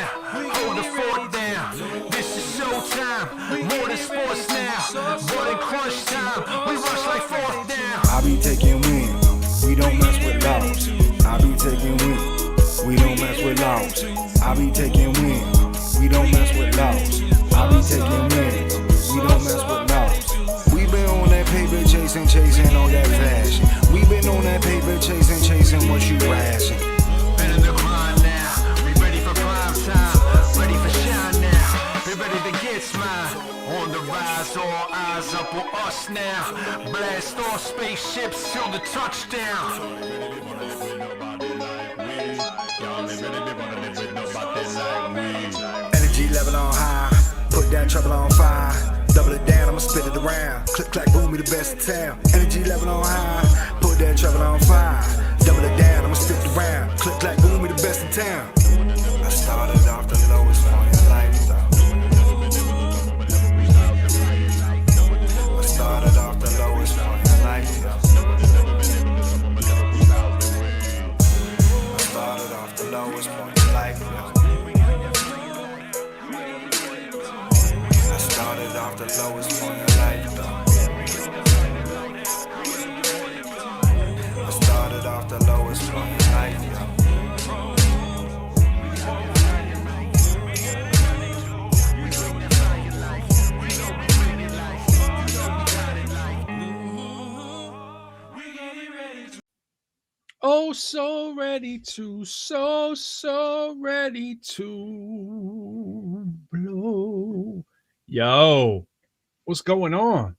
now. Hold the fort down. This is showtime. More than sports now. More than crunch time. We rush like fourth down. I be taking wins. We don't mess with laws. I be taking wins. We don't mess with laws. I be taking wins. We don't mess with laws. I be taking wins. We don't mess with laws. We been on that paper chasing all that fashion. We been on that paper chasing what you ration. Been in the grind now. We ready for prime time. Ready for shine now. Be ready to get smile. On the rise, all eyes up on us now. Blast off spaceships till the touchdown. Energy level on high, put that trouble on fire. Double it down, I'ma spit it around. Click, clack, boom, we the best in town. Energy level on high, put that trouble on fire. Double it down, I'ma spit it around. Click, clack, boom, we the best in town. I started off the lowest point in life, though. I started off the lowest point in life, though. I started off the lowest point in life, though. I started off the lowest point in life, though. I started off the lowest point in life, though. Oh, so ready to blow. Yo, what's going on?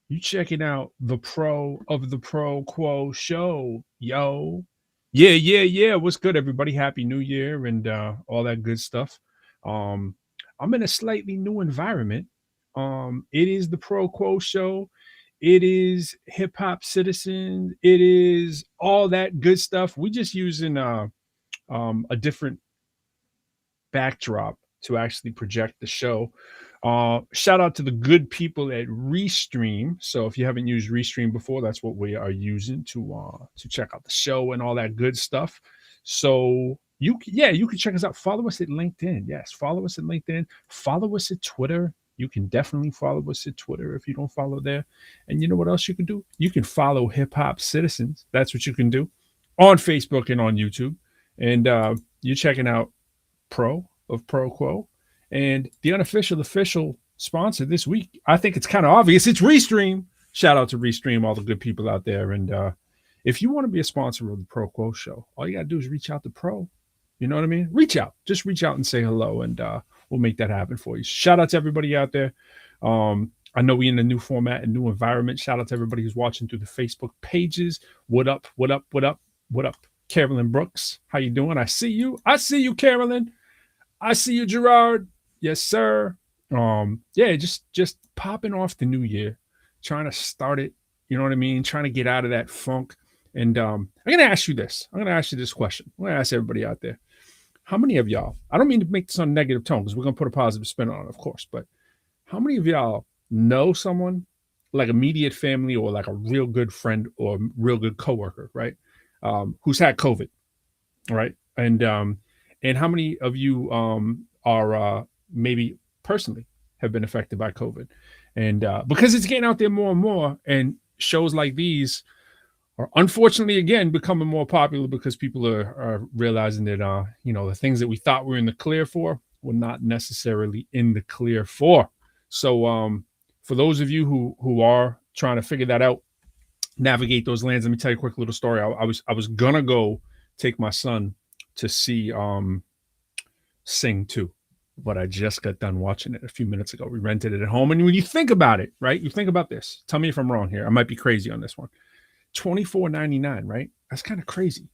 You checking out the pro of the ProQuo show, yo. Yeah. What's good, everybody? Happy New Year and all that good stuff. I'm in a slightly new environment. It is the ProQuo show. It is Hip Hop Citizen. It is all that good stuff. We just using a different backdrop to actually project the show. Shout out to the good people at Restream. So if you haven't used Restream before, that's what we are using to check out the show and all that good stuff. So you can check us out. Follow us at LinkedIn. Yes, follow us at LinkedIn. Follow us at Twitter. You can definitely follow us at Twitter if you don't follow there. And you know what else you can do? You can follow Hip Hop Citizens. That's what you can do on Facebook and on YouTube. And you're checking out Pro of ProQuo. And the official sponsor this week, I think it's kind of obvious. It's Restream. Shout out to Restream, all the good people out there. And if you want to be a sponsor of the ProQuo show, all you got to do is reach out to Pro. You know what I mean? Reach out. Just reach out and say hello, and we'll make that happen for you. Shout out to everybody out there. I know we're in a new format and new environment. Shout out to everybody who's watching through the Facebook pages. What up? Carolyn Brooks, how you doing? I see you, Carolyn. I see you, Gerard. Yes, sir. Just popping off the new year, trying to start it. You know what I mean? Trying to get out of that funk. And I'm going to ask you this. I'm going to ask you this question. I'm going to ask everybody out there. How many of y'all, I don't mean to make this on a negative tone because we're going to put a positive spin on it, of course, but how many of y'all know someone like immediate family or like a real good friend or real good coworker, right? Who's had COVID, right? And how many of you are maybe personally have been affected by COVID? And because it's getting out there more and more, and shows like these are unfortunately again becoming more popular because people are realizing that the things that we thought were in the clear for were not necessarily in the clear for. So for those of you who are trying to figure that out, navigate those lands, let me tell you a quick little story. I was gonna go take my son to see Sing 2, but I just got done watching it a few minutes ago. We rented it at home, and when you think about it, right? You think about this. Tell me if I'm wrong here. I might be crazy on this one. $24.99, right? That's kind of crazy,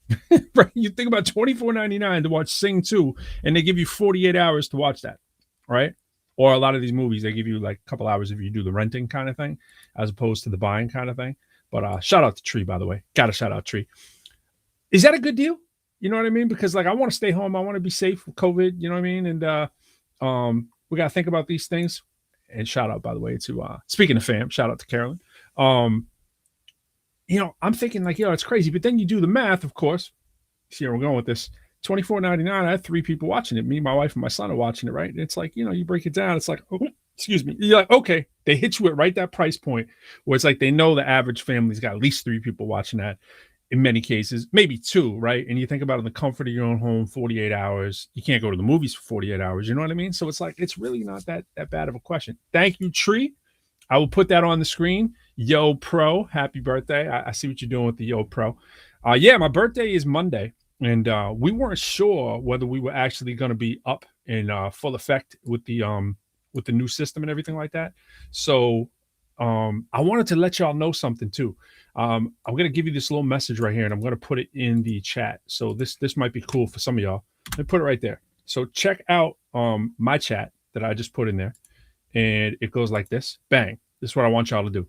right? You think about $24.99 to watch Sing 2, and they give you 48 hours to watch that, right? Or a lot of these movies, they give you like a couple hours if you do the renting kind of thing, as opposed to the buying kind of thing. But shout out to Tree, by the way. Got to shout out Tree. Is that a good deal? You know what I mean? Because like I want to stay home. I want to be safe with COVID. You know what I mean? And we got to think about these things. And shout out, by the way, to speaking of fam, shout out to Carolyn. I'm thinking like, it's crazy. But then you do the math, of course. See where we're going with this. $24.99. I had 3 people watching it. Me, my wife, and my son are watching it, right? And it's like, you break it down. It's like, oh, excuse me. You're like, okay. They hit you at right that price point where it's like they know the average family's got at least 3 people watching that. In many cases, maybe 2, right? And you think about it in the comfort of your own home, 48 hours. You can't go to the movies for 48 hours. You know what I mean? So it's like, it's really not that bad of a question. Thank you, Tree. I will put that on the screen. Yo Pro, happy birthday. I see what you're doing with the Yo Pro. Yeah, my birthday is Monday. And we weren't sure whether we were actually going to be up in full effect with the new system and everything like that. So I wanted to let y'all know something too. I'm going to give you this little message right here, and I'm going to put it in the chat. So this might be cool for some of y'all. Let me put it right there. So check out my chat that I just put in there, and it goes like this. Bang. This is what I want y'all to do.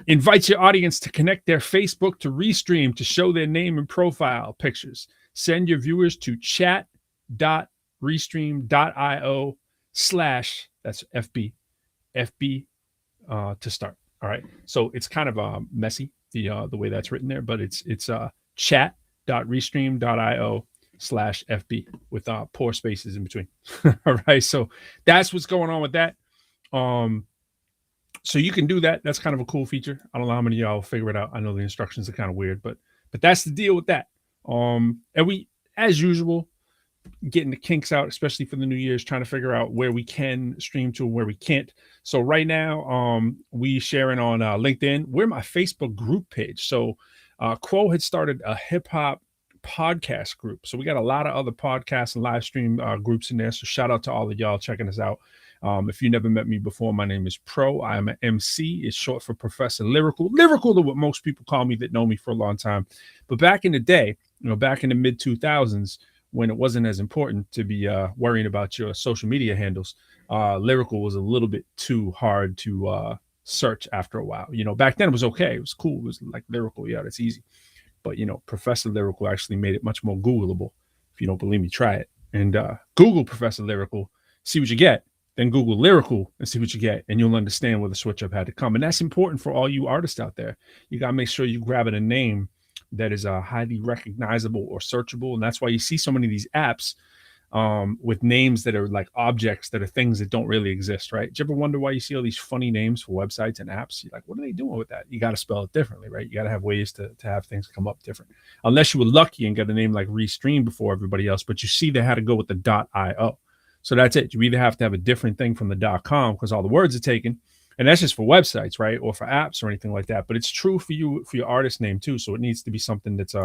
Invite your audience to connect their Facebook to Restream to show their name and profile pictures. Send your viewers to chat.restream.io/ that's FB to start. All right. So it's kind of messy, the way that's written there, but it's chat.restream.io/FB with 4 spaces in between. All right. So that's what's going on with that. So you can do that. That's kind of a cool feature. I don't know how many of y'all figure it out. I know the instructions are kind of weird, but that's the deal with that. And we, as usual, getting the kinks out, especially for the New Year's, trying to figure out where we can stream to and where we can't. So right now, we sharing on LinkedIn. We're my Facebook group page. So Quo had started a hip hop podcast group. So we got a lot of other podcasts and live stream groups in there. So shout out to all of y'all checking us out. If you never met me before, my name is Pro. I am an MC. It's short for Professor Lyrical. Lyrical to what most people call me that know me for a long time. But back in the day, back in the mid 2000s, when it wasn't as important to be worrying about your social media handles, Lyrical was a little bit too hard to search after a while. Back then it was okay. It was cool. It was like Lyrical. Yeah, that's easy. But, Professor Lyrical actually made it much more Googleable. If you don't believe me, try it. And Google Professor Lyrical, see what you get. Then Google Lyrical and see what you get, and you'll understand where the switch up had to come. And that's important for all you artists out there. You got to make sure you grab a name that is highly recognizable or searchable. And that's why you see so many of these apps with names that are like objects that are things that don't really exist, right? Do you ever wonder why you see all these funny names for websites and apps? You're like, what are they doing with that? You got to spell it differently, right? You got to have ways to have things come up different. Unless you were lucky and got a name like Restream before everybody else, but you see they had to go with the .io. So that's it. You either have to have a different thing from the .com because all the words are taken, and that's just for websites, right? Or for apps or anything like that. But it's true for you, for your artist name too. So it needs to be something that's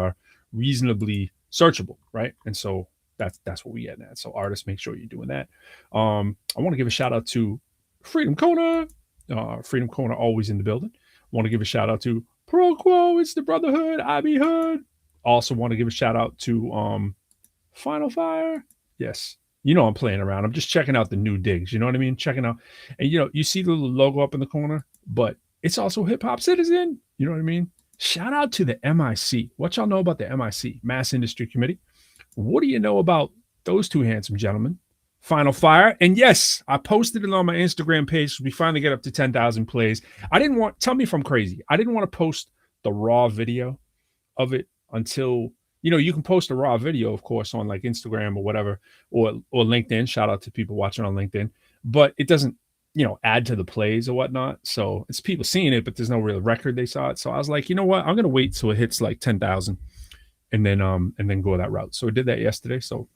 reasonably searchable, right? And so that's what we get at. So artists, make sure you're doing that. I want to give a shout out to Freedom Corner. Freedom Corner always in the building. I want to give a shout out to ProQuo. It's the Brotherhood. IB Hood. Also want to give a shout out to Final Fire. Yes. I'm playing around. I'm just checking out the new digs. You know what I mean? Checking out. And, you see the little logo up in the corner, but it's also Hip Hop Citizen. You know what I mean? Shout out to the MIC. What y'all know about the MIC, Mass Industry Committee? What do you know about those two handsome gentlemen? Final Fire. And yes, I posted it on my Instagram page. We finally get up to 10,000 plays. Tell me if I'm crazy. I didn't want to post the raw video of it until... you can post a raw video, of course, on like Instagram or whatever, or LinkedIn. Shout out to people watching on LinkedIn. But it doesn't, add to the plays or whatnot. So it's people seeing it, but there's no real record they saw it. So I was like, you know what? I'm going to wait till it hits like 10,000 and then go that route. So I did that yesterday. So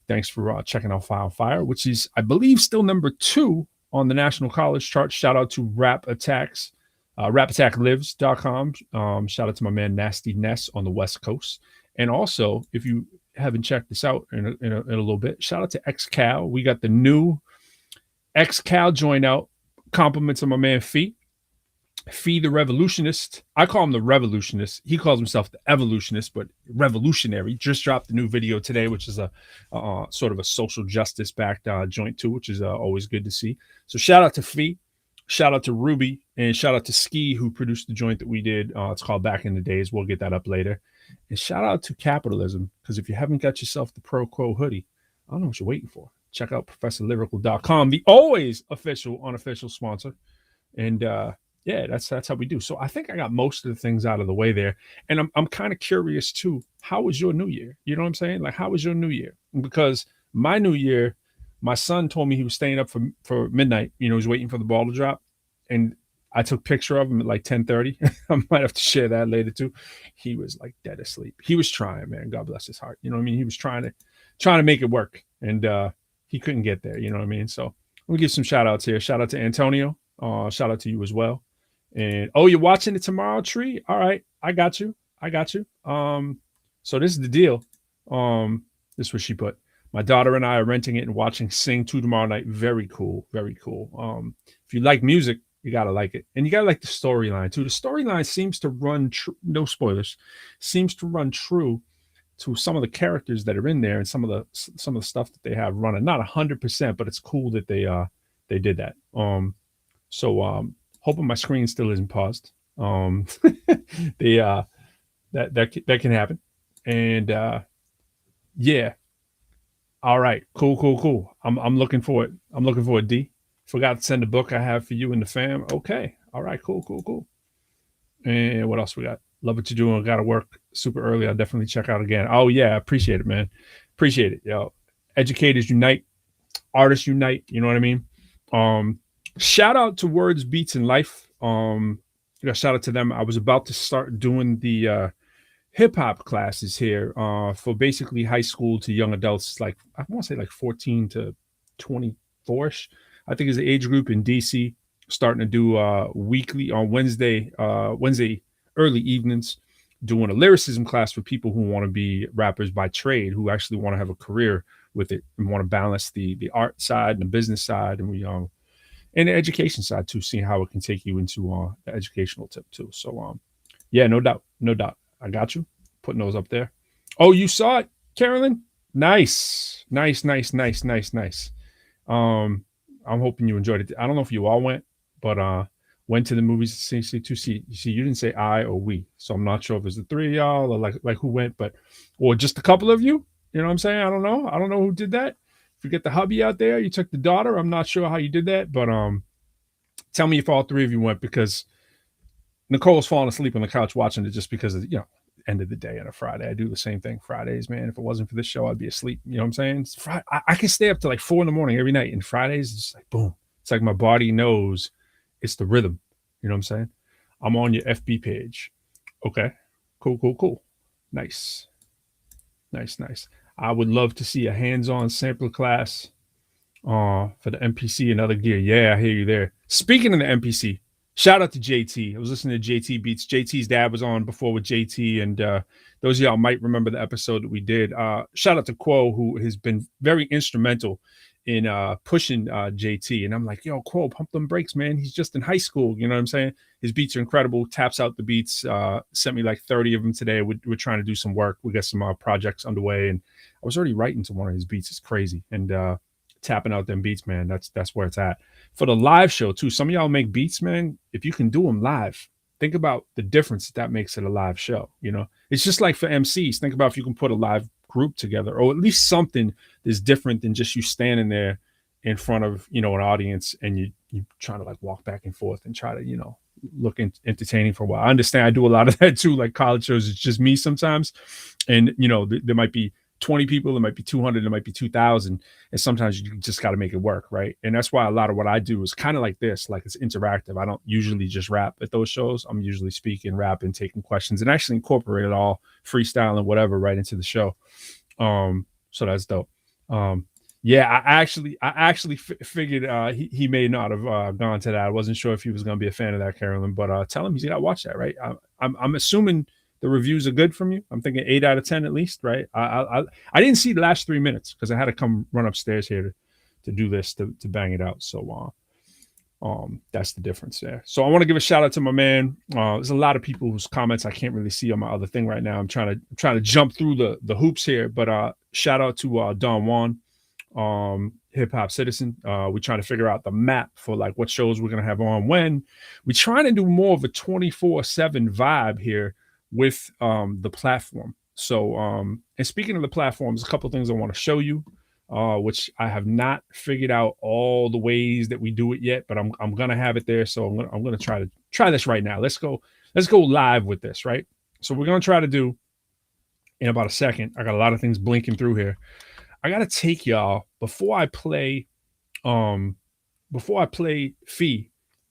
thanks for checking out Final Fire, which is, I believe, still number 2 on the National College chart. Shout out to Rap Attacks, rapattacklives.com. Shout out to my man Nasty Ness on the West Coast. And also, if you haven't checked this out in a little bit, shout out to XCal. We got the new XCal joint out. Compliments on my man Fee. Fee the Revolutionist. I call him the Revolutionist. He calls himself the Evolutionist, but revolutionary. Just dropped the new video today, which is a sort of a social justice backed joint too, which is always good to see. So shout out to Fee. Shout out to Ruby, and shout out to Ski, who produced the joint that we did. It's called Back in the Days. We'll get that up later. And shout out to Capitalism, because if you haven't got yourself the ProQuo hoodie, I don't know what you're waiting for. Check out ProfessorLyrical.com, the always official, unofficial sponsor. And Yeah, that's how we do. So I think I got most of the things out of the way there. And I'm kind of curious too. How was your new year? You know what I'm saying? Like, how was your new year? Because my new year, my son told me he was staying up for midnight. You know, he's waiting for the ball to drop. And I took a picture of him at like 10:30. I might have to share that later too. He was like dead asleep. He was trying, man. God bless his heart. You know what I mean? He was trying to make it work. And he couldn't get there. You know what I mean? So let me give some shout outs here. Shout out to Antonio. Shout out to you as well. And oh, you're watching it tomorrow, Tree? All right, I got you. I got you. So this is the deal. This is what she put. My daughter and I are renting it and watching Sing 2 tomorrow night. Very cool. Very cool. If you like music, you gotta like it. And you gotta like the storyline too. The storyline seems to run true, no spoilers, seems to run true to some of the characters that are in there and some of the stuff that they have running. Not 100%, but it's cool that they did that. So hoping my screen still isn't paused. That can happen. And yeah. All right. Cool. I'm looking for it. I'm looking for a D. Forgot to send the book I have for you and the fam. Okay. All right. Cool. And what else we got? Love what you're doing. Got to work super early. I'll definitely check out again. Oh yeah, appreciate it, man. Appreciate it, yo. Educators unite, artists unite. You know what I mean? Shout out to Words, Beats, and Life. Shout out to them. I was about to start doing the hip hop classes here for basically high school to young adults. Like I want to say like 14 to 24ish. I think is the age group in DC. Starting to do weekly on Wednesday early evenings, doing a lyricism class for people who want to be rappers by trade, who actually want to have a career with it and want to balance the art side and the business side, and we and the education side too, seeing how it can take you into the educational tip too. So yeah, no doubt. I got you. Putting those up there. Oh, you saw it, Carolyn? Nice. I'm hoping you enjoyed it. I don't know if you all went, but went to the movies to see. You see, you didn't say I or we, so I'm not sure if it's the three of y'all or like who went, or just a couple of you. You know what I'm saying? I don't know who did that. If you get the hubby out there, you took the daughter. I'm not sure how you did that, but tell me if all three of you went, because Nicole's falling asleep on the couch watching it just because of end of the day on a Friday. I do the same thing Fridays, man. If it wasn't for this show, I'd be asleep. You know what I'm saying? It's Friday. I can stay up to like 4 a.m. every night, and Fridays it's just like boom. It's like my body knows it's the rhythm. You know what I'm saying? I'm on your FB page. Okay. Cool. Nice. I would love to see a hands-on sampler class for the MPC and other gear. Yeah, I hear you there. Speaking of the MPC, shout out to JT. I was listening to JT Beats. JT's dad was on before with JT, and those of y'all might remember the episode that we did. Shout out to Quo, who has been very instrumental in pushing JT. And I'm like, yo, Quo, pump them brakes, man. He's just in high school. You know what I'm saying? His beats are incredible. Taps out the beats. Sent me like 30 of them today. We're trying to do some work. We got some projects underway, and I was already writing to one of his beats. It's crazy. And tapping out them beats, man. That's where it's at. For the live show too, some of y'all make beats, man. If you can do them live, think about the difference that makes at a live show. You know, it's just like for MCs. Think about if you can put a live group together, or at least something that's different than just you standing there in front of an audience and you trying to like walk back and forth and try to look entertaining for a while. I understand. I do a lot of that too. Like college shows, it's just me sometimes, and there might be 20 people, there might be 200, there might be 2,000, and sometimes you just got to make it work, right? And that's why a lot of what I do is kind of like this, like it's interactive. I don't usually just rap at those shows. I'm usually speaking, rapping, taking questions, and actually incorporate it all, freestyle and whatever, right into the show. So that's dope. Yeah, I actually figured he may not have gone to that. I wasn't sure if he was going to be a fan of that, Carolyn, but tell him he's got to watch that, right? I'm assuming the reviews are good from you. I'm thinking 8 out of 10 at least, right? I didn't see the last 3 minutes because I had to come run upstairs here to do this, to bang it out. So that's the difference there. So I want to give a shout out to my man. There's a lot of people whose comments I can't really see on my other thing right now. I'm trying to jump through the hoops here, but shout out to Don Juan, hip hop citizen. We're trying to figure out the map for like what shows we're gonna have on when. We're trying to do more of a 24/7 vibe here with the platform. So and speaking of the platform, there's a couple of things I want to show you. which I have not figured out all the ways that we do it yet, but I'm gonna have it there. So I'm gonna try this right now. Let's go live with this, right? So we're gonna try to do in about a second. I got a lot of things blinking through here. I gotta take y'all before I play Fee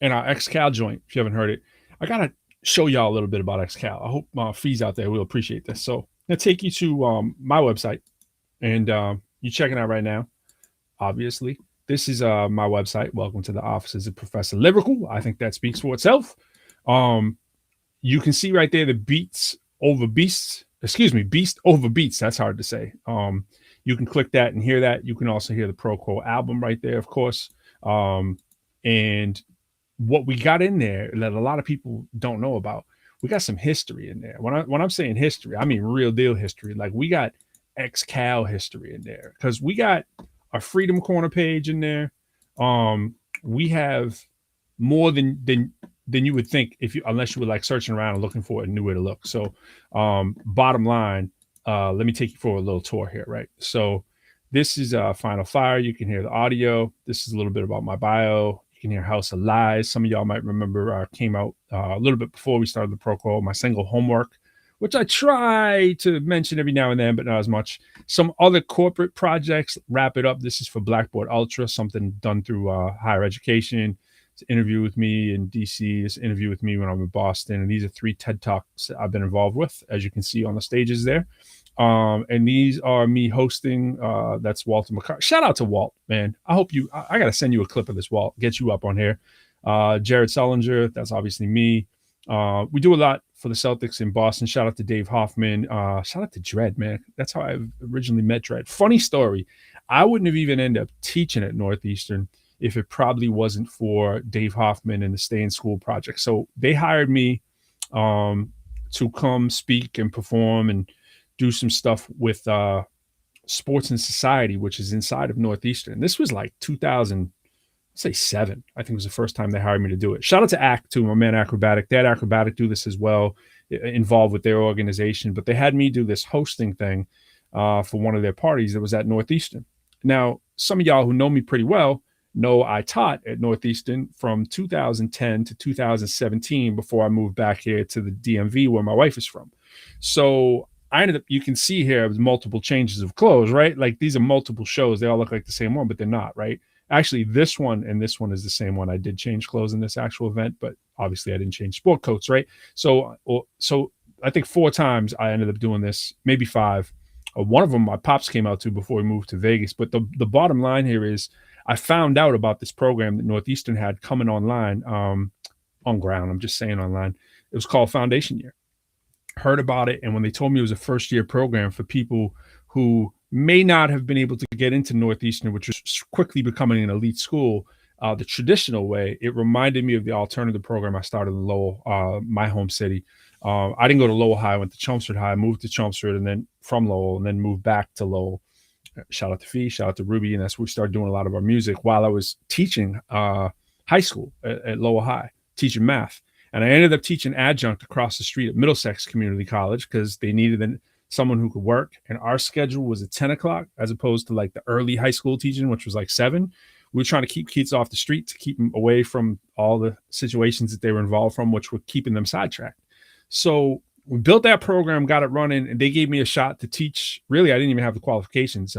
and our XCal joint. If you haven't heard it, I gotta show y'all a little bit about XCal. I hope Fees out there will appreciate this. So I'm gonna take you to my website, and you checking out right now. Obviously, this is my website. Welcome to the offices of Professor Lyrical. I think that speaks for itself. You can see right there the beats over beasts. Excuse me, beast over beats. That's hard to say. You can click that and hear that. You can also hear the ProQuo album right there, of course. And what we got in there that a lot of people don't know about, we got some history in there. When I'm saying history, I mean real deal history. Like we got XCal history in there because we got a Freedom Corner page in there. We have more than you would think unless you were like searching around and looking for a new way to look. So bottom line, let me take you for a little tour here, right? So this is Final Fire. You can hear the audio. This is a little bit about my bio. You can hear House of Lies. Some of y'all might remember came out a little bit before we started the ProQuo. My single Homework, which I try to mention every now and then, but not as much. Some other corporate projects, wrap it up. This is for Blackboard Ultra, something done through higher education. It's an interview with me in DC. This interview with me when I'm in Boston. And these are 3 TED Talks I've been involved with, as you can see on the stages there. And these are me hosting. That's Walter McCarthy. Shout out to Walt, man. I got to send you a clip of this, Walt, get you up on here. Jared Sullinger, that's obviously me. We do a lot for the Celtics in Boston. Shout out to Dave Hoffman. Shout out to Dredd, man. That's how I originally met Dredd. Funny story. I wouldn't have even ended up teaching at Northeastern if it probably wasn't for Dave Hoffman and the Stay in School project. So they hired me to come speak and perform and do some stuff with Sports and Society, which is inside of Northeastern. This was like 2007. I think it was the first time they hired me to do it. Shout out to Act too, my man Acrobatic. They had Acrobatic do this as well, involved with their organization. But they had me do this hosting thing for one of their parties that was at Northeastern. Now, some of y'all who know me pretty well know I taught at Northeastern from 2010 to 2017 before I moved back here to the DMV where my wife is from. So I ended up, you can see here, it was multiple changes of clothes, right? Like these are multiple shows. They all look like the same one, but they're not, right? Actually, this one and this one is the same one. I did change clothes in this actual event, but obviously I didn't change sport coats, right? So I think 4 times I ended up doing this, maybe 5. One of them my pops came out to before we moved to Vegas. But the bottom line here is I found out about this program that Northeastern had coming online on ground. I'm just saying online. It was called Foundation Year. Heard about it, and when they told me it was a first-year program for people who may not have been able to get into Northeastern, which was quickly becoming an elite school, the traditional way, it reminded me of the alternative program I started in Lowell, my home city. I didn't go to Lowell High. I went to Chelmsford High, moved to Chelmsford, and then from Lowell, and then moved back to Lowell. Shout out to Fee, shout out to Ruby, and that's where we started doing a lot of our music while I was teaching high school at Lowell High, teaching math. And I ended up teaching adjunct across the street at Middlesex Community College because they needed someone who could work. And our schedule was at 10 o'clock as opposed to like the early high school teaching, which was like 7. We were trying to keep kids off the street to keep them away from all the situations that they were involved from, which were keeping them sidetracked. So we built that program, got it running, and they gave me a shot to teach. Really, I didn't even have the qualifications,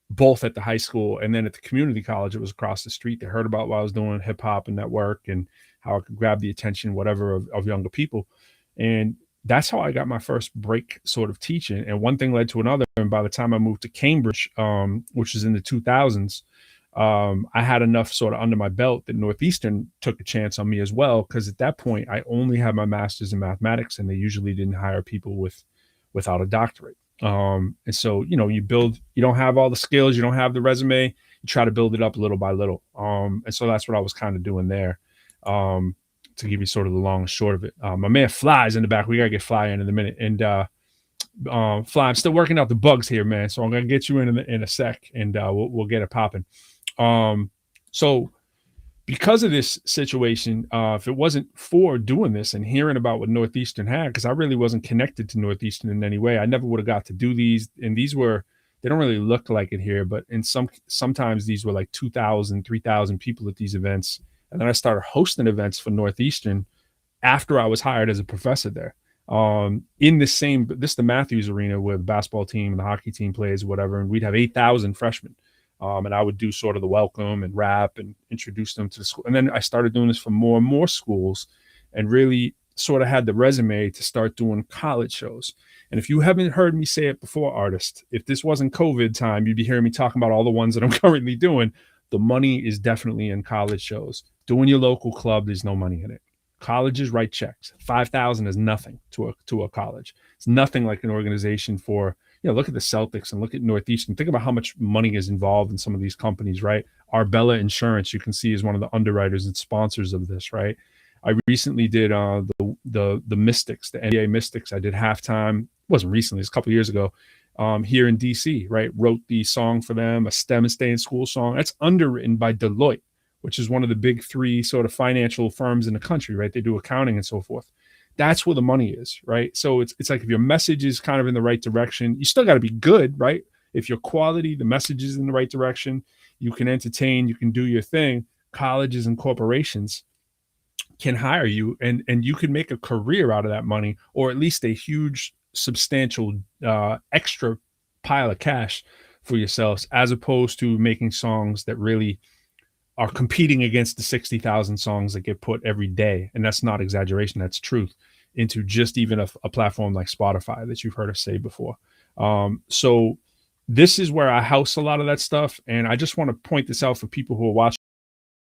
both at the high school and then at the community college. It was across the street. They heard about what I was doing, hip hop and network, and how I could grab the attention, whatever, of younger people. And that's how I got my first break sort of teaching. And one thing led to another. And by the time I moved to Cambridge, which was in the 2000s, I had enough sort of under my belt that Northeastern took a chance on me as well. Because at that point, I only had my master's in mathematics, and they usually didn't hire people without a doctorate. And so, you don't have all the skills, you don't have the resume, you try to build it up little by little. And so that's what I was kind of doing there. To give you sort of the long and short of it. My man Fly's in the back. We got to get Fly in a minute. And Fly, I'm still working out the bugs here, man. So I'm going to get you in a sec, and we'll get it popping. So because of this situation, if it wasn't for doing this and hearing about what Northeastern had, because I really wasn't connected to Northeastern in any way, I never would have got to do these. And these were They don't really look like it here, but sometimes these were like 2,000, 3,000 people at these events. And then I started hosting events for Northeastern after I was hired as a professor there. In this the Matthews Arena where the basketball team and the hockey team plays, whatever, and we'd have 8,000 freshmen. And I would do sort of the welcome and rap and introduce them to the school. And then I started doing this for more and more schools and really sort of had the resume to start doing college shows. And if you haven't heard me say it before, artist, if this wasn't COVID time, you'd be hearing me talking about all the ones that I'm currently doing. The money is definitely in college shows. Doing your local club, there's no money in it. Colleges write checks. 5,000 is nothing to a college. It's nothing like an organization for, look at the Celtics and look at Northeastern. Think about how much money is involved in some of these companies, right? Arbella Insurance, you can see, is one of the underwriters and sponsors of this, right? I recently did the Mystics, the NBA Mystics. I did halftime. It wasn't recently, it's a couple of years ago. Here in DC, right? Wrote the song for them, a STEM and Stay in School song. That's underwritten by Deloitte, which is one of the big three sort of financial firms in the country, right? They do accounting and so forth. That's where the money is, right? So it's like if your message is kind of in the right direction, you still got to be good, right? If your quality, the message is in the right direction, you can entertain, you can do your thing. Colleges and corporations can hire you and you can make a career out of that money, or at least a huge, substantial extra pile of cash for yourselves, as opposed to making songs that really are competing against the 60,000 songs that get put every day. And that's not exaggeration, that's truth, into just even a platform like Spotify that you've heard us say before. So this is where I house a lot of that stuff. And I just want to point this out for people who are watching,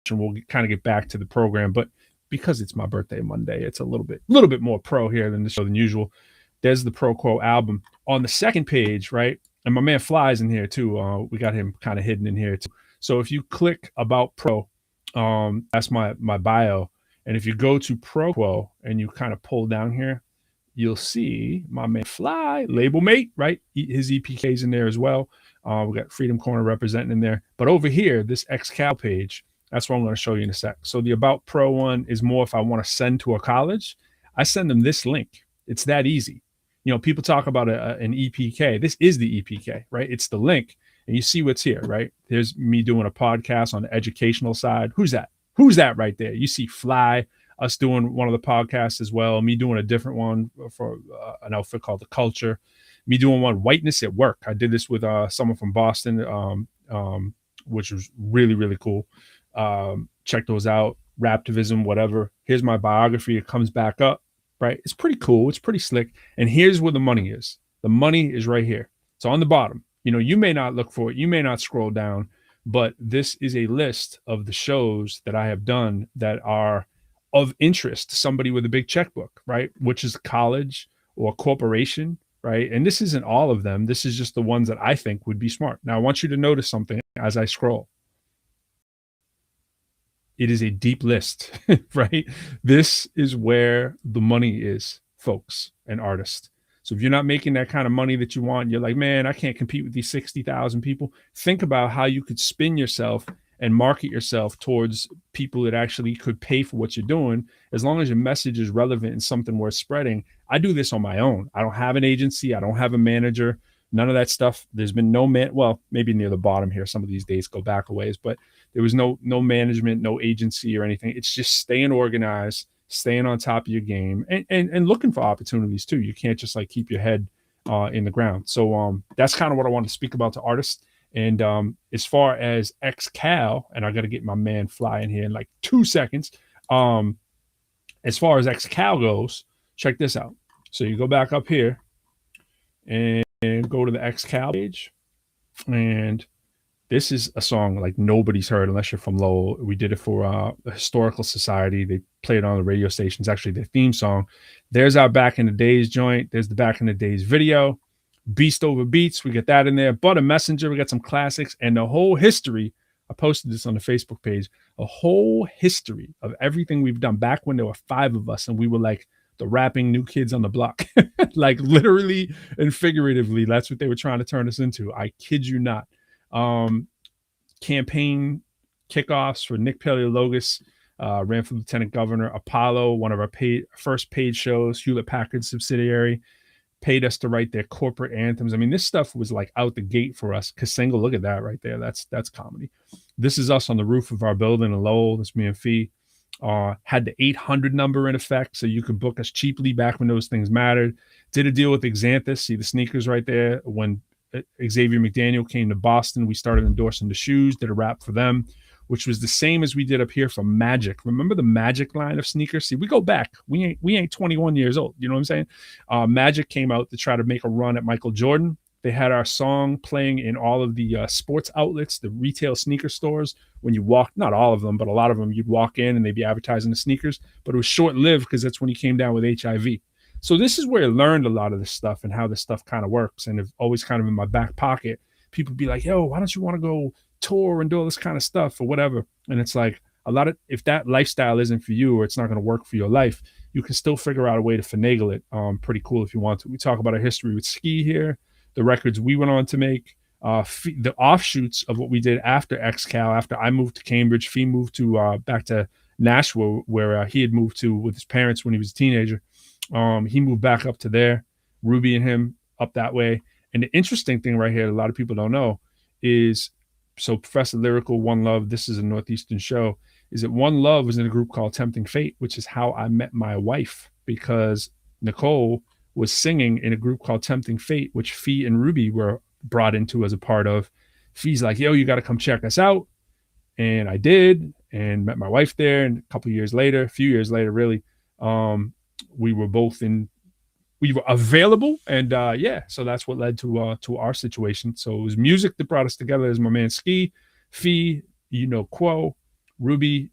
and we'll kind of get back to the program. But because it's my birthday Monday, it's a little bit more pro here than the show than usual. There's the ProQuo album on the second page, right? And my man Fly's in here too. We got him kind of hidden in here too. So if you click about Pro, that's my bio. And if you go to ProQuo and you kind of pull down here, you'll see my man Fly, label mate, right? His EPK's in there as well. We got Freedom Corner representing in there. But over here, this XCal page, that's what I'm going to show you in a sec. So the About Pro one is more if I want to send to a college, I send them this link. It's that easy. People talk about an EPK. This is the EPK, right? It's the link. And you see what's here, right? There's me doing a podcast on the educational side. Who's that? Who's that right there? You see Fly, us doing one of the podcasts as well. Me doing a different one for an outfit called The Culture. Me doing one, Whiteness at Work. I did this with someone from Boston, which was really, really cool. Check those out. Raptivism, whatever. Here's my biography. It comes back up, right? It's pretty cool. It's pretty slick. And here's where the money is. The money is right here. It's on the bottom. You may not look for it. You may not scroll down, but this is a list of the shows that I have done that are of interest to somebody with a big checkbook, right? Which is college or corporation, right? And this isn't all of them. This is just the ones that I think would be smart. Now, I want you to notice something as I scroll. It is a deep list, right? This is where the money is, folks and artists. So if you're not making that kind of money that you want, you're like, man, I can't compete with these 60,000 people. Think about how you could spin yourself and market yourself towards people that actually could pay for what you're doing, as long as your message is relevant and something worth spreading. I do this on my own. I don't have an agency. I don't have a manager. None of that stuff. There's been no well, maybe near the bottom here. Some of these dates go back a ways, but there was no management, no agency or anything. It's just staying organized, staying on top of your game, and looking for opportunities too. You can't just like keep your head in the ground. So that's kind of what I want to speak about to artists. And as far as XCal, and I got to get my man Fly in here in like 2 seconds. As far as XCal goes, check this out. So you go back up here and go to the XCal page, and this is a song like nobody's heard unless you're from Lowell. We did it for a historical society. They play it on the radio stations, actually their theme song. There's our Back in the Days joint. There's the Back in the Days video. Beast Over Beats, we get that in there. But a Messenger, we got some classics, and the whole history. I posted this on the Facebook page. A whole history of everything we've done back when there were 5 of us and we were like the rapping new kids on the block. Like literally and figuratively, that's what they were trying to turn us into. I kid you not. Campaign kickoffs for Nick Paleologos, ran for lieutenant governor. Apollo, one of our first paid shows, Hewlett Packard subsidiary. paid us to write their corporate anthems. I mean, this stuff was like out the gate for us. Kasinga, look at that right there. That's comedy. This is us on the roof of our building in Lowell. That's me and Fee. Had the 800 number in effect, so you could book us cheaply back when those things mattered. Did a deal with Xanthus. See the sneakers right there. When Xavier McDaniel came to Boston, we started endorsing the shoes. Did a wrap for them, which was the same as we did up here for Magic. Remember the Magic line of sneakers? See, we go back. We ain't 21 years old. You know what I'm saying? Magic came out to try to make a run at Michael Jordan. They had our song playing in all of the sports outlets, the retail sneaker stores. When you walk, not all of them, but a lot of them, you'd walk in and they'd be advertising the sneakers. But it was short-lived because that's when he came down with HIV. So this is where I learned a lot of this stuff and how this stuff kind of works. And it's always kind of in my back pocket. People be like, yo, why don't you want to go tour and do all this kind of stuff or whatever? And it's like, if that lifestyle isn't for you or it's not going to work for your life, you can still figure out a way to finagle it. Pretty cool if you want to. We talk about our history with ski here, the records we went on to make, the offshoots of what we did after XCal, after I moved to Cambridge. Fee moved to back to Nashville, where he had moved to with his parents when he was a teenager. He moved back up to there, Ruby and him up that way. And the interesting thing right here, a lot of people don't know, is so Professor Lyrical, One Love, this is a Northeastern show, is that One Love was in a group called Tempting Fate, which is how I met my wife, because Nicole was singing in a group called Tempting Fate, which Fee and Ruby were brought into as a part of. Fee's like, yo, you got to come check us out. And I did, and met my wife there. And a few years later, really, we were available. And so that's what led to our situation. So it was music that brought us together as my man Ski, Fee, Quo, Ruby,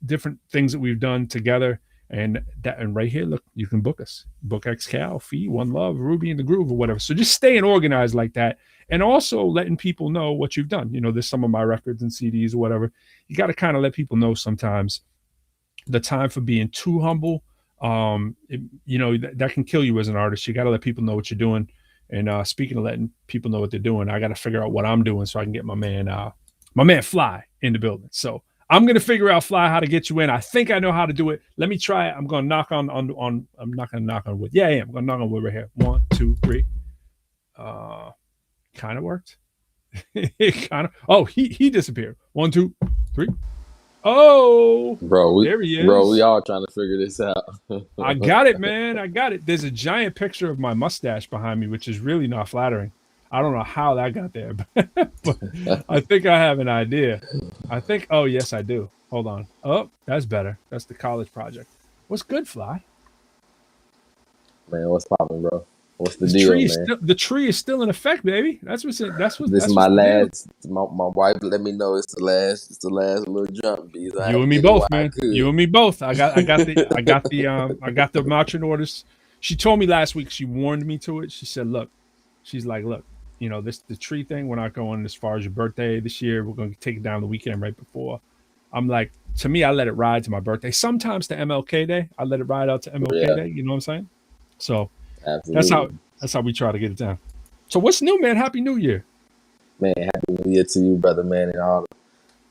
different things that we've done together. And right here, look, you can book us. Book XCal, Fee, One Love, Ruby in the Groove, or whatever. So just staying organized like that. And also letting people know what you've done. There's some of my records and CDs or whatever. You got to kind of let people know sometimes the time for being too humble. That can kill you as an artist. You got to let people know what you're doing. And speaking of letting people know what they're doing, I got to figure out what I'm doing so I can get my man Fly in the building. So I'm going to figure out, Fly, how to get you in. I think I know how to do it. Let me try it. I'm going to knock on I'm not going to knock on wood. Yeah, I am. I'm going to knock on wood right here. 1, 2, 3. Kind of worked. He disappeared. 1, 2, 3. Oh, there he is. Bro, we all trying to figure this out. I got it, man. I got it. There's a giant picture of my mustache behind me, which is really not flattering. I don't know how that got there, but I think I have an idea. Oh, yes, I do. Hold on. Oh, that's better. That's the college project. What's good, Fly? Man, what's popping, bro? What's the This deal, tree man? the tree is still in effect, baby. That's what's This that's is my what's the deal. last. My wife let me know it's the last little jump. Because I had You to and me get it both, while I man. could. You and me both. I got the marching orders. She told me last week. She warned me to it. She said, "Look, the tree thing. We're not going as far as your birthday this year. We're going to take it down the weekend right before." I'm like, to me, I let it ride to my birthday. Sometimes to MLK Day, I let it ride out to MLK Day. You know what I'm saying? So Absolutely. that's how we try to get it down. So what's new, man? Happy New Year. Man, happy New Year to you, brother, man, and all the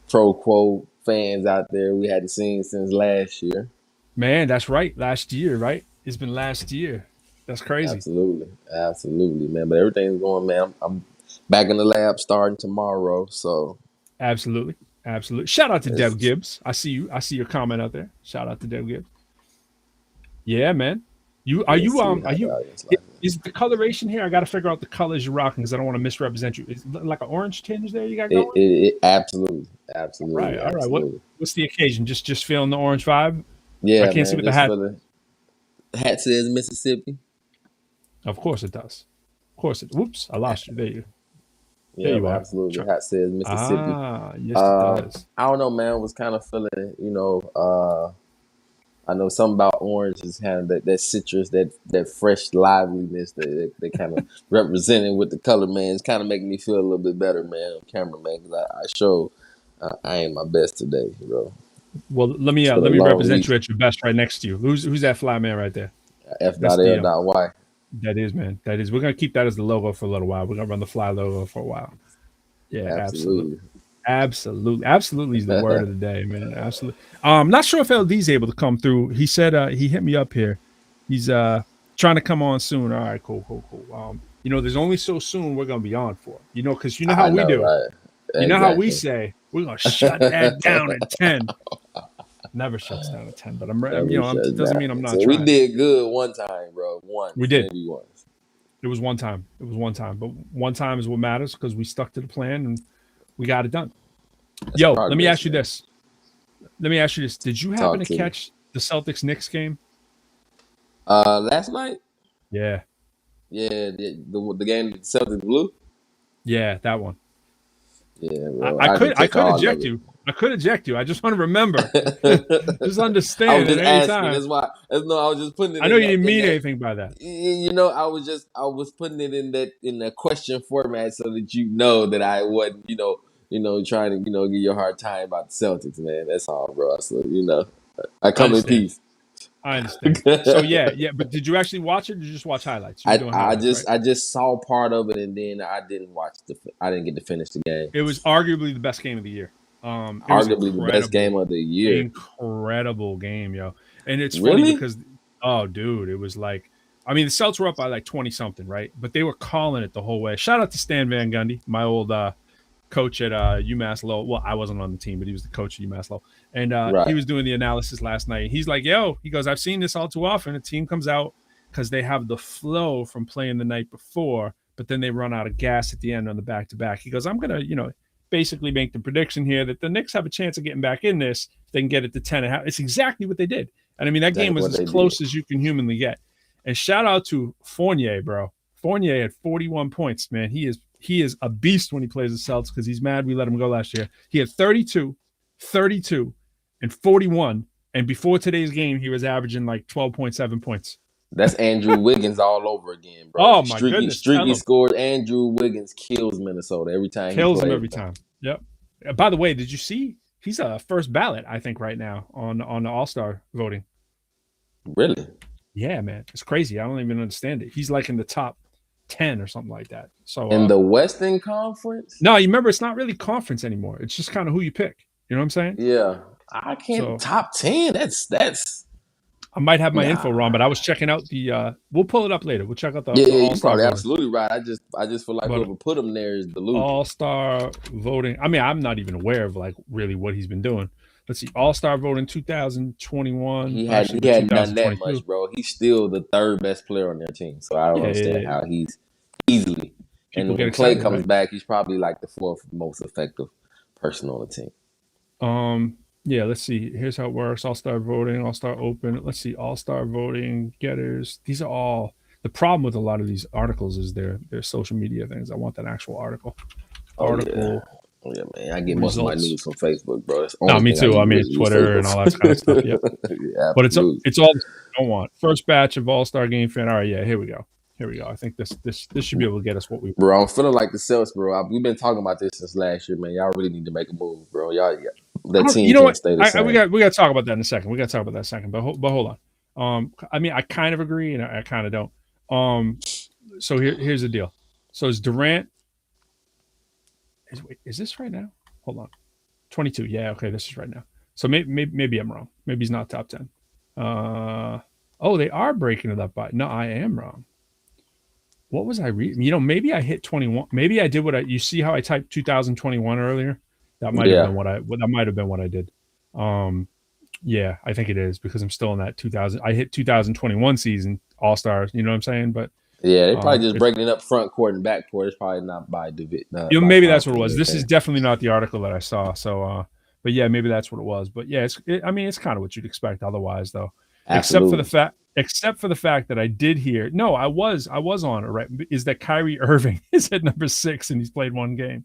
ProQuo fans out there we hadn't seen since last year. Man, that's right. Last year, right? It's been last year. That's crazy. Absolutely, man. But everything's going, man. I'm back in the lab starting tomorrow, so Absolutely. Shout out to Dev Gibbs. I see you. I see your comment out there. Shout out to Dev Gibbs. Yeah, man. Is the coloration here? I got to figure out the colors you're rocking because I don't want to misrepresent you. Is it like an orange tinge there you got going? It absolutely. All right. What's the occasion? Just feeling the orange vibe? Yeah, I can't see what the hat. The hat says Mississippi. Of course it does. Whoops, I lost you. There you. Yeah, you are. absolutely. The hat says Mississippi. Yes, it does. I don't know, man. Was kind of feeling, I know something about orange is kind of that citrus, that fresh liveliness that they kind of representing with the color, man. It's kind of making me feel a little bit better, man, on camera, man, because I ain't my best today, bro. Well, let me represent you at your best right next to you. Who's that fly man right there? F.L.Y. That is, man. That is. We're gonna keep that as the logo for a little while. We're gonna run the fly logo for a while. Yeah, absolutely is the word of the day, man. Absolutely. Not sure if LD's able to come through. He said he hit me up here. He's Trying to come on soon. All right, cool. There's only so soon we're gonna be on for. Because you know how I we know, do. right? You know how we Exactly. say we're gonna shut that down at 10. Never shuts down at 10, but Never shuts doesn't mean I'm down. not So we trying. did good one time, bro. We Once, did. maybe once. It was one time. But one time is what matters because we stuck to the plan and we got it done. That's Yo, let me progress, ask you man. this. Did you happen Talk to to me. catch the Celtics Knicks game? Last night, Yeah. yeah, the game that the Celtics blew. Yeah, that one. Yeah, I, bro. I I could didn't I catch could all of eject it. you. I could eject you. I just want to remember. Just I was understand at just any asking. time. That's why. No, I was just putting it I know in you that. didn't In mean that. anything by that. I was putting it in that question format so that you know that I wasn't, trying to, give you a hard time about the Celtics, man. That's all, bro. So, I I come in understand. peace. I understand. So yeah. But did you actually watch it? Or did you just watch highlights? You were doing I highlights, right? just I just saw part of it and then I didn't get to finish the game. It was arguably the best game of the year. It was Arguably the best incredible. game of the year. Incredible game, yo. And it's funny Really? because, oh, dude, it was like, I mean, the Celtics were up by like 20 something, right? But they were calling it the whole way. Shout out to Stan Van Gundy, my old coach at UMass Lowell. Well, I wasn't on the team, but he was the coach at UMass Lowell. And he Right. was doing the analysis last night. He's like, he goes, I've seen this all too often. A team comes out because they have the flow from playing the night before, but then they run out of gas at the end on the back-to-back. He goes, I'm going to, basically make the prediction here that the Knicks have a chance of getting back in this if they can get it to 10 and a half. It's exactly what they did. And I mean, that game Exactly was what as they close did. as you can humanly get. And shout out to Fournier, bro. Fournier had 41 points, man. He is a beast when he plays the Celtics because he's mad we let him go last year. He had 32, and 41. And before today's game, he was averaging like 12.7 points. That's Andrew Wiggins all over again, bro. Oh, my goodness. Tell Streaky him. scored. Andrew Wiggins kills Minnesota every time Kills he him plays. every time. Yep. By the way, did you see he's a first ballot, I think, right now on the All-Star voting? Really? Yeah, man. It's crazy. I don't even understand it. He's like in the top 10 or something like that. So In the Western Conference? no, you remember it's not really conference anymore. It's just kind of who you pick. You know what I'm saying? Yeah. I can't So top 10. That's I might have my nah. info wrong, but I was checking out the we'll pull it up later. We'll check out the Yeah, the you're All-Star probably voting. absolutely right. I just feel like But whoever put him there is delusional. All-Star voting. I mean, I'm not even aware of like really what he's been doing. Let's see. All-Star voting 2021. He Actually, hadn't done that 2022. much, bro. He's still the third best player on their team. So I don't understand how he's easily. People And get when Clay excited, comes right? back, he's probably like the fourth most effective person on the team. Yeah, let's see. Here's how it works. All-Star voting, All-Star open. Let's see. All-Star voting, getters. These are all the problem with a lot of these articles is their social media things. I want that actual article. Article. Oh yeah, man. I get most of my news from Facebook, bro. That's the No, only me thing too. I mean, really use Twitter and Facebook. all that kind of stuff. Yep. Yeah, But absolutely. it's all the stuff I don't want. First batch of All-Star game fan. All right, yeah, here we go. I think this should be able to get us what we want. Bro, I'm feeling like the Celtics, bro. We've been talking about this since last year, man. Y'all really need to make a move, bro. That team You know can't what? stay the same. We got to talk about that in a second. But hold on. I mean, I kind of agree and I kind of don't. So here's the deal. So is Durant? Is this right now? Hold on. 22. Yeah, okay, this is right now. So maybe I'm wrong. Maybe he's not top 10. They are breaking it up by. No, I am wrong. What was I reading? Maybe I hit 21. Maybe I did you see how I typed 2021 earlier? That might have been what I did. Yeah, I think it is because I'm still in that 2000. I hit 2021 season All-Stars, you know what I'm saying? But yeah, they're probably just breaking it up front court and back court. It's probably not by division. Maybe that's what it was. This is definitely not the article that I saw. So, but yeah, maybe that's what it was. But yeah, it's kind of what you'd expect otherwise, though. Absolutely. Except for the fact that I did hear. No, I was on it. Right? Is that Kyrie Irving is at number 6 and he's played one game?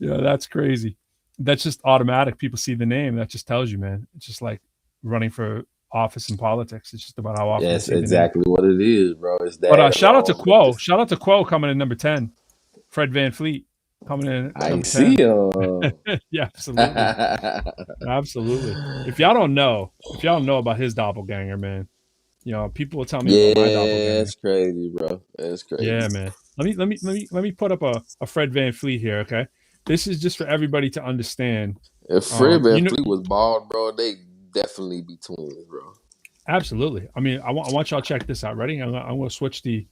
That's crazy. That's just automatic. People see the name. That just tells you, man. It's just like running for office in politics. It's just about how often. That's exactly what it is, bro. It's that. But shout out to Quo. Shout out to Quo coming in number 10. Fred VanVleet coming in. I see him. Yeah, absolutely. Absolutely. If y'all don't know about his doppelganger, man, people will tell me about my doppelganger. That's crazy, bro. That's crazy. Yeah, man. Let me put up a Fred VanVleet here, okay? This is just for everybody to understand. If Fred VanVleet was bald, bro, they definitely be twins, bro. Absolutely. I mean, I want y'all to check this out. Ready? I'm gonna switch the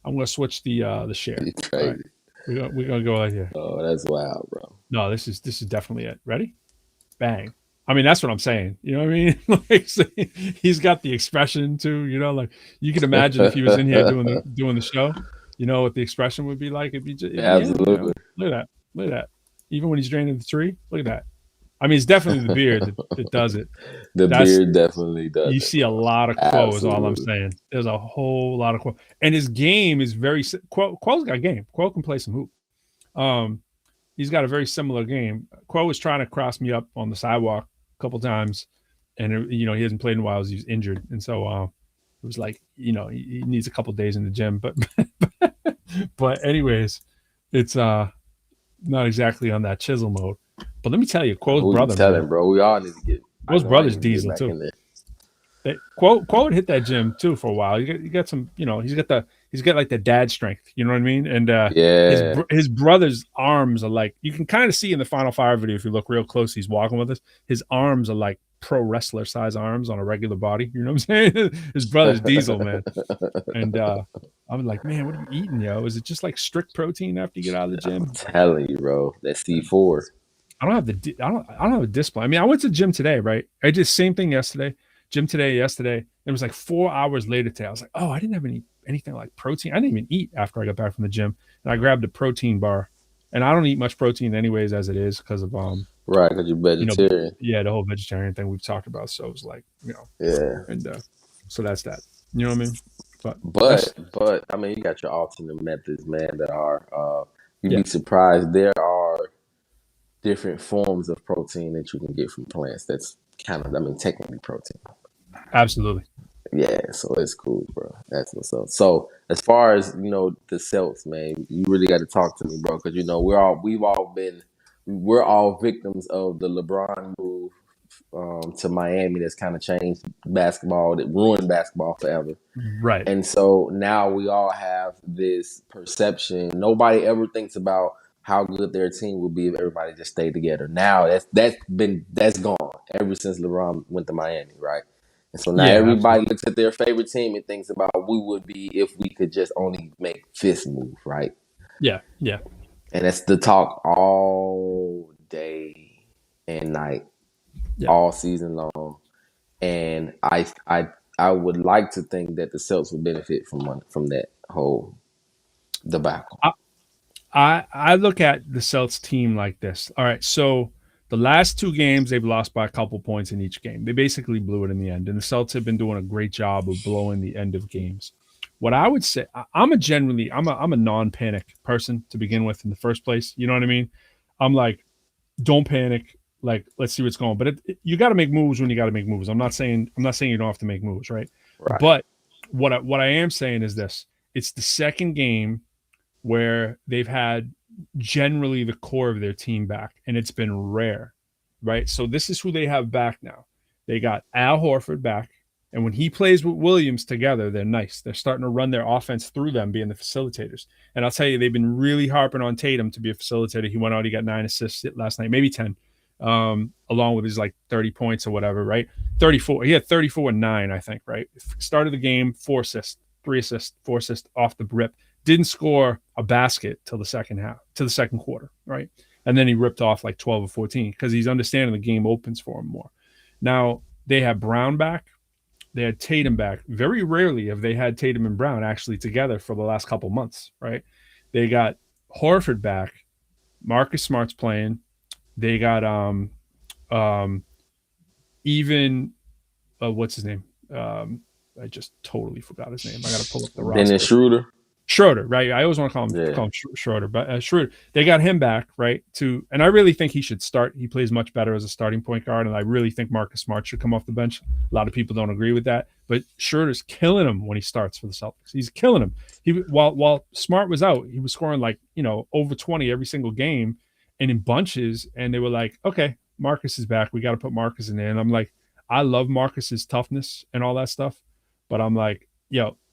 share. It's All right. crazy. We're gonna go right here. Oh, that's wild, bro. No, this is definitely it. Ready? Bang. I mean, that's what I'm saying. You know what I mean? Like, so he's got the expression too. You know, like you can imagine if he was in here doing the show. You know what the expression would be like? It'd be him. You know, Absolutely. look at that. Look at that. Even when he's draining the tree, look at that. I mean, it's definitely the beard that does it. The That's beard definitely does You it, see a bro. lot of Quo is all I'm Absolutely. saying. There's a whole lot of Quo, and his game is very Quo's got game. Quo can play some hoop. Um, he's got a very similar game. Quo was trying to cross me up on the sidewalk a couple times, and he hasn't played in a while. He's injured, and so it was like he needs a couple days in the gym. But anyways, it's not exactly on that chisel mode. But let me tell you, Quo's Who you brother, telling, man. bro? We all need to get. I Quo's know I brother's need to get diesel back too. in there. Quote would hit that gym too for a while. You got some, he's got like the dad strength, you know what I mean? And Yeah. his brother's arms are like, you can kind of see in the Final Fire video if you look real close. He's walking with us. His arms are like pro wrestler size arms on a regular body. You know what I'm saying? His brother's diesel, man. And I'm like, man, what are you eating, yo? Is it just like strict protein after you get out of the gym? I'm telling you, bro. That C4. I don't have a discipline. I mean, I went to the gym today, right? I did the same thing yesterday. Gym today, yesterday. It was like 4 hours later today. I was like, oh, I didn't have anything like protein. I didn't even eat after I got back from the gym. And I grabbed a protein bar. And I don't eat much protein anyways as it is because of Right, because you're vegetarian. the whole vegetarian thing we've talked about. So it was like, Yeah. and so that's that. You know what I mean? But I mean, you got your alternate methods, man, that are you'd Yeah. be surprised. There are different forms of protein that you can get from plants. That's technically protein. Absolutely. Yeah, so it's cool, bro. That's what's up. So as far as the Celts, man, you really got to talk to me, bro, because we're all victims of the LeBron move to Miami. That's kind of changed basketball, that ruined basketball forever. Right. And so now we all have this perception. Nobody ever thinks about how good their team would be if everybody just stayed together. Now that's gone ever since LeBron went to Miami, right? And so now everybody looks at their favorite team and thinks about what we would be if we could just only make fist move, right? Yeah. Yeah. And that's the talk all day and night, all season long. And I would like to think that the Celtics would benefit from that whole debacle. I look at the Celtics team like this. All right, so the last 2 games they've lost by a couple points in each game. They basically blew it in the end, and the Celtics have been doing a great job of blowing the end of games. What I would say, I'm a non-panic person to begin with in the first place. You know what I mean? I'm like, don't panic. Like, let's see what's going. But you got to make moves when you got to make moves. I'm not saying you don't have to make moves, right? But what I am saying is this: it's the second game where they've had generally the core of their team back, and it's been rare, right? So this is who they have back now. They got Al Horford back, and when he plays with Williams together, they're nice. They're starting to run their offense through them, being the facilitators. And I'll tell you, they've been really harping on Tatum to be a facilitator. He went out, he got 9 assists last night, maybe 10, along with his like 30 points or whatever, right? 34. He had 34 and 9, I think, right? Started the game, 4 assists, 3 assists, 4 assists off the rip. Didn't score a basket till the second quarter, right? And then he ripped off like 12 or 14 because he's understanding the game opens for him more. Now, they have Brown back. They had Tatum back. Very rarely have they had Tatum and Brown actually together for the last couple months, right? They got Horford back. Marcus Smart's playing. They got what's his name? I just totally forgot his name. I got to pull up the roster. Dennis Schroeder, right? I always want to call him Schroeder, but Schroeder, they got him back, right? And I really think he should start. He plays much better as a starting point guard, and I really think Marcus Smart should come off the bench. A lot of people don't agree with that, but Schroeder's killing him when he starts for the Celtics. He's killing him. While Smart was out, he was scoring like over 20 every single game, and in bunches. And they were like, okay, Marcus is back. We got to put Marcus in there. And I'm like, I love Marcus's toughness and all that stuff, but I'm like,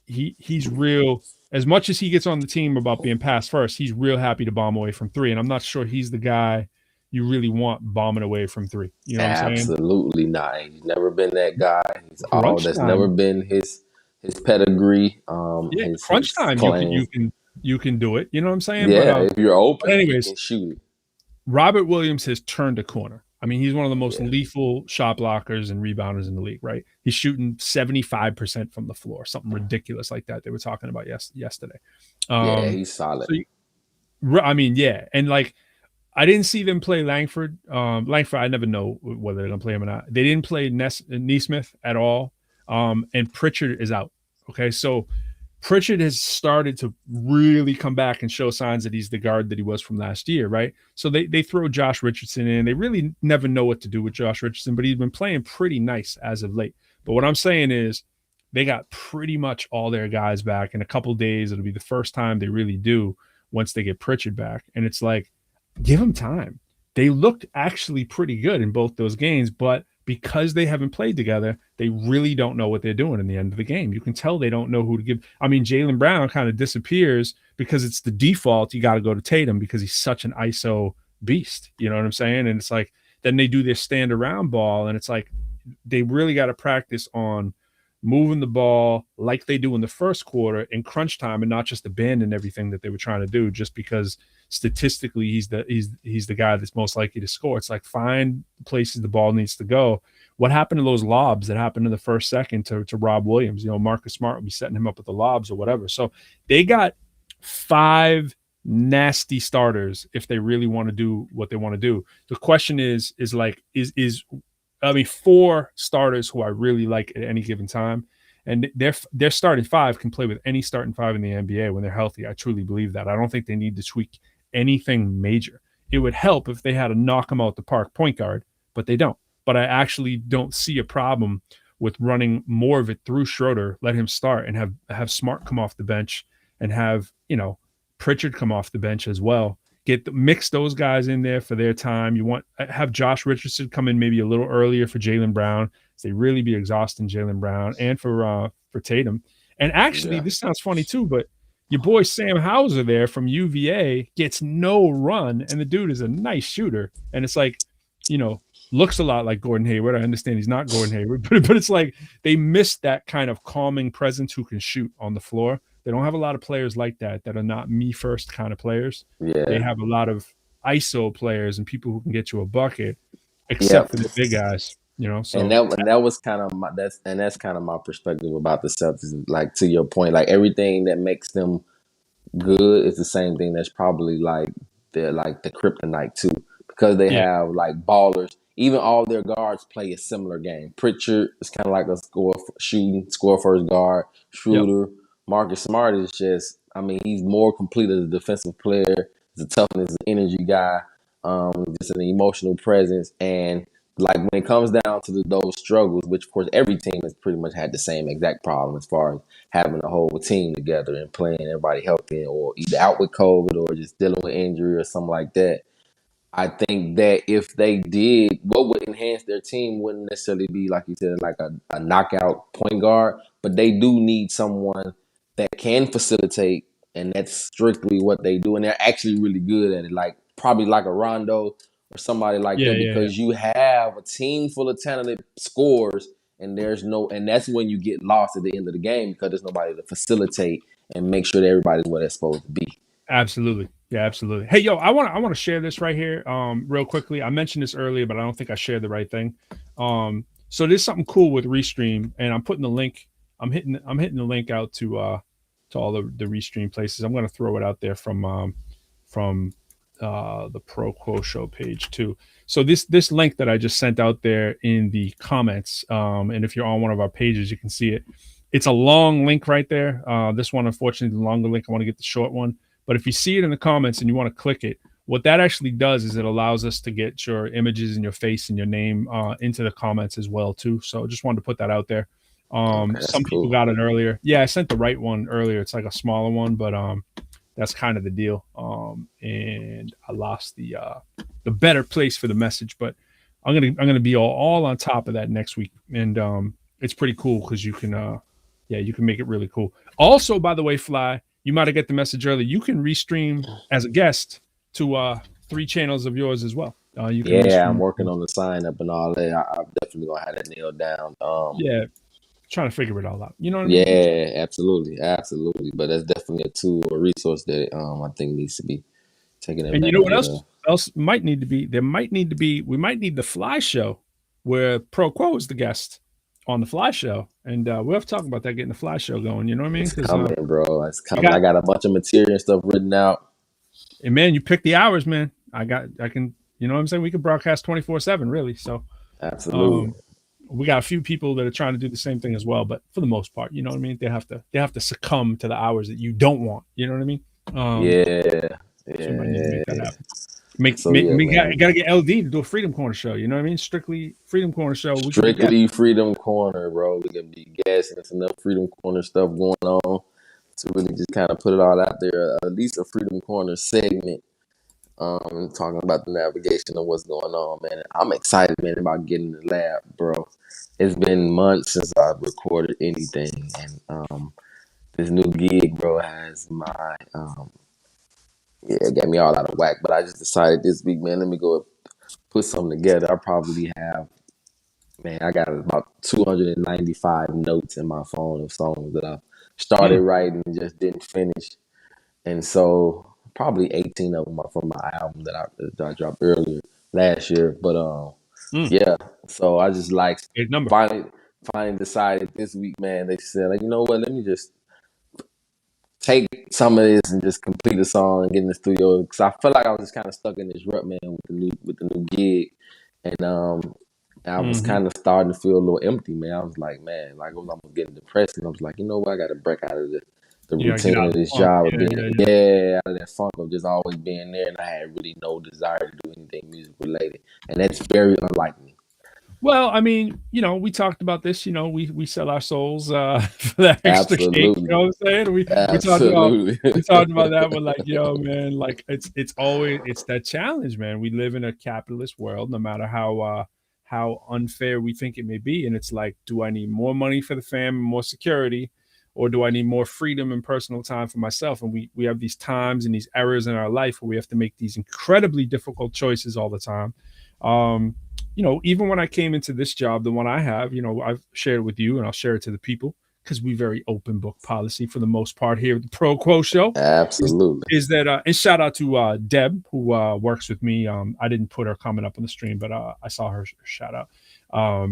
he's real. As much as he gets on the team about being passed first, he's real happy to bomb away from 3. And I'm not sure he's the guy you really want bombing away from 3. You know what I'm saying? Absolutely not. He's never been that guy. Crunch That's never time. been his pedigree. Yeah, crunch His time. claim. You can do it. You know what I'm saying? Yeah, if you're But open, you anyways, can shoot it. Robert Williams has turned a corner. I mean, he's one of the most Yeah, lethal shot blockers and rebounders in the league, right? He's shooting 75% from the floor, something ridiculous like that. They were talking about yesterday. yeah, Um, he's solid. so I mean, yeah, and like I didn't see them play Langford. Langford, I never know whether they're gonna play him or not. They didn't play Neesmith at all. And Pritchard is out. Okay, so Pritchard has started to really come back and show signs that he's the guard that he was from last year, right? So they throw Josh Richardson in. They really never know what to do with Josh Richardson, but he's been playing pretty nice as of late. But what I'm saying is they got pretty much all their guys back in a couple days. It'll be the first time they really do once they get Pritchard back. And it's like, give them time. They looked actually pretty good in both those games, but because they haven't played together, they really don't know what they're doing in the end of the game. You can tell they don't know who to give. I mean, Jaylen Brown kind of disappears because it's the default. You got to go to Tatum because he's such an ISO beast. You know what I'm saying? And it's like, then they do their stand around ball, and it's like they really got to practice on moving the ball like they do in the first quarter in crunch time and not just abandon everything that they were trying to do just because statistically he's the guy that's most likely to score. It's like find places the ball needs to go. What happened to those lobs that happened in the first second to Rob Williams? You know, Marcus Smart will be setting him up with the lobs or whatever. So they got 5 nasty starters if they really want to do what they want to do. The question is I mean, 4 starters who I really like at any given time, and their starting 5 can play with any starting 5 in the NBA when they're healthy. I truly believe that. I don't think they need to tweak anything major. It would help if they had a knock them out the park point guard, but they don't. But I actually don't see a problem with running more of it through Schroeder, let him start, and have Smart come off the bench and have Pritchard come off the bench as well. Mix those guys in there for their time. You want have Josh Richardson come in maybe a little earlier for Jaylen Brown. So they really be exhausting Jaylen Brown and for Tatum. And actually, this sounds funny too, but your boy Sam Hauser there from UVA gets no run, and the dude is a nice shooter. And it's like, looks a lot like Gordon Hayward. I understand he's not Gordon Hayward, but it's like they missed that kind of calming presence who can shoot on the floor. They don't have a lot of players like that are not me first kind of players. Yeah. They have a lot of ISO players and people who can get you a bucket, except for the big guys. So and that was kind of that's kind of my perspective about the Celtics. Like to your point, like everything that makes them good is the same thing that's probably like the kryptonite too, because they have like ballers. Even all their guards play a similar game. Pritchard is kind of like a score first guard. Schroeder. Marcus Smart is just, I mean, he's more complete as a defensive player. He's a toughness, energy guy, just an emotional presence. And like when it comes down to those struggles, which of course every team has pretty much had the same exact problem as far as having a whole team together and playing, everybody helping, or either out with COVID or just dealing with injury or something like that. I think that if they did, what would enhance their team wouldn't necessarily be, like you said, like a knockout point guard, but they do need someone that can facilitate, and that's strictly what they do. And they're actually really good at it, like probably like a Rondo or somebody like that, because you have a team full of talented scorers, and and that's when you get lost at the end of the game because there's nobody to facilitate and make sure that everybody's where they're supposed to be. Absolutely. Yeah, absolutely. Hey, yo, I want to share this right here real quickly. I mentioned this earlier, but I don't think I shared the right thing. So there's something cool with Restream, and I'm putting the link. I'm hitting the link out to all the Restream places. I'm going to throw it out there from the ProQuo show page too. So this link that I just sent out there in the comments, and if you're on one of our pages, you can see it. It's a long link right there. This one, unfortunately, the longer link. I want to get the short one. But if you see it in the comments and you want to click it, what that actually does is it allows us to get your images and your face and your name into the comments as well too. So just wanted to put that out there. Some people got it earlier. Yeah, I sent the right one earlier. It's like a smaller one, but that's kind of the deal. And I lost the better place for the message, but I'm gonna be all on top of that next week, and it's pretty cool because you can you can make it really cool. Also, by the way, Fly, you might have got the message earlier. You can restream as a guest to 3 channels of yours as well. You can reach Yeah, I'm me. working on the sign up and all that. I'm definitely gonna have that nailed down. Yeah, trying to figure it all out. You know what I mean? Yeah, absolutely, absolutely. But that's definitely a tool or resource that I think needs to be taken And you know what advantage of. else might need to be? There might need to be. We might need the Fly Show, where ProQuo is the guest on the Fly Show, and we'll have to talk about that, getting the Fly Show going. You know what I mean? It's Because coming, bro. It's you coming. got, I got a bunch of material and stuff written out. and man, you pick the hours, man. I can. You know what I'm saying? We could broadcast 24/7, really. So, Absolutely. um, we got a few people that are trying to do the same thing as well, but for the most part, you know what I mean. They have to succumb to the hours that you don't want. You know what I mean? Yeah, So we might need to make that yeah. happen. Make, So make yeah, we man. gotta get LD to do a Freedom Corner show. You know what I mean? Strictly Freedom Corner show. We could be guests. Strictly Freedom Corner, bro. We can be gassing. There's enough Freedom Corner stuff going on to really just kind of put it all out there. At least a Freedom Corner segment. Talking about the navigation of what's going on, man. I'm excited, man, about getting in the lab, bro. It's been months since I've recorded anything, and this new gig, bro, has my yeah, it got me all out of whack. But I just decided this week, man, let me go put something together. I probably have, man, I got about 295 notes in my phone of songs that I started Mm, writing and just didn't finish. And so probably 18 of them are from my album that I dropped earlier last year. But mm. yeah, so I just like Big number. finally finally decided this week, man. They said, like, you know what? Let me just take some of this and just complete a song and get in the studio, because I feel like I was just kind of stuck in this rut, man, with the new gig, and I was Hmm. kind of starting to feel a little empty, man. I was like, man, like I was almost getting depressed, and I was like, you know what? I got to break out of the You gotta get routine out of of the this funk. job of Yeah, being, yeah, yeah. yeah, out of that funk of just always being there, and I had really no desire to do anything music related, and that's very unlike me. Well, I mean, we talked about this. We sell our souls for that extra cake. You know Absolutely, what I'm saying? absolutely. We talked about that one. Like, yo, man, like it's that challenge, man. We live in a capitalist world, no matter how unfair we think it may be, and it's like, do I need more money for the fam, more security, or do I need more freedom and personal time for myself? And we have these times and these errors in our life where we have to make these incredibly difficult choices all the time. Um, even when I came into this job, the one I have, I've shared with you and I'll share it to the people because we very open book policy for the most part here at the Pro Quo Show. Is Absolutely. is that and shout out to Deb who works with me. I didn't put her comment up on the stream, but I saw her shout out.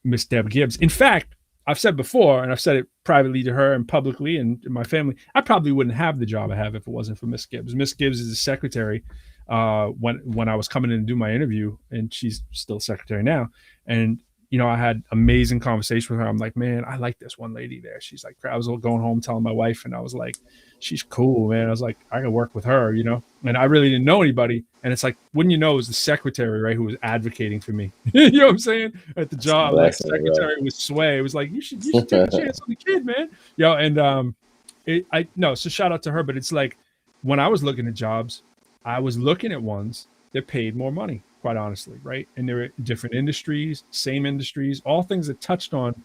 Miss Deb Gibbs. In fact, I've said before, and I've said it privately to her and publicly and to my family, I probably wouldn't have the job I have if it wasn't for Miss Gibbs. Miss Gibbs is the secretary when I was coming in to do my interview, and she's still secretary now. And I had amazing conversation with her. I'm like, man, I like this one lady there. She's like, I was going home telling my wife, and I was like, she's cool, man. I was like, I can work with her, And I really didn't know anybody. And it's like, wouldn't you know, it was the secretary, right, who was advocating for me. You know what I'm saying? At the It's a job, like blessing, secretary with sway. It was like, you should take a chance on the kid, man. And I no, so shout out to her. But it's like when I was looking at jobs, I was looking at ones that paid more money, quite honestly, right? And there were different industries, same industries, all things that touched on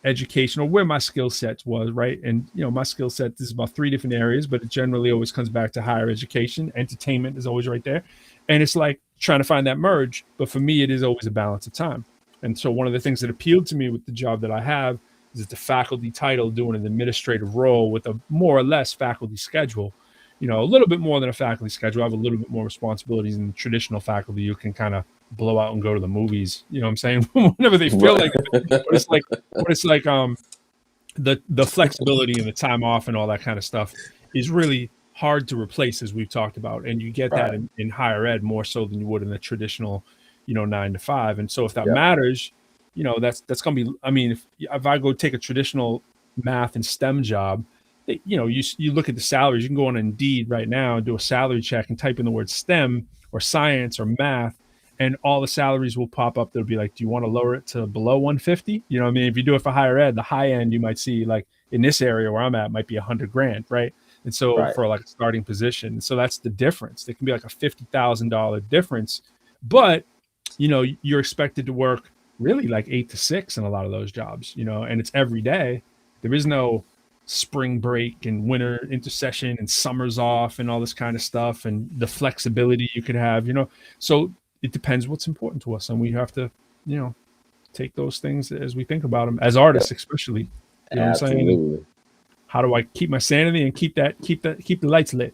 education or where my skill sets was, right? And my skill set is about 3 different areas, but it generally always comes back to higher education. Entertainment is always right there. And it's like trying to find that merge. But for me, it is always a balance of time. And so one of the things that appealed to me with the job that I have is it's a faculty title doing an administrative role with a more or less faculty schedule. A little bit more than a faculty schedule. I have a little bit more responsibilities than traditional faculty. You can kind of blow out and go to the movies. You know what I'm saying? Whenever they feel like it. But it's like the flexibility and the time off and all that kind of stuff is really hard to replace, as we've talked about. And you get that right. in higher ed more so than you would in the traditional, 9 to 5. And so if that Yep. matters, that's gonna be. I mean, if I go take a traditional math and STEM job, you look at the salaries. You can go on Indeed right now and do a salary check and type in the word STEM or science or math, and all the salaries will pop up. They'll be like, do you want to lower it to below 150? You know what I mean? If you do it for higher ed, the high end, you might see like in this area where I'm at might be 100 grand, right? And so Right. for like a starting position, so that's the difference. There can be like a $50,000 difference, but you're expected to work really like 8 to 6 in a lot of those jobs, and it's every day. There is no spring break and winter intercession and summers off and all this kind of stuff, and the flexibility you could have, so it depends what's important to us, and we have to, you know, take those things as we think about them as artists, especially. You know what I'm saying? Absolutely. How do I keep my sanity and keep the lights lit?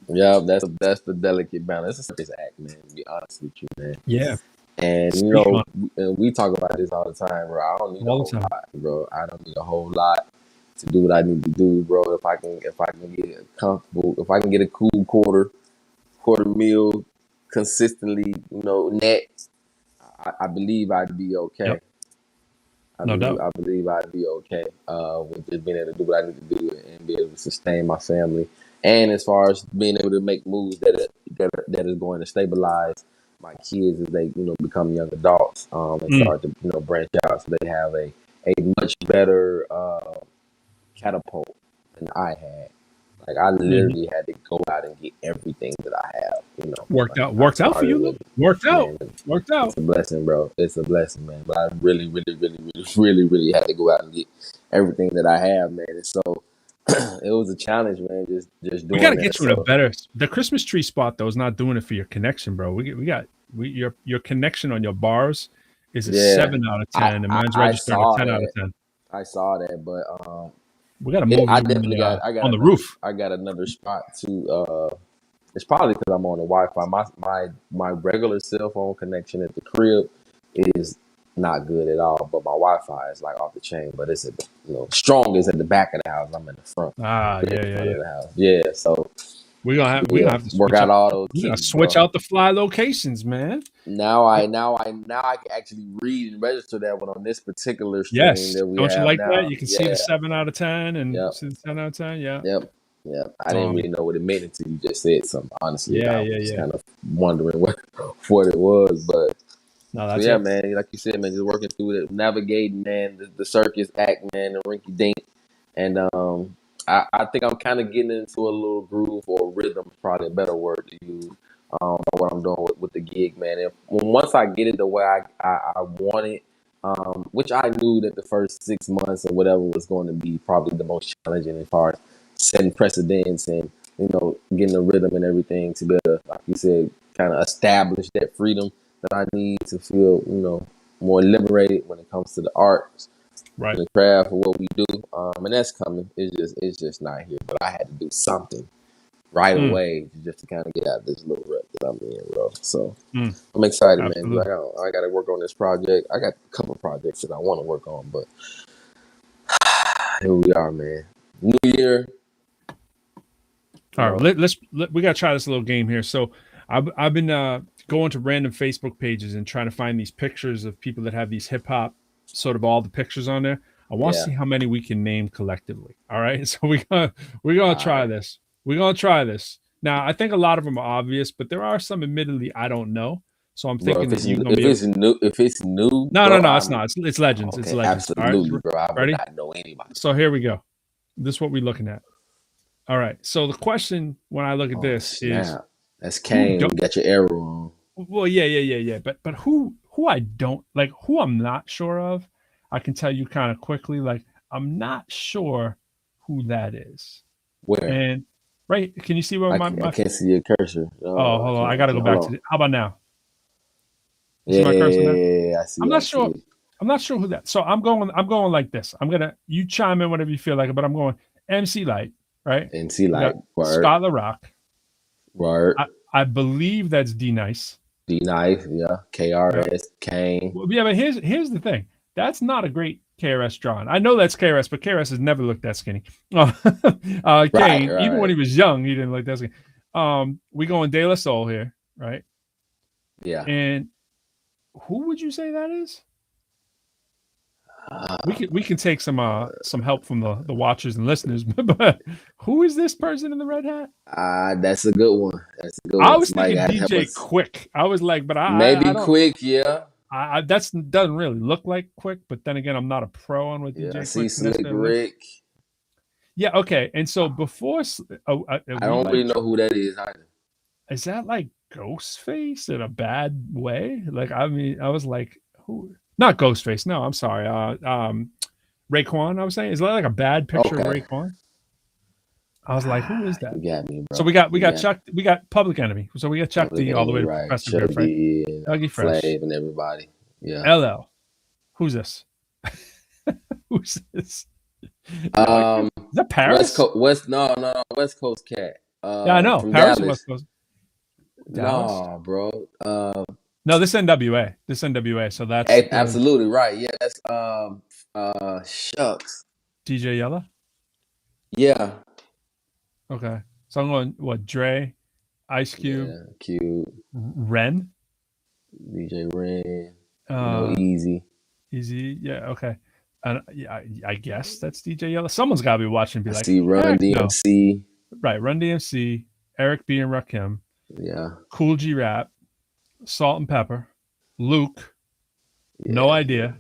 Yeah, that's the delicate balance. It's a circus act, man. To be honest with you, man. Yeah. And you Speak know, on we talk about this all the time, bro. I don't need a all the whole time. lot, bro. I don't need a whole lot to do what I need to do, bro. If I can get comfortable, if I can get a cool quarter meal consistently, you know, net, I believe I'd be okay. Yep. No doubt. I believe I'd be okay with just being able to do what I need to do and be able to sustain my family. And as far as being able to make moves that is going to stabilize my kids as they, you know, become young adults and start to, you know, branch out so they have a much better catapult than I had. Like I literally had to go out and get everything that I have, you know. Worked Like, out. Worked out for you. Worked out. Man, Worked out. it's a blessing, bro. It's a blessing, man. But I really had to go out and get everything that I have, man. And so it was a challenge, man. Just doing. We gotta that. get you in a better. The Christmas tree spot though is not doing it for your connection, bro. Your connection on your bars is a 7 out of 10, and mine's registered a 10 out of 10. I saw that, but we gotta move I you definitely got on the roof. I got another spot to. It's probably because I'm on the Wi-Fi. My regular cell phone connection at the crib is not good at all, but my Wi-Fi is like off the chain. But it's strongest at the back of the house. I'm in the front. Yeah. Of the house. Yeah, so we're gonna have to work out all those. We gotta switch out the fly locations, man. Now I can actually read and register that one on this particular stream that we have. Don't you like now. that? You can see the 7 out of 10 and see the 10 out of 10. Yeah. Yep. Yeah, I didn't really know what it meant until you just said something. Honestly, I was kind of wondering what it was, but man, like you said, man, just working through it, navigating, man, the circus act, man, the rinky dink, and I think I'm kind of getting into a little groove or rhythm, is probably a better word to use. What I'm doing with the gig, man. Once I get it the way I want it, which I knew that the first 6 months or whatever was going to be probably the most challenging as far as setting precedents and, you know, getting the rhythm and everything to be able to, like you said, kind of establish that freedom that I need to feel, you know, more liberated when it comes to the arts, right, and the craft of what we do. And that's coming. It's just not here. But I had to do something right away just to kind of get out of this little rut that I'm in, bro. So I'm excited, man. I got to work on this project. I got a couple projects that I want to work on, but here we are, man. New year. All right, we gotta try this little game here. So I've been going to random Facebook pages and trying to find these pictures of people that have these hip hop, sort of all the pictures on there. I want to see how many we can name collectively. All right, so we're gonna try this. We're gonna try this. Now I think a lot of them are obvious, but there are some admittedly I don't know. So I'm thinking if it's new. No, it's not. It's legends. Okay, it's legends. Absolutely, right, bro. I ready? would not know anybody. So here we go. This is what we're looking at. All right. So the question when I look at this is, that's Kane. You got your arrow on. Well, yeah. But who I don't like, who I'm not sure of, I can tell you kind of quickly. Like I'm not sure who that is. Where? And right, can you see where I can't see your cursor. Hold on. I gotta go back to it. How about now? See my cursor now? Yeah, I see. I'm not sure. I'm not sure who that. So I'm going like this. You chime in whatever you feel like, but I'm going MC Light. Right, MC Light, Scholar Rock, word. I believe that's D Nice. D Nice, yeah. KRS, Kane. Well, yeah, but here's the thing. That's not a great KRS drawing. I know that's KRS, but KRS has never looked that skinny. Kane, even when he was young, he didn't look that skinny. We going De La Soul here, right? Yeah. And who would you say that is? We can take some help from the watchers and listeners, but who is this person in the red hat? That's a good one. I was thinking DJ Quick. I was like, but maybe Quick, yeah. That doesn't really look like Quick, but then again, I'm not a pro on what DJ Quick. I see Slick Rick. Yeah, okay. And so before, I don't really know who that is either. Is that like Ghostface in a bad way? Like, I mean, I was like, who? Not Ghostface. No, I'm sorry. Raekwon, I was saying. Is that like a bad picture of Raekwon? I was like, who is that? You got me, bro. So we got You got Chuck, we got Public Enemy. So we got Chuck Public D all the way Enemy, to right? Professor Chuck Griff, right? D and Dougie Fresh. Flav and everybody. Yeah. LL. Who's this? Who's this? Um, Is that Paris? West Coast cat. Yeah, I know. From Paris or Dallas. West Coast? Dallas? No, bro. No, this NWA. This NWA. So that's Absolutely right. Yeah, that's shucks. DJ Yella. Yeah. Okay. So I'm going what? Dre, Ice Cube, Yeah, Cube, Ren, DJ Ren, Easy. Easy. Yeah. Okay. And yeah, I guess that's DJ Yella. Someone's got to be watching and be I like, see Run no. DMC. Right. Run DMC, Eric B and Rakim, Yeah. Cool G Rap, Salt and Pepper, Luke. Yeah. No idea.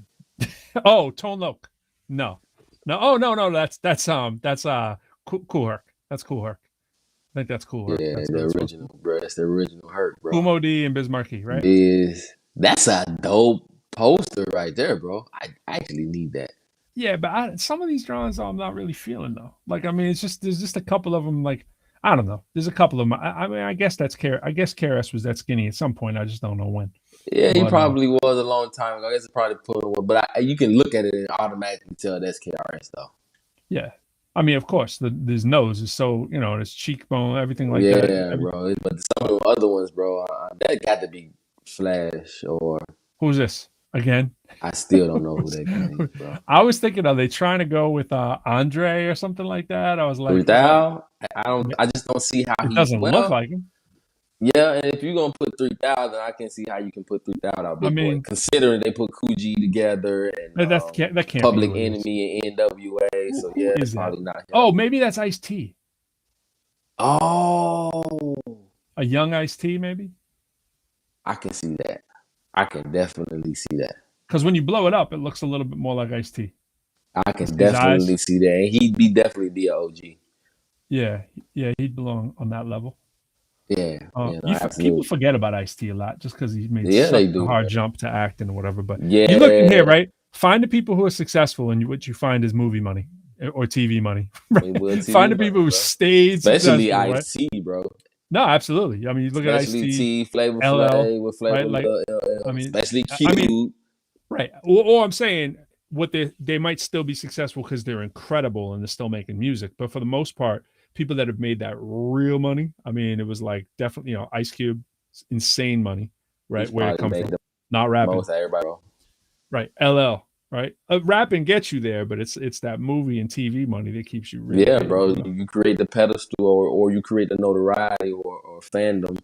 Oh, Tone Loc. No. Oh no. That's Cool Herc. That's Cool Herc. I think that's Cool Herc. Yeah, that's the original, bro. That's the original Herc, bro. Kumo D and Biz Markie, right? That's a dope poster right there, bro. I actually need that. Yeah, but some of these drawings I'm not really feeling though. Like, I mean, there's just a couple of them. Like, I don't know. There's a couple of them. I mean, I guess that's I guess KRS was that skinny at some point. I just don't know when. Yeah, he probably was a long time ago. I guess it's probably pulling away, but you can look at it and automatically tell that's KRS though. Yeah, I mean, of course, his nose is so his cheekbone, everything like that. Yeah, bro. But some of the other ones, bro, that got to be Flash or who's this again? I still don't know who that guy is, bro. I was thinking, are they trying to go with Andre or something like that? I was like, 3000. I just don't see how he doesn't look like him. Yeah, and if you're gonna put 3000, I can see how you can put 3000 out. I mean, considering they put Coogee together and that can't Public Enemy and NWA, so yeah, it's probably not him. Oh, maybe that's Ice-T. Oh, a young Ice-T, maybe. I can see that. I can definitely see that. Because when you blow it up, it looks a little bit more like Ice-T. I can definitely see that, and he'd definitely be an OG. Yeah, he'd belong on that level. Yeah, people forget about Ice-T a lot just because he made such a hard jump to acting or whatever. But yeah, you look in here, right? Find the people who are successful, and what you find is movie money or TV money. Right? Find the people who stayed, especially Ice-T, right? Bro. No, absolutely. I mean, you look at Ice-T, Flavor LL, with Flavor, right? Like, I mean, especially Cube. Right. Or I'm saying what they might still be successful because they're incredible and they're still making music, but for the most part, people that have made that real money. I mean, it was like definitely, Ice Cube, insane money, right? Where it comes from. Not rapping. Most everybody. Right. LL, right? Rapping gets you there, but it's that movie and TV money that keeps you really. Yeah, bro. You create the pedestal or you create the notoriety or fandom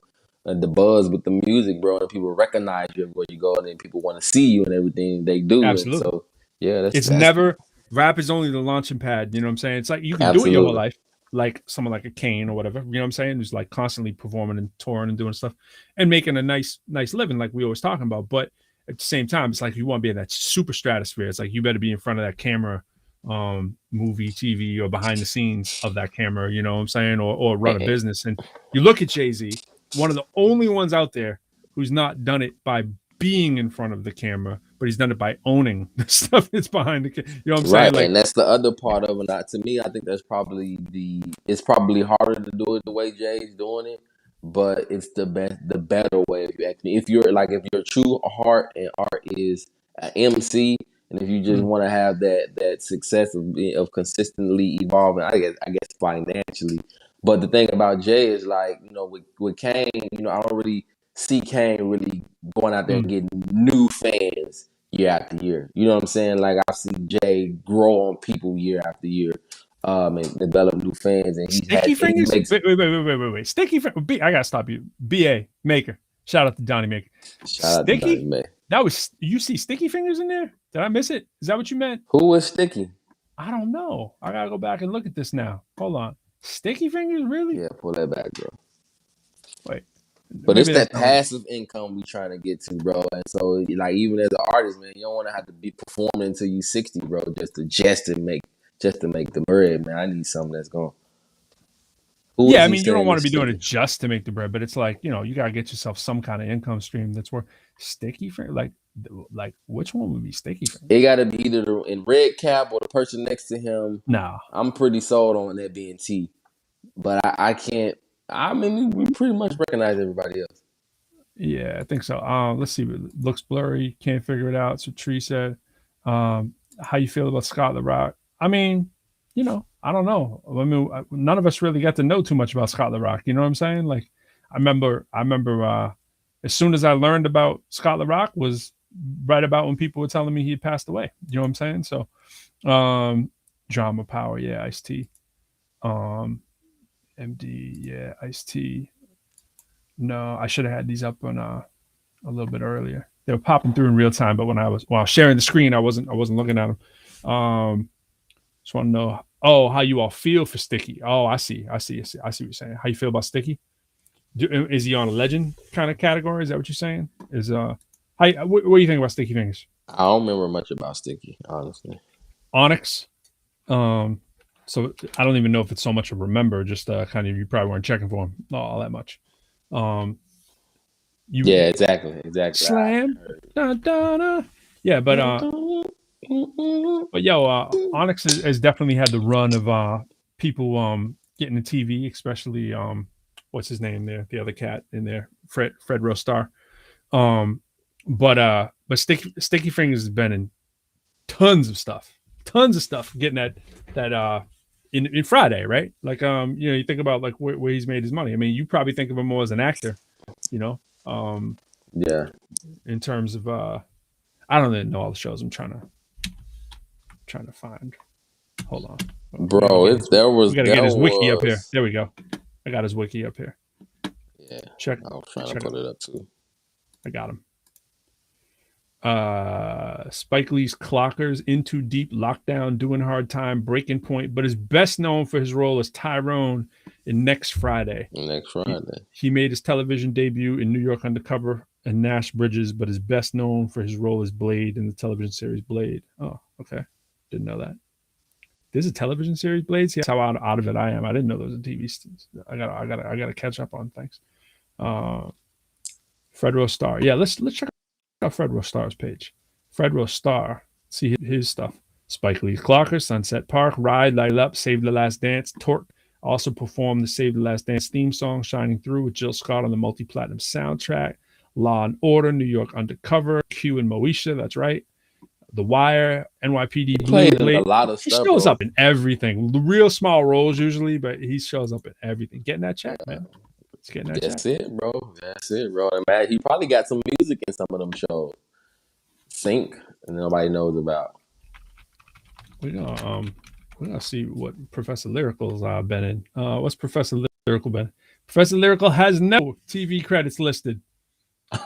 and the buzz with the music, bro, and people recognize you everywhere you go, and then people want to see you and everything they do. Absolutely. And so, yeah, that's never rap is only the launching pad. You know what I'm saying? It's like you can do it your whole life. Like someone like a Kane or whatever, you know what I'm saying? Who's like constantly performing and touring and doing stuff and making a nice living, like we always talking about. But at the same time, it's like you want to be in that super stratosphere. It's like you better be in front of that camera, movie, TV, or behind the scenes of that camera, you know what I'm saying? Or run a business. And you look at Jay-Z, one of the only ones out there who's not done it by being in front of the camera, but he's done it by owning the stuff that's behind the camera. You know what I'm saying? Right, and that's the other part of it. To me, I think that's probably it's probably harder to do it the way Jay's doing it, but it's the better way. If you ask me, if your true heart and art is an MC, and if you just want to have that success of consistently evolving, I guess financially. But the thing about Jay is with Kane, I don't really see Kane really going out there and getting new fans year after year. You know what I'm saying? Like I see Jay grow on people year after year, and develop new fans. And Sticky Fingers. Wait. Sticky Fingers. I gotta stop you. Bda Maker. Shout out to Donnie Maker. Shout out to Donnie Maker. That was you see Sticky Fingers in there? Did I miss it? Is that what you meant? Who was Sticky? I don't know. I gotta go back and look at this now. Hold on. Sticky Fingers, really? Yeah, pull that back, bro. Wait. But it's that passive income we trying to get to, bro. And so, like, even as an artist, man, you don't want to have to be performing until you 60, bro, just to make the bread, man. I need something that's going. Yeah, I mean, you don't want to be doing it just to make the bread, but it's like, you gotta get yourself some kind of income stream that's worth. Sticky Finger, like which one would be Sticky Finger? It gotta be either in red cap or the person next to him. Nah, I'm pretty sold on that being T. but I can't. I mean, we pretty much recognize everybody else. Yeah, I think so. Let's see. It looks blurry. Can't figure it out. So Tree said, "How you feel about Scott La Rock?" I mean, I don't know. I mean, none of us really got to know too much about Scott La Rock. You know what I'm saying? Like, I remember. As soon as I learned about Scott La Rock was right about when people were telling me he had passed away. You know what I'm saying? So, drama power, yeah, Ice T, MD, yeah, Ice T. No, I should have had these up on a little bit earlier. They were popping through in real time, but when I was sharing the screen, I wasn't looking at them. Just want to know, how you all feel for Sticky. Oh, I see what you're saying. How you feel about Sticky? Is he on a legend kind of category? Is that what you're saying? What do you think about Sticky Fingers? I don't remember much about Sticky, honestly. Onyx. So I don't even know if it's so much a remember. Just kind of, you probably weren't checking for him all that much. Yeah, exactly. Slam. Da, da, da. Yeah, but Onyx has definitely had the run of people getting the TV, especially what's his name there, the other cat in there, Fred Rostar. But Sticky Fingers has been in tons of stuff getting that in Friday, right? Like you think about like where he's made his money. I mean, you probably think of him more as an actor, Yeah. in terms of I don't even know all the shows. I'm trying to find. Hold on, Bro. If there was, we gotta get his wiki up here. There we go. I got his wiki up here. Yeah. Check. I was trying to put it up too. I got him. Spike Lee's Clockers, Into Deep, Lockdown, Doing Hard Time, Breaking Point, but is best known for his role as Tyrone in Next Friday. He made his television debut in New York Undercover and Nash Bridges, but is best known for his role as Blade in the television series Blade. Oh, okay. Didn't know that. There's a television series Blade. See how out of it I am. I didn't know there was a TV. I gotta catch up on things. Fred Rostar. Yeah, let's check out Fred Rostar's page. Fred Rostar. See his stuff. Spike Lee's Clockers, Sunset Park, Ride, Light Up, Save the Last Dance, Torque. Also performed the Save the Last Dance theme song, Shining Through, with Jill Scott on the multi-platinum soundtrack. Law and Order, New York Undercover, Q and Moesha, that's right. The Wire, NYPD Blue. Played a lot of stuff. He shows up in everything. Real small roles usually, but he shows up in everything. Getting that check, man. That's it, bro. And man, he probably got some music in some of them shows. Sync, and nobody knows about. We're gonna see what Professor Lyrical's been in. What's Professor Lyrical been? Professor Lyrical has no TV credits listed. We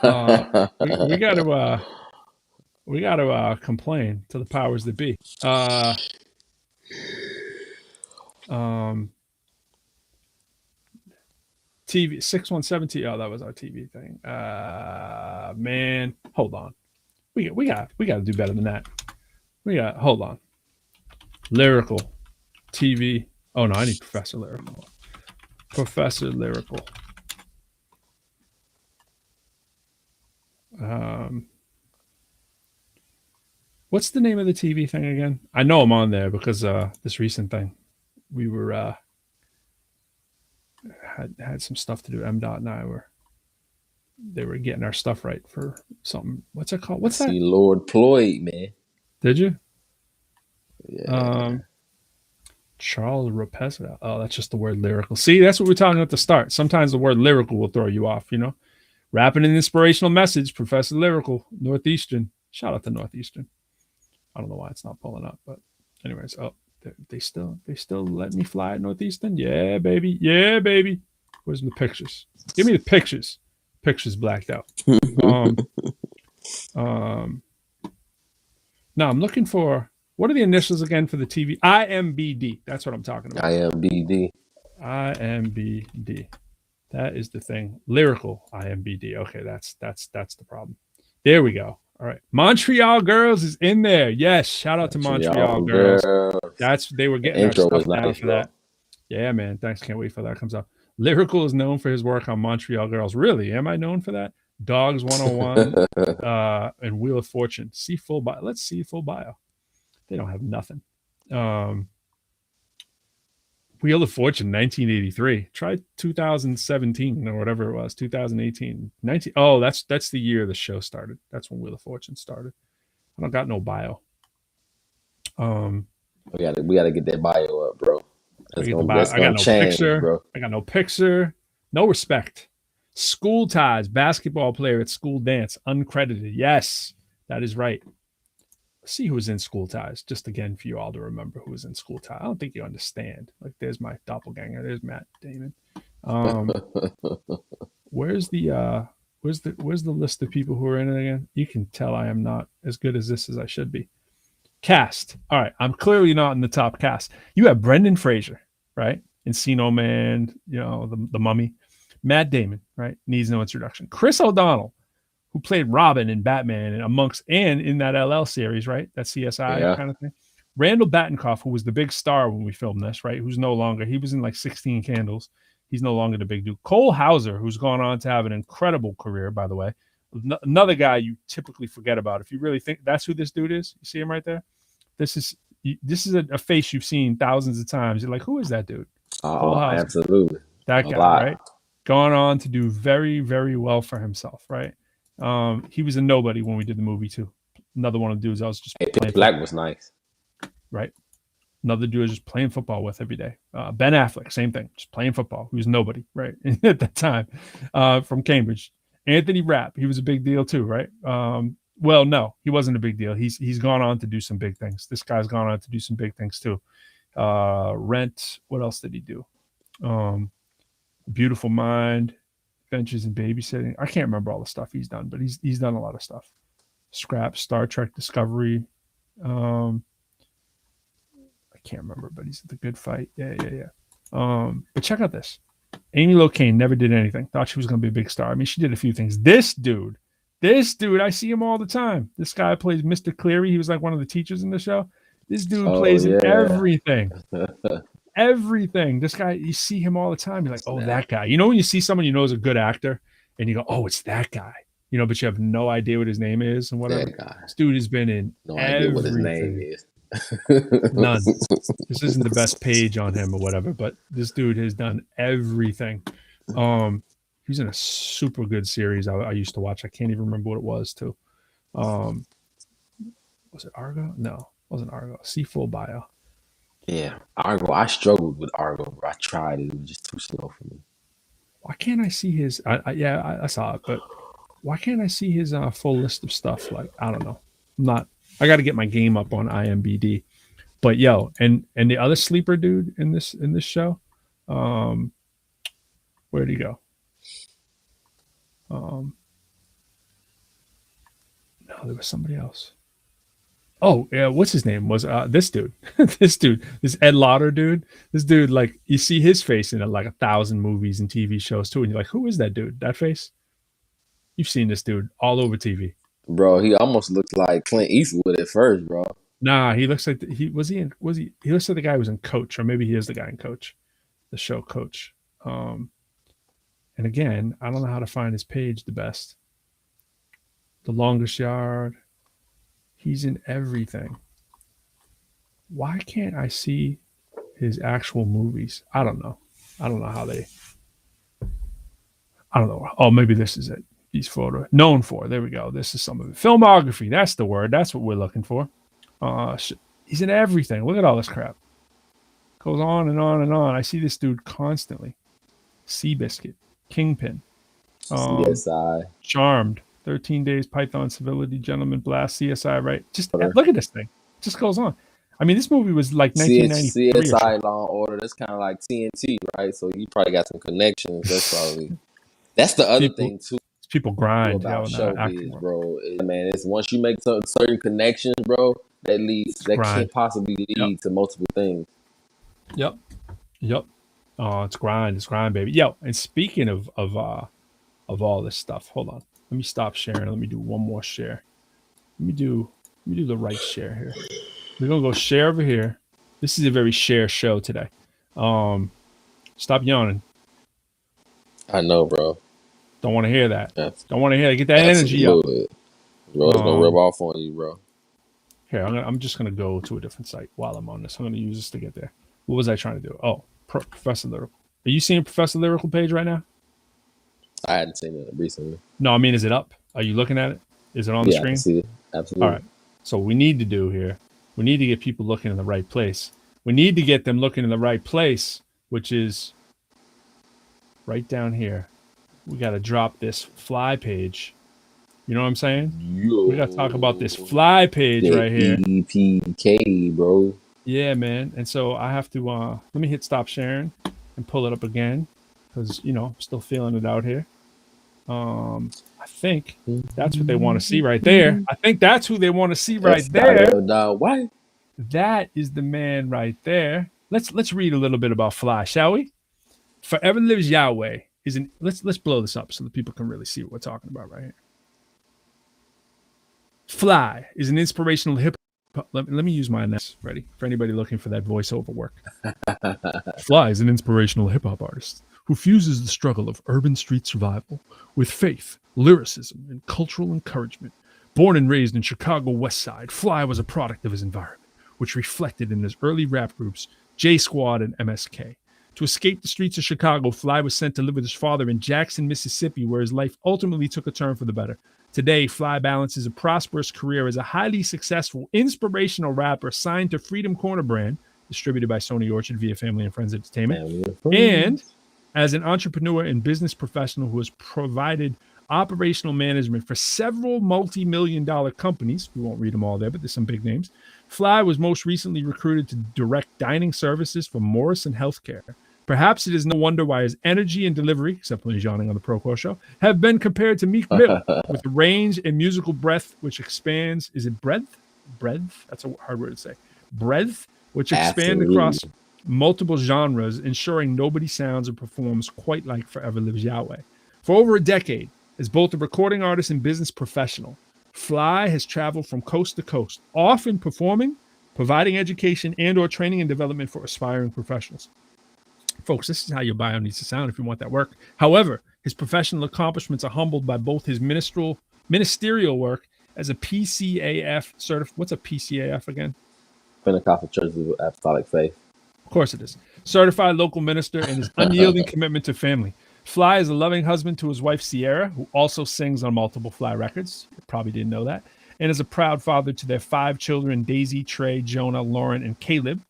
gotta complain to the powers that be. TV 617. Oh, that was our TV thing. Man, hold on. We got to do better than that. Hold on. Lyrical TV. Oh no, I need Professor Lyrical. Professor Lyrical. What's the name of the TV thing again? I know I'm on there because this recent thing, we were had some stuff to do. MDOT and I they were getting our stuff right for something. What's it called? What's that? Lord Ployd, man. Did you? Yeah. Charles Rapesa. Oh, that's just the word lyrical. See, that's what we're talking at the start. Sometimes the word lyrical will throw you off, Rapping an inspirational message, Professor Lyrical, Northeastern. Shout out to Northeastern. I don't know why it's not pulling up, but anyways, they still let me fly at Northeastern. Yeah, baby. Where's the pictures? Give me the pictures. Pictures blacked out. Now I'm looking for, what are the initials again for the TV? IMBD. That's what I'm talking about. IMBD. That is the thing. Lyrical IMBD. Okay, that's the problem. There we go. All right. Montreal Girls is in there. Yes. Shout out to Montreal Girls. They were getting our stuff down for that. Yeah, man. Thanks. Can't wait for that comes out. Lyrical is known for his work on Montreal Girls. Really? Am I known for that? Dogs 101 and Wheel of Fortune. See full bio. Let's see full bio. They don't have nothing. Wheel Wheel of Fortune, 1983. Try 2017 or whatever it was, 2018, 19. Oh, that's the year the show started. That's when Wheel of Fortune started. I don't got no bio. We gotta get that bio up, bro. I That's got gonna no change, picture. bro. I got no picture. No respect. School ties. Basketball player at school dance. Uncredited. Yes, that is right. Let's see who was in School Ties. Just again for you all to remember who was in School Ties. I don't think you understand. Like, there's my doppelganger. There's Matt Damon. Where's the list of people who are in it again? You can tell I am not as good as this as I should be. Cast. All right, I'm clearly not in the top cast. You have Brendan Fraser, right? Encino Man, the Mummy. Matt Damon, right? Needs no introduction. Chris O'Donnell, who played Robin in Batman and in that LL series, right? That CSI kind of thing. Randall Battenkoff, who was the big star when we filmed this, right? Who's no longer, he was in like 16 Candles. He's no longer the big dude. Cole Hauser, who's gone on to have an incredible career, by the way. Another guy you typically forget about. If you really think that's who this dude is, you see him right there? This is a face you've seen thousands of times. You're like, who is that dude? Oh, absolutely. That guy, right? Gone on to do very, very well for himself, right? He was a nobody when we did the movie too. Another one of the dudes I was just playing Black football. Was nice, right? Another dude I was just playing football with every day. Ben Affleck, same thing, just playing football. He was nobody, right? At that time, from Cambridge. Anthony Rapp, he was a big deal too, right? Well, no, he wasn't a big deal. He's gone on to do some big things. This guy's gone on to do some big things too. Rent. What else did he do? Beautiful Mind, Adventures in Babysitting. I can't remember all the stuff he's done, but he's done a lot of stuff. Scrap, Star Trek Discovery. I can't remember, but he's The Good Fight. Yeah. But check out this. Amy Locane never did anything. Thought she was going to be a big star. I mean, she did a few things. This dude, I see him all the time. This guy plays Mr. Cleary. He was like one of the teachers in the show. This dude plays in everything. Everything. This guy, you see him all the time. You're like, oh, that guy. You know when you see someone you know is a good actor, and you go, oh, it's that guy. But you have no idea what his name is and whatever. This dude has been in everything. Idea what his name is. None. This isn't the best page on him or whatever, but this dude has done everything. He's in a super good series I used to watch. I can't even remember what it was too. Was it Argo? No, it wasn't Argo. See full bio. Yeah, Argo. I struggled with Argo, bro. I tried it. It was just too slow for me. Why can't I see his? I saw it, but why can't I see his full list of stuff? Like, I don't know. I got to get my game up on IMDb. But yo, and the other sleeper dude in this show, where'd he go? No, there was somebody else. Oh, yeah, what's his name? Was this dude? This Ed Lauder dude. This dude, like, you see his face in like 1,000 movies and TV shows too, and you're like, who is that dude? That face? You've seen this dude all over TV. Bro, he almost looked like Clint Eastwood at first, bro. Nah, he looks like he looks like the guy who was in Coach, or maybe he is the guy in Coach, the show Coach. And again, I don't know how to find his page the best. The Longest Yard. He's in everything. Why can't I see his actual movies? I don't know. I don't know. Oh, maybe this is it. He's known for. There we go. This is some of it. Filmography. That's the word. That's what we're looking for. He's in everything. Look at all this crap. Goes on and on and on. I see this dude constantly. Seabiscuit. Kingpin. CSI. Charmed. 13 Days, Python, Civility, Gentleman Blast, CSI, right? Just look at this thing. It just goes on. I mean, this movie was like 1993. CSI Law and Order. That's kind of like TNT, right? So you probably got some connections. That's the other thing too. People grind about showbiz, bro. Man, it's once you make certain connections, bro, that can't possibly lead to multiple things. Yep. Oh, it's grind, baby. Yo, and speaking of all this stuff, hold on. Let me stop sharing. Let me do one more share. Let me do the right share here. We're gonna go share over here. This is a very share show today. Stop yawning. I know, bro. Don't want to hear that. Don't want to hear that. Get that energy up. Bro, it's gonna rub off on you, bro. Here, I'm just gonna go to a different site while I'm on this. I'm gonna use this to get there. What was I trying to do? Oh, Professor Lyrical. Are you seeing Professor Lyrical page right now? I hadn't seen it recently. No, I mean, is it up? Are you looking at it? Is it on the Yeah, I can screen? see it. All Absolutely. right. So what we need to do here, we need to get people looking in the right place. We need to get them looking in the right place, which is right down here. We got to drop this fly page. You know what I'm saying? Yo, We got to talk about this fly page the right here. EPK, bro. Yeah, man. And so I have to let me hit stop sharing and pull it up again because I'm still feeling it out here. I think that's what they want to see right there. I think that's who they want to see right there. Why? That is the man right there. Let's read a little bit about Fly, shall we? Forever Lives Yahweh is an let's blow this up so that people can really see what we're talking about right here. Fly is an inspirational hip hop. Let me use my next ready for anybody looking for that voiceover work. Fly is an inspirational hip hop artist who fuses the struggle of urban street survival with faith, lyricism, and cultural encouragement. Born and raised in Chicago West Side, Fly was a product of his environment, which reflected in his early rap groups J Squad and MSK. To escape the streets of Chicago, Fly was sent to live with his father in Jackson, Mississippi, where his life ultimately took a turn for the better. Today, Fly balances a prosperous career as a highly successful, inspirational rapper signed to Freedom Corner brand, distributed by Sony Orchard via Family and Friends Entertainment, and as an entrepreneur and business professional who has provided operational management for several multi-million-dollar companies. We won't read them all there, but there's some big names. Fly was most recently recruited to direct dining services for Morrison Healthcare. Perhaps it is no wonder why his energy and delivery, except when he's yawning on the ProQuo show, have been compared to Meek Mill with range and musical breadth, which expands. Is it breadth? Breadth? That's a hard word to say. Breadth, which expand across multiple genres, ensuring nobody sounds or performs quite like Forever Lives Yahweh. For over a decade, as both a recording artist and business professional, Fly has traveled from coast to coast, often performing, providing education and or training and development for aspiring professionals. Folks, this is how your bio needs to sound if you want that work. However, his professional accomplishments are humbled by both his ministerial work as a PCAF certified. What's a PCAF again? Pentecostal Church of Apostolic Faith. Of course it is. Certified local minister and his unyielding commitment to family. Fly is a loving husband to his wife, Sierra, who also sings on multiple Fly records. You probably didn't know that. And is a proud father to their 5 children, Daisy, Trey, Jonah, Lauren, and Caleb,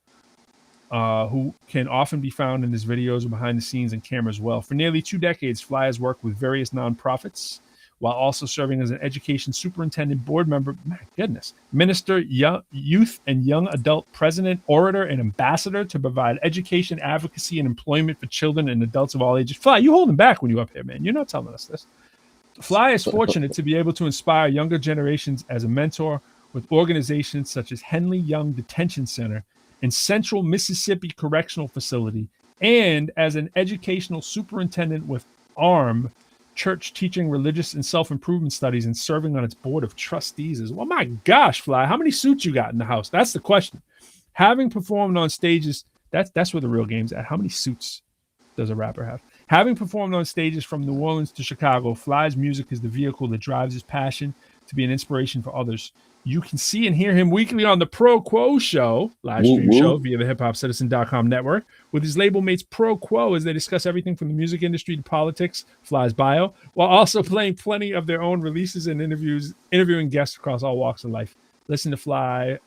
who can often be found in his videos or behind the scenes and camera as well. For nearly 2 decades, Fly has worked with various nonprofits while also serving as an education superintendent, board member, my goodness, minister, youth and young adult president, orator, and ambassador to provide education, advocacy, and employment for children and adults of all ages. Fly, you holding back when you up here, man. You're not telling us this. Fly is fortunate to be able to inspire younger generations as a mentor with organizations such as Henley Young Detention Center and Central Mississippi Correctional Facility, and as an educational superintendent with ARM, Church teaching religious and self-improvement studies and serving on its board of trustees as well. My gosh, Fly, how many suits you got in the house? That's the question. Having performed on stages, that's where the real game's at. How many suits does a rapper have? Having performed on stages from New Orleans to Chicago, Fly's music is the vehicle that drives his passion to be an inspiration for others. You can see and hear him weekly on the ProQuo show, live stream show via the hiphopcitizen.com network, with his label mates ProQuo as they discuss everything from the music industry to politics, Fly's bio, while also playing plenty of their own releases and interviewing guests across all walks of life. Listen to Fly,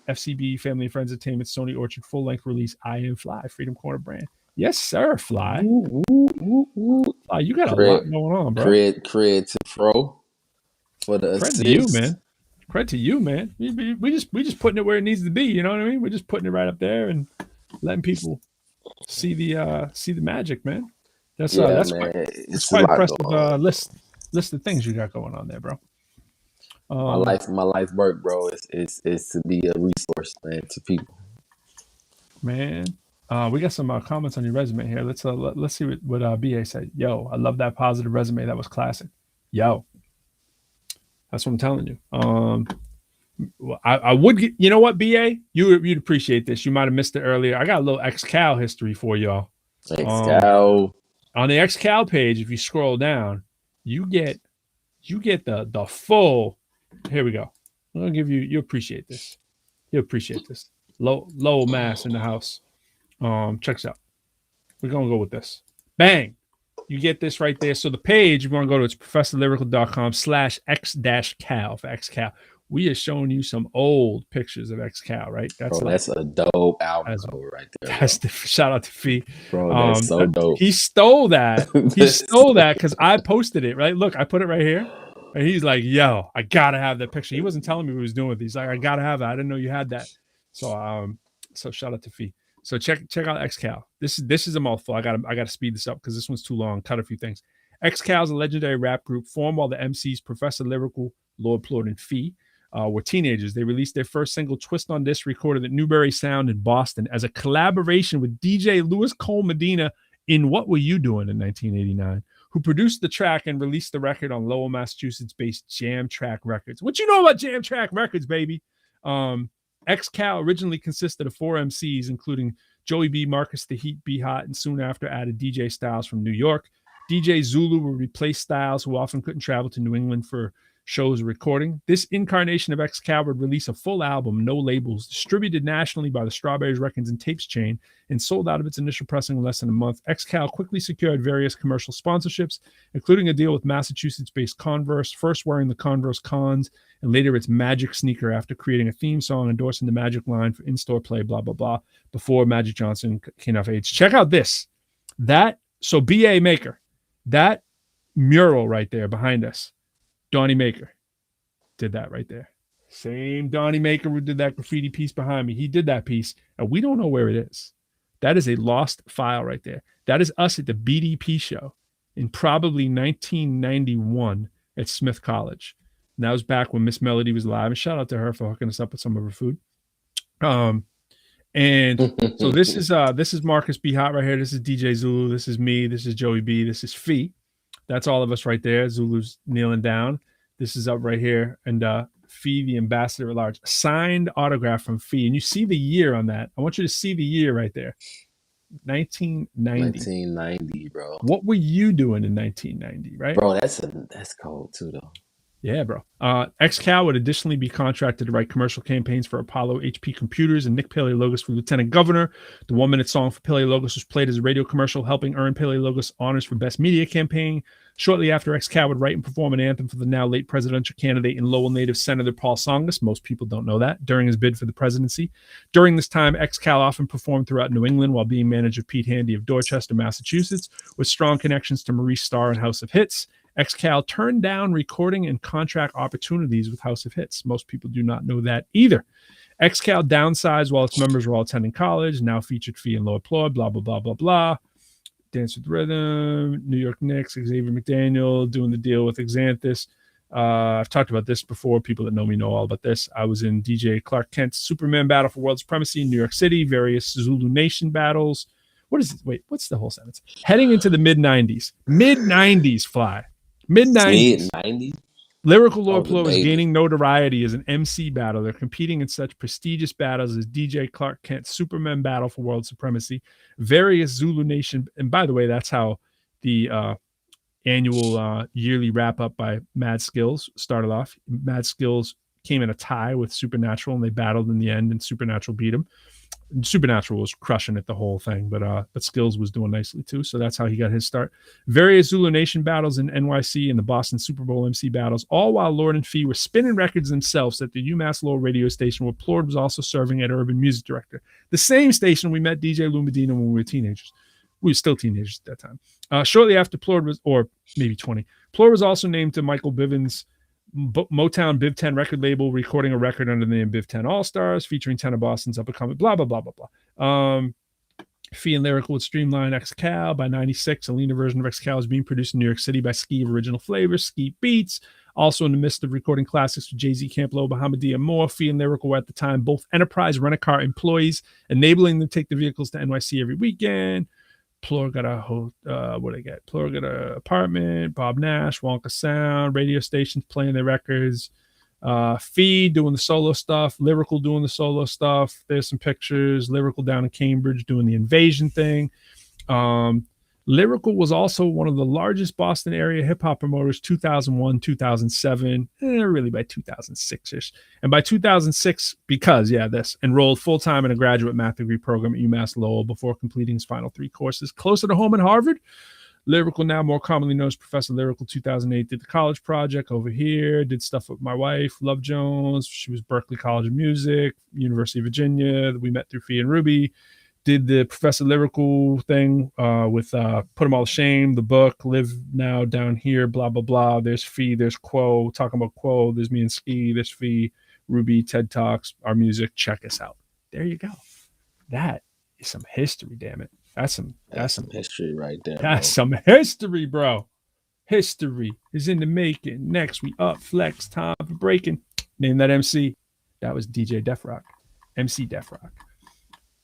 FCB, Family and Friends Entertainment, Sony Orchard, full-length release, I Am Fly, Freedom Corner brand. Yes, sir, Fly. Fly, you got a lot going on, bro. Cred to Pro for the assist. Credit to you, man. Credit to you, man. We just putting it where it needs to be. You know what I mean? We're just putting it right up there and letting people see the magic, man. That's man. It's quite impressive list of things you got going on there, bro. My life work, bro, is to be a resource, man, to people. Man, we got some comments on your resume here. Let's see what Bday said. Yo, I love that positive resume. That was classic. Yo. That's what I'm telling you. I would get, you know what, BA? You'd appreciate this. You might have missed it earlier. I got a little XCal history for y'all. XCal. On the XCal page, if you scroll down, you get the full. Here we go. I'm gonna give you. You appreciate this. You appreciate this. Low mass in the house. Check this out. We're going to go with this. Bang. You get this right there. So the page, you want to go to, it's professorlyrical.com/x-cal for xcal. We are showing you some old pictures of xcal, right? Bro, that's a dope album that's, cover right there, that's the shout out to Fee. bro. That's so dope. He stole that. He stole that because I posted it, right? Look, I put it right here. And he's like, yo, I gotta have that picture. He wasn't telling me what he was doing with these. Like, I gotta have that. I didn't know you had that. So shout out to Fee. So check out xcal. This is a mouthful. I gotta speed this up because this one's too long. Cut a few things. xcal is a legendary rap group formed while the MCs Professor Lyrical, Lord Plord, and Fee were teenagers. They released their first single, Twist on This, recorded at Newberry Sound in Boston as a collaboration with DJ Louis Cole Medina in What Were You Doing in 1989, who produced the track and released the record on Lowell, Massachusetts-based Jam Track Records. What you know about Jam Track Records, baby? xcal originally consisted of 4 MCs, including Joey B, Marcus the Heat B Hot, and soon after added DJ Styles from New York. DJ Zulu would replace Styles, who often couldn't travel to New England for shows or recording. This incarnation of xcal would release a full album, no labels, distributed nationally by the Strawberries Records and Tapes chain, and sold out of its initial pressing in less than a month. xcal quickly secured various commercial sponsorships, including a deal with Massachusetts-based Converse, first wearing the Converse Cons, and later its Magic sneaker after creating a theme song endorsing the Magic line for in-store play, blah, blah, blah, before Magic Johnson came off age. Check out this. So BA Maker, that mural right there behind us, Donnie Maker did that right there. Same Donnie Maker who did that graffiti piece behind me. He did that piece, and we don't know where it is. That is a lost file right there. That is us at the BDP show in probably 1991 at Smith College. And that was back when Miss Melody was live. And shout out to her for hooking us up with some of her food. And so this is Marcus B Hot right here. This is DJ Zulu. This is me. This is Joey B. This is Fee. That's all of us right there. Zulu's kneeling down. This is up right here. And Fee, the ambassador at large. Signed autograph from Fee. And you see the year on that. I want you to see the year right there. 1990. 1990, bro. What were you doing in 1990, right? Bro, that's cold too, though. Yeah, bro. xcal would additionally be contracted to write commercial campaigns for Apollo HP Computers and Nick Paleologos for Lieutenant Governor. The 1-minute song for Paleologos was played as a radio commercial, helping earn Paleologos honors for Best Media Campaign. Shortly after, xcal would write and perform an anthem for the now late presidential candidate and Lowell native Senator Paul Tsongas. Most people don't know that. During his bid for the presidency. During this time, xcal often performed throughout New England while being manager of Pete Handy of Dorchester, Massachusetts, with strong connections to Maurice Starr and House of Hits. xcal turned down recording and contract opportunities with House of Hits. Most people do not know that either. xcal downsized while its members were all attending college, now featured Fee and Lord Plord, blah, blah, blah, blah, blah. Dance with Rhythm, New York Knicks, Xavier McDaniel, doing the deal with Xanthus. I've talked about this before. People that know me know all about this. I was in DJ Clark Kent's Superman battle for world supremacy in New York City, various Zulu Nation battles. What is it? Wait, what's the whole sentence? Heading into the mid-90s. Mid-90s, Fly. Mid-90s. Mid-90s? Lyrical Lord Plord was gaining notoriety as an MC battler, competing in such prestigious battles as DJ Clark Kent's Superman Battle for World Supremacy, various Zulu Nation, and by the way, that's how the annual yearly wrap-up by Mad Skills started off. Mad Skills came in a tie with Supernatural, and they battled in the end, and Supernatural beat him. Supernatural was crushing it the whole thing, but Skills was doing nicely too. So that's how he got his start. Various Zulu Nation battles in NYC and the Boston Super Bowl MC battles, all while Lord and Fee were spinning records themselves at the UMass Lowell radio station, where Plord was also serving as urban music director. The same station we met DJ Lou Medina when we were teenagers. We were still teenagers at that time. Shortly after Plord was, or maybe 20, Plord was also named to Michael Bivins' Motown Biv 10 record label, recording a record under the name Biv 10 All-Stars, featuring 10 of Boston's up-and-coming, blah, blah, blah, blah, blah. Fee and Lyrical would streamline xcal. By 96, a leaner version of xcal was being produced in New York City by Ski of Original Flavors, Ski Beats. Also in the midst of recording classics for Jay-Z, Camp Lo, Bahamadia, and more. Fee and Lyrical were at the time both Enterprise rent-a-car employees, enabling them to take the vehicles to NYC every weekend. Plord got Plord got an apartment, Bob Nash, Wonka Sound, radio stations playing their records, Fee doing the solo stuff, Lyrical doing the solo stuff. There's some pictures, Lyrical down in Cambridge doing the Invasion thing. Lyrical was also one of the largest Boston area hip hop promoters 2001, 2007, really by 2006 ish. And by 2006, this enrolled full time in a graduate math degree program at UMass Lowell before completing his final 3 courses. Closer to home in Harvard, Lyrical, now more commonly known as Professor Lyrical 2008, did the college project over here, did stuff with my wife, Love Jones. She was Berklee College of Music, University of Virginia. We met through Fee and Ruby. Did the Professor Lyrical thing with Put 'Em All to Shame, the book, Live Now Down Here, blah, blah, blah. There's Fee, there's Quo, talking about Quo. There's me and Ski, there's Fee, Ruby, TED Talks, our music. Check us out. There you go. That is some history, damn it. That's some history right there. That's some history, bro. History is in the making. Next, we up flex time for breaking. Name that MC. That was DJ Def Rock, MC Def Rock,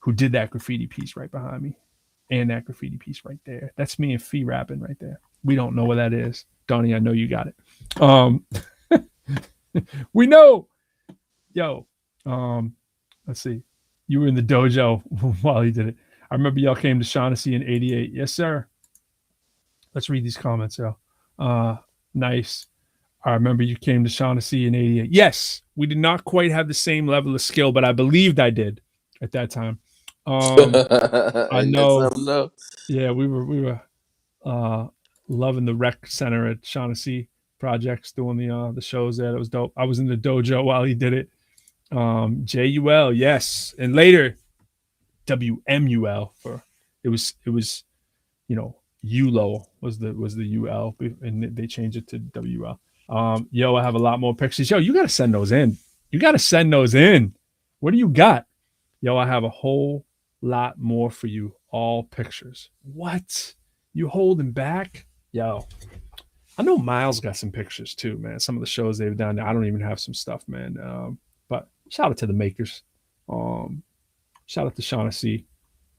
who did that graffiti piece right behind me, and that graffiti piece right there. That's me and Fee rapping right there. We don't know what that is, Donnie. I know you got it. We know. Yo, let's see. You were in the dojo while he did it. I remember y'all came to Shaughnessy in 88. Yes, sir. Let's read these comments, yo. Nice. I remember you came to Shaughnessy in 88. Yes, we did not quite have the same level of skill, but I believed I did at that time. I know. Yeah, we were loving the rec center at Shaughnessy Projects, doing the shows there. That was dope. I was in the dojo while he did it. JUL, yes. And later WMUL for it was ULO was the UL, and they changed it to WL. Yo, I have a lot more pictures. Yo, you gotta send those in. What do you got? Yo, I have a whole lot more for you. All pictures. What? You holding back? Yo, I know Miles got some pictures too, man. Some of the shows they've done there. I don't even have some stuff, man. But shout out to the makers. Shout out to Shaughnessy.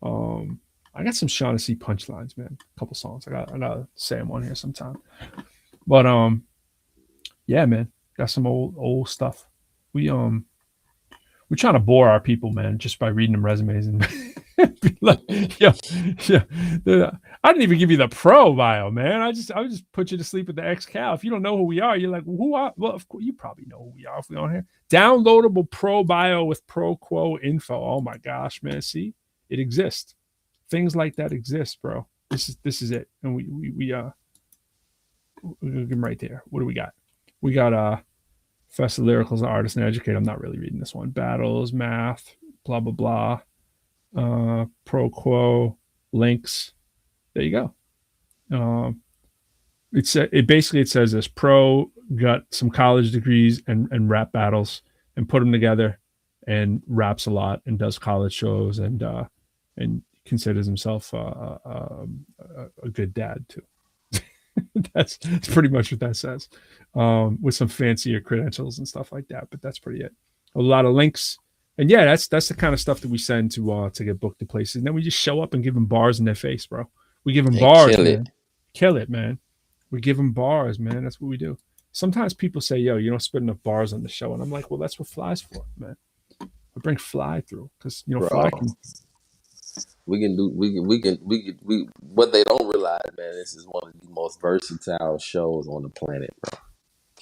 I got some Shaughnessy punchlines, man. A couple songs. I gotta say them on here sometime. But yeah, man. Got some old stuff. We're trying to bore our people, man, just by reading them resumes and be like, yeah. I didn't even give you the pro bio, man. I would just put you to sleep with the XCal. If you don't know who we are, you're like, who are? Well, of course, you probably know who we are if we're on here. Downloadable pro bio with ProQuo info. Oh my gosh, man. See, it exists. Things like that exist, bro. This is it. And we give them right there. What do we got? We got Professor Lyrical's an artist and educator. I'm not really reading this one. Battles, math, blah blah blah. ProQuo, links. There you go. It says this: Pro got some college degrees and rap battles and put them together and raps a lot and does college shows and considers himself a good dad too. That's pretty much what that says, with some fancier credentials and stuff like that. But that's pretty it. A lot of links, and yeah, that's the kind of stuff that we send to get booked to places. And then we just show up and give them bars in their face, bro. We give them bars, man. Kill it, man. We give them bars, man. That's what we do. Sometimes people say, "Yo, you don't spit enough bars on the show," and I'm like, "Well, that's what Fly's for, man. I bring Fly through because Fly can." We what they don't realize, man, this is one of the most versatile shows on the planet, bro.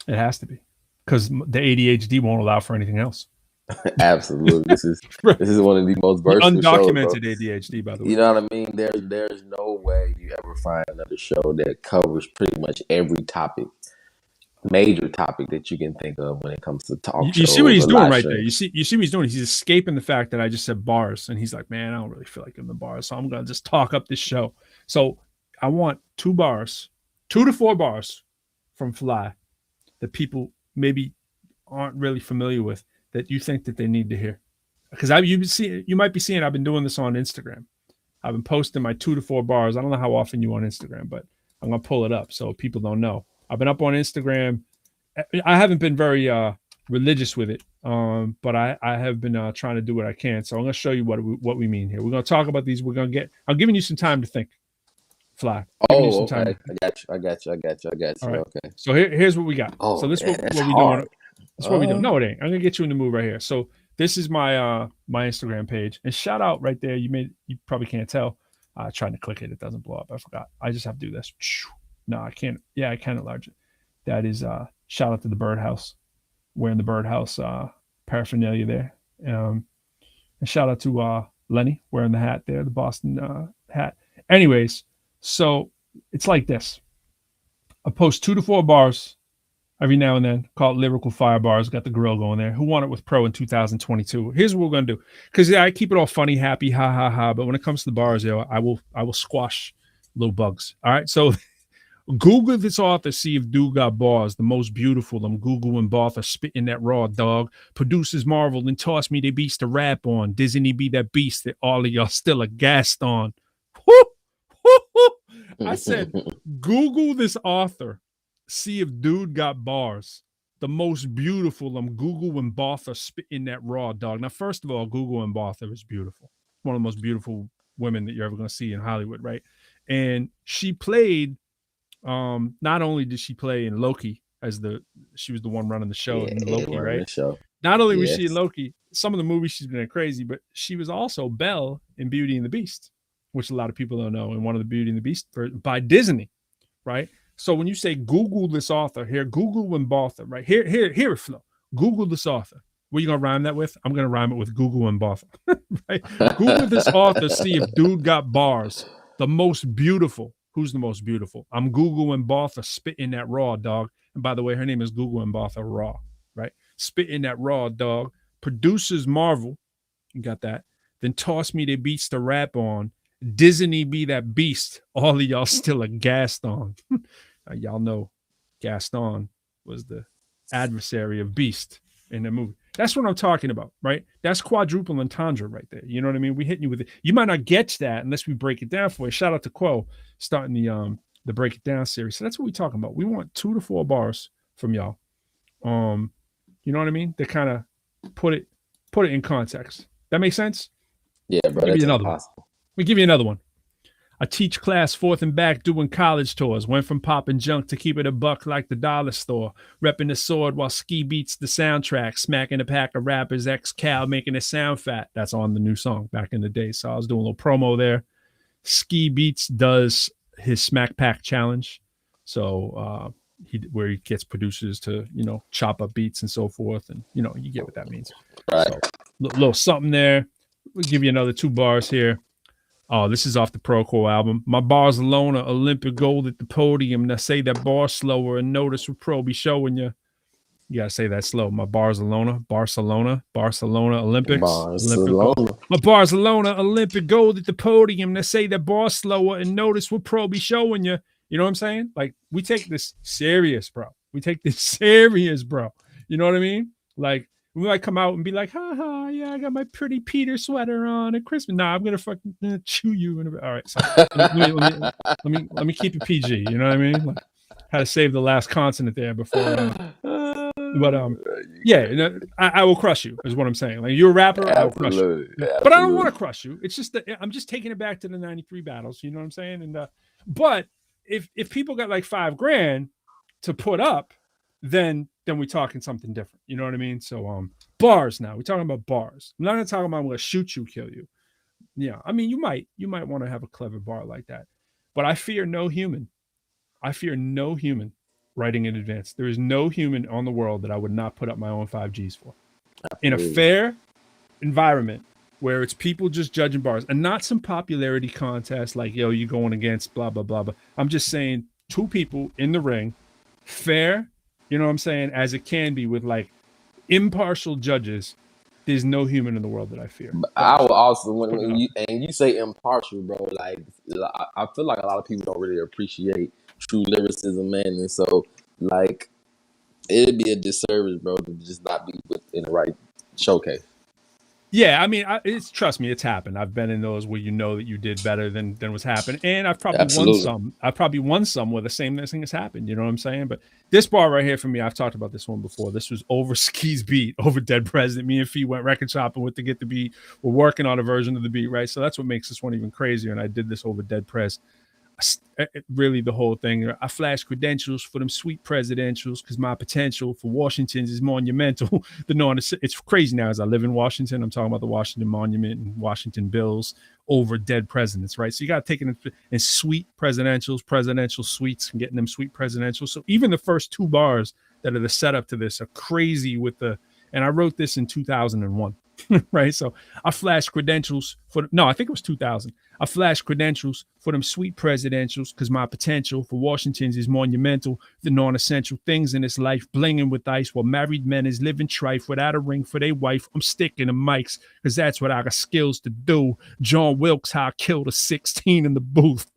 It has to be, because the ADHD won't allow for anything else. Absolutely. This is one of the most versatile undocumented shows, ADHD, by the way. You know what I mean? There's no way you ever find another show that covers pretty much every major topic that you can think of when it comes to talk shows. You see what he's doing right there. You see what he's doing. He's escaping the fact that I just said bars, and he's like, "Man, I don't really feel like giving the bars, so I'm gonna just talk up this show." So I want 2 to 4 bars from Fly that people maybe aren't really familiar with, that you think that they need to hear. Because you might be seeing I've been doing this on Instagram. I've been posting my 2 to 4 bars. I don't know how often you on Instagram, but I'm gonna pull it up so people don't know. I've been up on Instagram. I haven't been very religious with it, but I have been trying to do what I can. So I'm going to show you what we mean here. We're going to talk about these. I'm giving you some time to think, Fly. Oh, okay. I got you. All right. Okay. So here's what we got. Oh, so this is what we doing. That's what we do. No, it ain't. I'm going to get you in the mood right here. So this is my my Instagram page. And shout out right there. You probably can't tell. Trying to click it, it doesn't blow up. I forgot. I just have to do this. No, I can't. Yeah, I can enlarge it. That is shout out to the Birdhouse, wearing the Birdhouse paraphernalia there. And shout out to Lenny wearing the hat there, the Boston hat. Anyways, so it's like this. I post 2 to 4 bars every now and then, called Lyrical Fire Bars. Got the grill going there. Who won it with Pro in 2022? Here's what we're gonna do, because I keep it all funny, happy, ha ha ha. But when it comes to the bars, I will squash little bugs. All right, so Google this author, see if dude got bars. The most beautiful. I'm Google and Bartha spitting that raw dog. Producers marvel and toss me they beast to rap on. Disney be that beast that all of y'all still aghast on. Woo! Woo! Woo! I said, Google this author, see if dude got bars. The most beautiful. I'm Google and Bartha spitting that raw dog. Now, first of all, Google and Bartha is beautiful. One of the most beautiful women that you're ever going to see in Hollywood, right? And she played. Not only did she play in Loki as she was the one running the show in Loki, right? Not only was she in Loki, some of the movies she's been in crazy, but she was also Belle in Beauty and the Beast, which a lot of people don't know, in one of the Beauty and the Beast by Disney, right? So when you say Google this author here, Google and Bartha, right? Here it flow. Google this author. What are you gonna rhyme that with? I'm gonna rhyme it with Google and Bartha, right? Google this author, see if dude got bars. The most beautiful. Who's the most beautiful? I'm Google and Bartha spitting that raw dog. And by the way, her name is Google and Bartha Raw, right? Spitting that raw dog. Producers marvel. You got that. Then toss me the beats to rap on. Disney be that beast. All of y'all still a Gaston. Y'all know Gaston was the adversary of Beast in the movie. That's what I'm talking about, right? That's quadruple entendre right there. You know what I mean? We hitting you with it. You might not get that unless we break it down for you. Shout out to Quo starting the Break It Down series. So that's what we're talking about. We want 2 to 4 bars from y'all. You know what I mean? To kind of put it in context. That makes sense? Yeah, bro. That's impossible. We give you another one. I teach class forth and back doing college tours. Went from popping junk to keep it a buck like the dollar store. Repping the sword while Ski beats the soundtrack. Smacking a pack of rappers, ex-Cal making it sound fat. That's on the new song back in the day. So I was doing a little promo there. Ski Beats does his Smack Pack challenge. So where he gets producers to, chop up beats and so forth. And, you get what that means. Right. So, little something there. We'll give you another 2 bars here. Oh, this is off the ProQuo album. My Barcelona Olympic gold at the podium. Now say that bar slower and notice what Pro be showing you. You gotta say that slow. My Barcelona Olympics. My Barcelona Olympic gold at the podium. Now say that bar slower and notice what Pro be showing you. You know what I'm saying? Like, we take this serious, bro. You know what I mean? Like, we might come out and be like, ha ha, yeah, I got my pretty Peter sweater on at Christmas. Nah, I'm gonna fucking chew you. All right, so let me keep it PG. You know what I mean? Like, had to save the last consonant there before. Yeah, I will crush you. Is what I'm saying. Like, you're a rapper, I will crush you. But I don't want to crush you. It's just that I'm just taking it back to the '93 battles. You know what I'm saying? And but if people got like $5,000 to put up, then we're talking something different. You know what I mean? So bars now. We're talking about bars. I'm not gonna talk about I'm gonna shoot you, kill you. Yeah, I mean you might want to have a clever bar like that. But I fear no human. Writing in advance. There is no human on the world that I would not put up my own 5Gs for. In a fair environment where it's people just judging bars and not some popularity contest like, yo, you going against blah blah blah blah. I'm just saying 2 people in the ring, fair. You know what I'm saying? As it can be with like impartial judges, there's no human in the world that I fear. I will also, when you say impartial, bro, like I feel like a lot of people don't really appreciate true lyricism, man. And so, like, it'd be a disservice, bro, to just not be in the right showcase. Yeah, I mean, trust me, it's happened. I've been in those where you know that you did better than what's happened, and I've probably won some. I've probably won some where the same thing has happened. You know what I'm saying? But this bar right here for me, I've talked about this one before. This was over Ski's beat, over Dead President. Me and Fee went record shopping with to get the beat. We're working on a version of the beat, right? So that's what makes this one even crazier. And I did this over Dead Prez. really the whole thing. I flash credentials for them sweet presidentials because my potential for Washington's is monumental. It's crazy now as I live in Washington. I'm talking about the Washington Monument and Washington Bills over dead presidents, right? So you got to take it in sweet presidentials, presidential suites, and getting them sweet presidentials. So even the first two bars that are the setup to this are crazy and I wrote this in 2001. Right. So I flashed credentials I think it was 2000. I flashed credentials for them sweet presidentials because my potential for Washington's is monumental. The non-essential things in this life, blinging with ice while married men is living trife without a ring for their wife. I'm sticking to mics because that's what I got skills to do. John Wilkes, how I killed a 16 in the booth.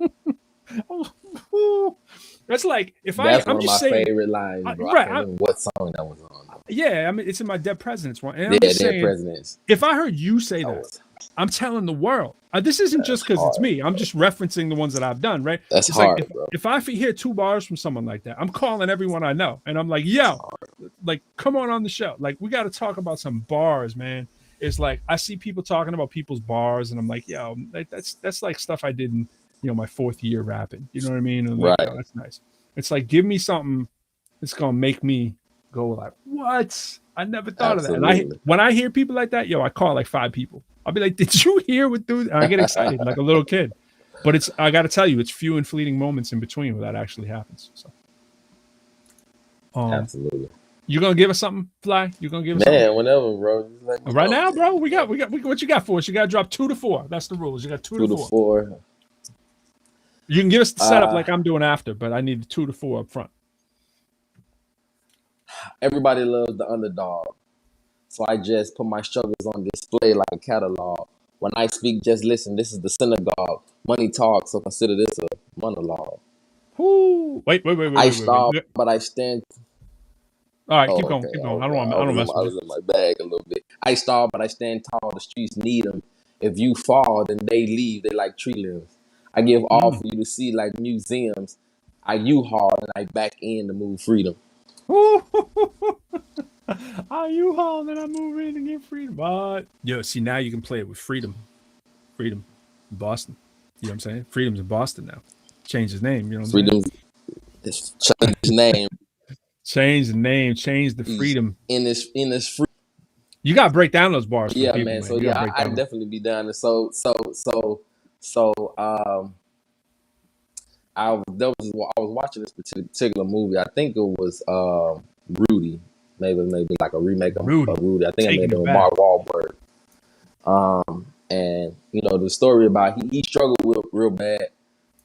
That's like that's one of my favorite lines, bro. I can't remember what song that was on. Yeah, I mean it's in my Dead Presidents one. And I'm just saying, Presidents. If I heard you say that, I'm telling the world. This isn't just because it's me. I'm just referencing the ones that I've done, right? That's it's hard, like bro. If I hear two bars from someone like that, I'm calling everyone I know, and I'm like, yo, like, come on the show. Like, we got to talk about some bars, man. It's like I see people talking about people's bars, and I'm like, yo, that's like stuff I did in my 4th year rapping. You know what I mean? And right. Oh, that's nice. It's like, give me something that's gonna make me go like, what? I never thought Absolutely. of that. And when I hear people like that, I call like 5 people. I'll be like, did you hear what dude? And I get excited like a little kid. But I got to tell you, it's few and fleeting moments in between where that actually happens. So, absolutely. You gonna give us something, Fly? You gonna give us something? Whenever, bro. Right now, bro. We got what you got for us? You got to drop 2 to 4. That's the rules. You got 2 to 4. You can give us the setup like I'm doing after, but I need 2 to 4 up front. Everybody loves the underdog. So I just put my struggles on display like a catalog. When I speak, just listen. This is the synagogue. Money talks, so consider this a monologue. Ooh. Wait. I stall, but I stand. All right, keep going. I don't mess with I was in my bag a little bit. I stall, but I stand tall. The streets need them. If you fall, then they leave. They like tree limbs. I give all for you to see like museums. I U-haul and I back in to move freedom. I U-haul and I move in to get freedom. But see, now you can play it with freedom. Freedom in Boston. You know what I'm saying? Freedom's in Boston now. Change his name. You know what I'm saying? Change his name. Change the name. Change the freedom. In this free. You gotta break down those bars. Yeah, people, man. So I definitely be down there. So I was watching this particular movie. I think it was Rudy. Maybe like a remake of Rudy. I think I made it with Mark Wahlberg. And the story about he struggled with real bad.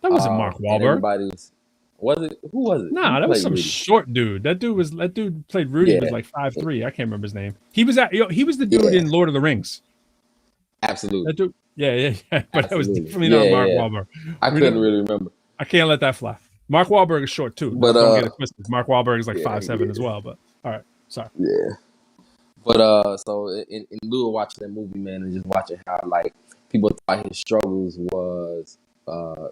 That wasn't Mark Wahlberg. Who was it? Nah, that was some short dude. That dude played Rudy. Yeah. Was like 5'3". I can't remember his name. He was the dude in Lord of the Rings. Absolutely. That dude. Yeah. But that was definitely not Mark Wahlberg. I couldn't really remember. I can't let that fly. Mark Wahlberg is short too. But don't get it twisted. Mark Wahlberg is like 5'7" as well. But all right, sorry. Yeah. But so in lieu of watching that movie, man, and just watching how like people thought his struggles was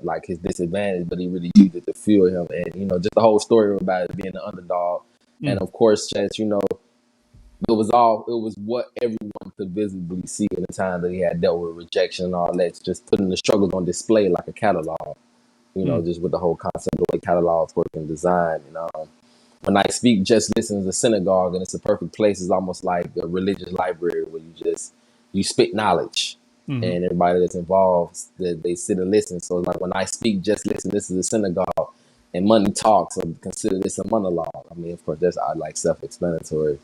like his disadvantage, but he really used it to fuel him, and just the whole story about it being an underdog, and of course, just it was what everyone could visibly see in the time that he had dealt with rejection and all that. Just putting the struggles on display like a catalog, just with the whole concept of the way catalogs work and design. When I speak, just listen to the synagogue, and it's a perfect place. It's almost like a religious library where you spit knowledge. And everybody that's involved, that they sit and listen. So like when I speak, just listen. This is a synagogue, and money talks. So consider this a monologue. I mean, of course, that's like self-explanatory.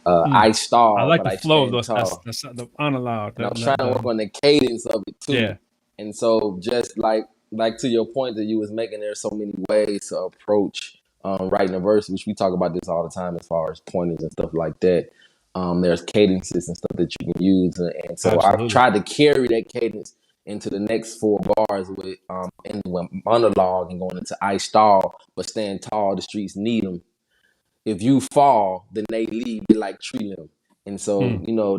I stall. I like but the flow of that's the monologue. I'm trying to work on the cadence of it too. Yeah. And so just like to your point that you was making, there's so many ways to approach writing a verse, which we talk about this all the time as far as pointers and stuff like that. There's cadences and stuff that you can use, and so I've tried to carry that cadence into the next 4 bars with monologue and going into I stall but stand tall, the streets need them. If you fall, then they leave it like tree limb. And so,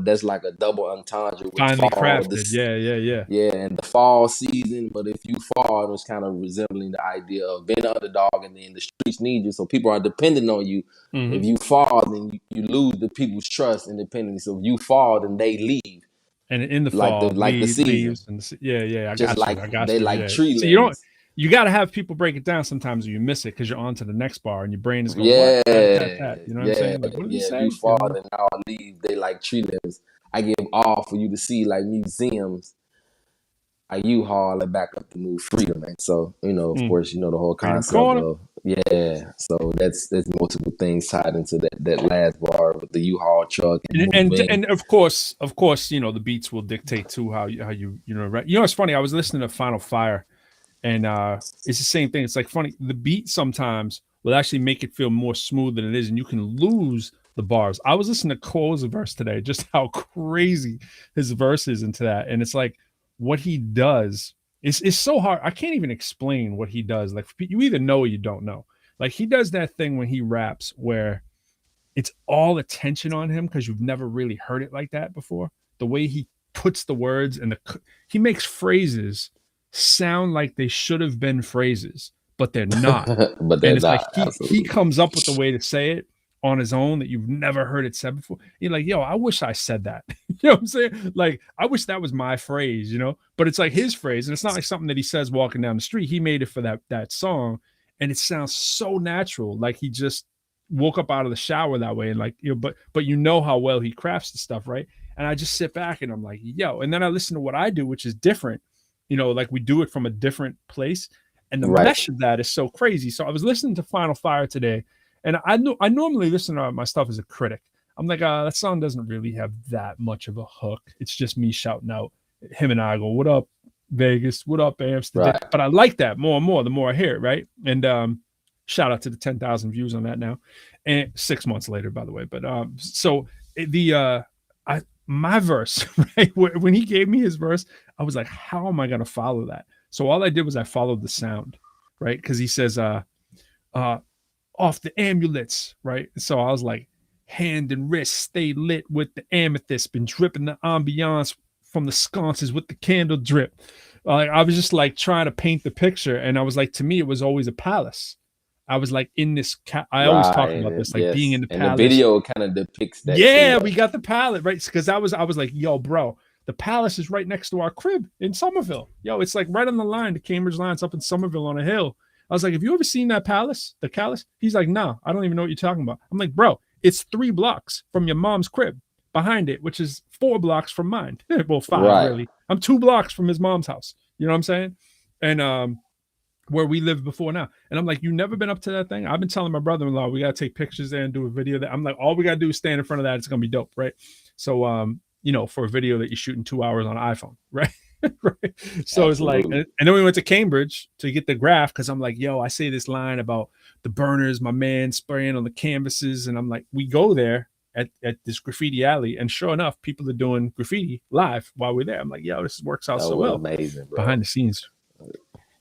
that's like a double entendre. With finally crafted. Yeah. And the fall season, but if you fall, it was kind of resembling the idea of being an underdog, and then the streets need you. So people are dependent on you. If you fall, then you lose the people's trust and dependency. So if you fall, then they leave. And in the fall, the season. I just got like you. tree limbs. So you got to have people break it down sometimes, or you miss it because you're on to the next bar and your brain is going, what? Yeah, That. You know what I'm yeah, saying? Like, what did he yeah. say? You You fall know? and now I leave. They like tree limbs. I give all for you to see like museums. I U-Haul it back up to move freedom. And so, of course, the whole Freedom concept corner. of So there's multiple things tied into that last bar with the U-Haul truck and moving. And of course, the beats will dictate too how you right. It's funny. I was listening to Final Fire, and it's the same thing. It's like funny. The beat sometimes will actually make it feel more smooth than it is, and you can lose the bars. I was listening to Cole's verse today, just how crazy his verse is into that, and it's like what he does is so hard. I can't even explain what he does. Like you either know or you don't know. Like he does that thing when he raps where it's all attention on him because you've never really heard it like that before. The way he puts the words and he makes phrases sound like they should have been phrases, but they're not. But And they're it's like not. he comes up with a way to say it on his own that you've never heard it said before. You're like, yo, I wish I said that. You know what I'm saying? Like, I wish that was my phrase, but it's like his phrase, and it's not like something that he says walking down the street. He made it for that song, and it sounds so natural, like he just woke up out of the shower that way, and like, but how well he crafts the stuff, right? And I just sit back and I'm like, yo, and then I listen to what I do, which is different, like we do it from a different place, and the Right. mesh of that is so crazy. So I was listening to Final Fire today, and I normally listen to my stuff as a critic. I'm like, that song doesn't really have that much of a hook. It's just me shouting out. Him and I go, what up, Vegas? What up, Amsterdam? Right. But I like that more and more the more I hear it, right? And shout out to the 10,000 views on that now, and 6 months later, by the way. But so my verse, right? When he gave me his verse, I was like, how am I gonna follow that? So all I did was I followed the sound, right? Because he says, off the amulets, right? So I was like, hand and wrist stay lit with the amethyst, been dripping the ambiance from the sconces with the candle drip. I was just like trying to paint the picture, and I was like, to me, it was always a palace. I was like in this. I always talk about this, like being in the and palace. the video kind of depicts that. Yeah, we got the palette, right? Because I was like, yo, bro, the palace is right next to our crib in Somerville. Yo, it's like right on the line, the Cambridge line's up in Somerville on a hill. I was like, have you ever seen that palace, the Calice? He's like, no, I don't even know what you're talking about. I'm like, bro, it's 3 blocks from your mom's crib behind it, which is 4 blocks from mine. Well, 5 Right. really. I'm 2 blocks from his mom's house. You know what I'm saying? And where we lived before now. And I'm like, you never been up to that thing? I've been telling my brother-in-law we got to take pictures there and do a video there. I'm like, all we got to do is stand in front of that. It's going to be dope, right? So, for a video that you shoot in 2 hours on an iPhone, right? Right. So Absolutely. It's like, and then we went to Cambridge to get the graph because I'm like, yo, I say this line about the burners, my man spraying on the canvases. And I'm like, we go there at this graffiti alley, and sure enough, people are doing graffiti live while we're there. I'm like, yo, this works out so well. Amazing, bro. Behind the scenes.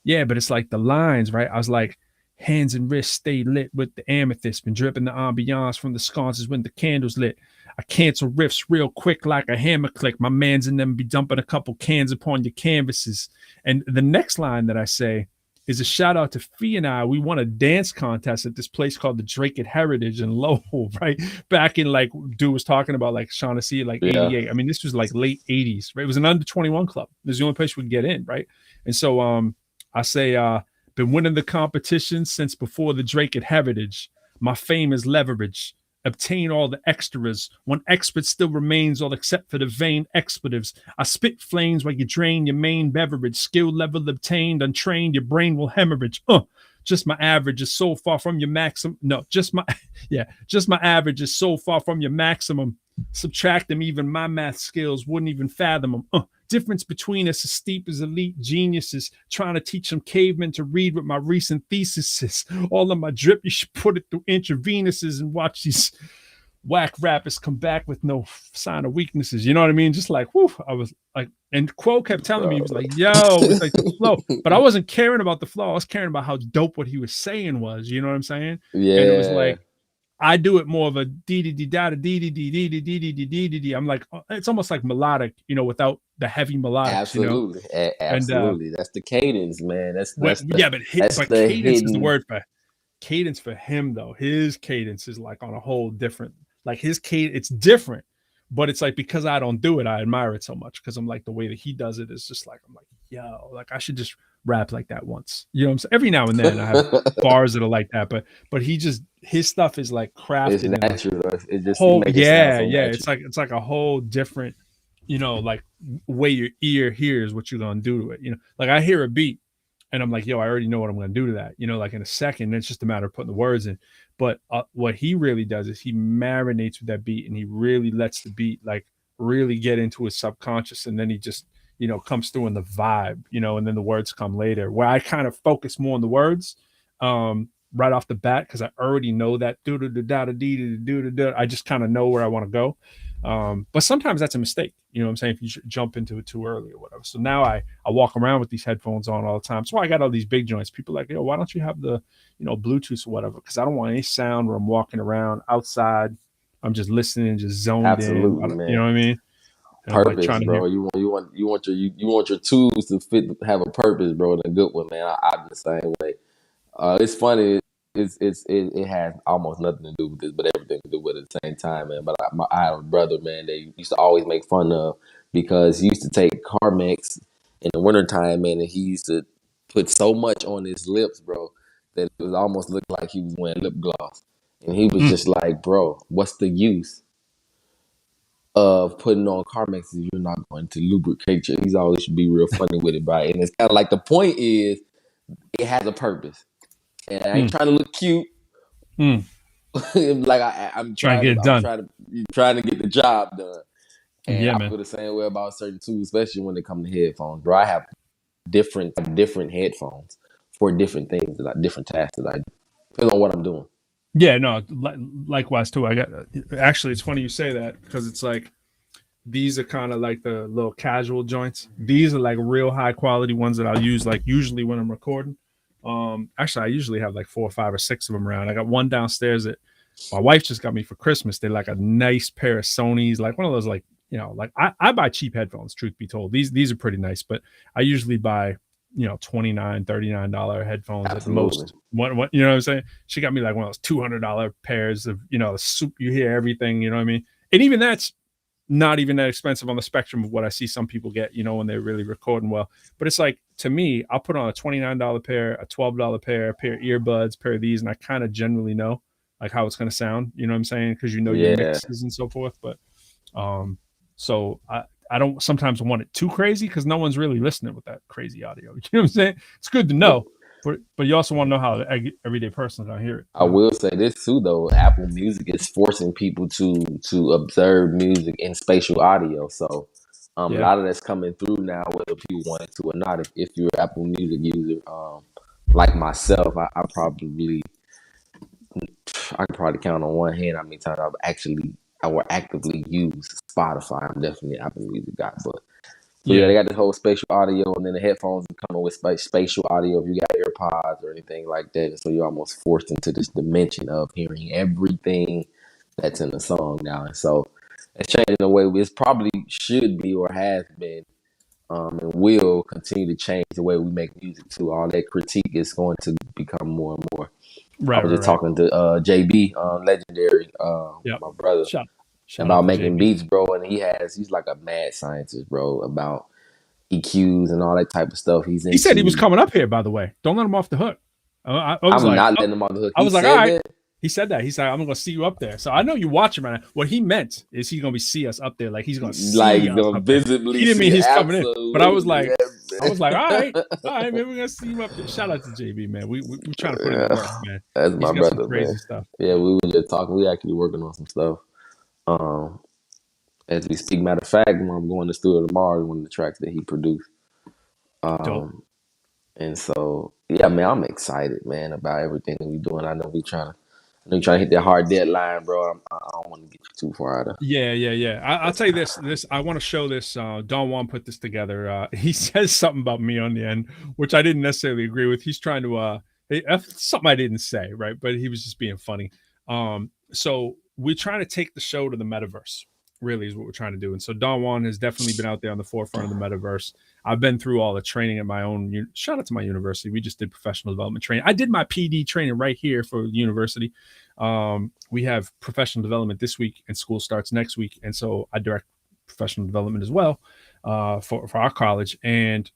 Yeah, but it's like the lines, right? I was like, hands and wrists stay lit with the amethyst, been dripping the ambiance from the sconces when the candles lit. I cancel riffs real quick like a hammer click. My mans and them be dumping a couple cans upon your canvases. And the next line that I say is a shout out to Fee and I. We won a dance contest at this place called the Drake at Heritage in Lowell, right? Back in like, dude was talking about like Shaughnessy, like 88. I mean, this was like late 80s, right? It was an under 21 club. It was the only place we could get in, right? And so I say, been winning the competition since before the Drake at Heritage. My fame is leverage. Obtain all the extras. One expert still remains, all except for the vain expletives. I spit flames while you drain your main beverage. Skill level obtained, untrained, your brain will hemorrhage. Just my average is so far from your maximum. No, just my average is so far from your maximum. Subtract them, even my math skills wouldn't even fathom them. Difference between us is steep as elite geniuses. Trying to teach some cavemen to read what my recent thesis is. All of my drip, you should put it through intravenous's and watch these whack rappers come back with no sign of weaknesses. You know what I mean? Just like, whoo, I was like, and Quo kept telling me, he was like, yo, it's like the flow. But I wasn't caring about the flow. I was caring about how dope what he was saying was. You know what I'm saying? Yeah. And it was like, I do it more of a dee dee dee da dee dee dee dee dee dee dee dee dee dee. I'm like, it's almost like melodic, without the heavy melodic. Absolutely, absolutely. And, that's the cadence, man. But cadence is the word for cadence for him though. His cadence is like on a whole different. Like his cadence, it's different, but it's like because I don't do it, I admire it so much because I'm like the way that he does it is just like I'm like, yo, like I should just rap like that once. You know what I'm saying? Every now and then I have bars that are like that, but his stuff is like It's crafted in a natural. It just whole, make it sound yeah, so yeah. natural. It's like a whole different, like way your ear hears what you're gonna do to it. Like I hear a beat and I'm like, yo, I already know what I'm gonna do to that. Like in a second, it's just a matter of putting the words in. But what he really does is he marinates with that beat and he really lets the beat like really get into his subconscious, and then he just comes through in the vibe, and then the words come later. Where I kind of focus more on the words, right off the bat, because I already know that I just kind of know where I want to go. But sometimes that's a mistake, what I'm saying, if you jump into it too early or whatever. So now I walk around with these headphones on all the time. So I got all these big joints. People are like, yo, why don't you have the Bluetooth or whatever? Because I don't want any sound where I'm walking around outside. I'm just listening, just zoned in. Absolutely, You know man. what I mean? And I'm like Purpose, trying to hear. bro. You want your tools to have a purpose, bro, and a good one, man. I'm the same way. It's funny. It has almost nothing to do with this, but everything to do with it at the same time, man. But I have a brother, man. They used to always make fun of because he used to take Carmex in the wintertime, man, and he used to put so much on his lips, bro, that it was almost looked like he was wearing lip gloss. And he was just like, bro, what's the use of putting on Carmex if you're not going to lubricate your? He's always should be real funny with it, right? And it's kind of like the point is it has a purpose. And I ain't trying to look cute. Mm. Like I'm Trying to trying get to, it I'm done. trying to get the job done. And Yeah, I man. feel the same way about certain tools, especially when it comes to headphones, bro. I have different headphones for different things different tasks that I do. Depends on what I'm doing. Yeah, no, likewise too. I got actually, it's funny you say that because it's like these are kind of like the little casual joints. These are like real high quality ones that I'll use like usually when I'm recording. Actually, I usually have like 4 or 5 or 6 of them around. I got one downstairs that my wife just got me for Christmas. They're like a nice pair of Sony's, like one of those like like I buy cheap headphones. Truth be told, these are pretty nice, but I usually buy $29 headphones at the Absolutely. most. What you know what I'm saying? She got me like one of those $200 pairs of soup. You hear everything. You know what I mean? And even that's not even that expensive on the spectrum of what I see some people get, when they're really recording well. But it's like, to me, I'll put on a $29 pair, a $12 pair, a pair of earbuds, pair of these, and I kind of generally know like how it's going to sound. You know what I'm saying? Because your Yeah. mixes and so forth. But so I don't sometimes want it too crazy because no one's really listening with that crazy audio. You know what I'm saying? It's good to know, but you also want to know how the everyday person's gonna hear it. I will say this too, though. Apple Music is forcing people to observe music in spatial audio. So a lot of that's coming through now, whether people want it to or not. If you're an Apple Music user, like myself, I could probably count on one hand how many times I will actively use Spotify. I'm definitely an Apple Music guy, but so yeah, they got this whole spatial audio, and then the headphones are coming with spatial audio if you got AirPods or anything like that. And so you're almost forced into this dimension of hearing everything that's in the song now. And so it's changing the way it's probably should be or has been, and will continue to change the way we make music too. All that critique is going to become more and more. I was just talking to JB, legendary, my brother, Shout about out to making JB. beats, bro. And he's like a mad scientist, bro, about EQs and all that type of stuff. He said he was coming up here, by the way. Don't let him off the hook. I was I'm like, not letting him off the hook. I He was like, said all right. that. He said that. He's like, I'm gonna see you up there. So I know you watch him right now. What he meant is he's gonna be see us up there, like he's gonna see Like us up there. visibly. He didn't mean he's coming in, but I was like, Absolutely. all right, maybe we're gonna see you up there. Shout out to JB, man. We trying to put him to work, man. That's He's my got brother, some crazy man. stuff. Yeah, we were just talking. We actually working on some stuff. As we speak, matter of fact, when I'm going to studio tomorrow, one of the tracks that he produced. Dope. And so, yeah, man, I'm excited, man, about everything that we're doing. I know we trying to hit that hard deadline, bro. I don't want to get you too far out of. Yeah. I'll tell you this. I want to show this. Don Juan put this together. He says something about me on the end, which I didn't necessarily agree with. He's trying to something I didn't say, right? But he was just being funny. So we're trying to take the show to the metaverse. Really is what we're trying to do. And so Don Juan has definitely been out there on the forefront of the metaverse. I've been through all the training at my own. Shout out to my university. We just did professional development training. I did my PD training right here for university. We have professional development this week and school starts next week. And so I direct professional development as well for our college. And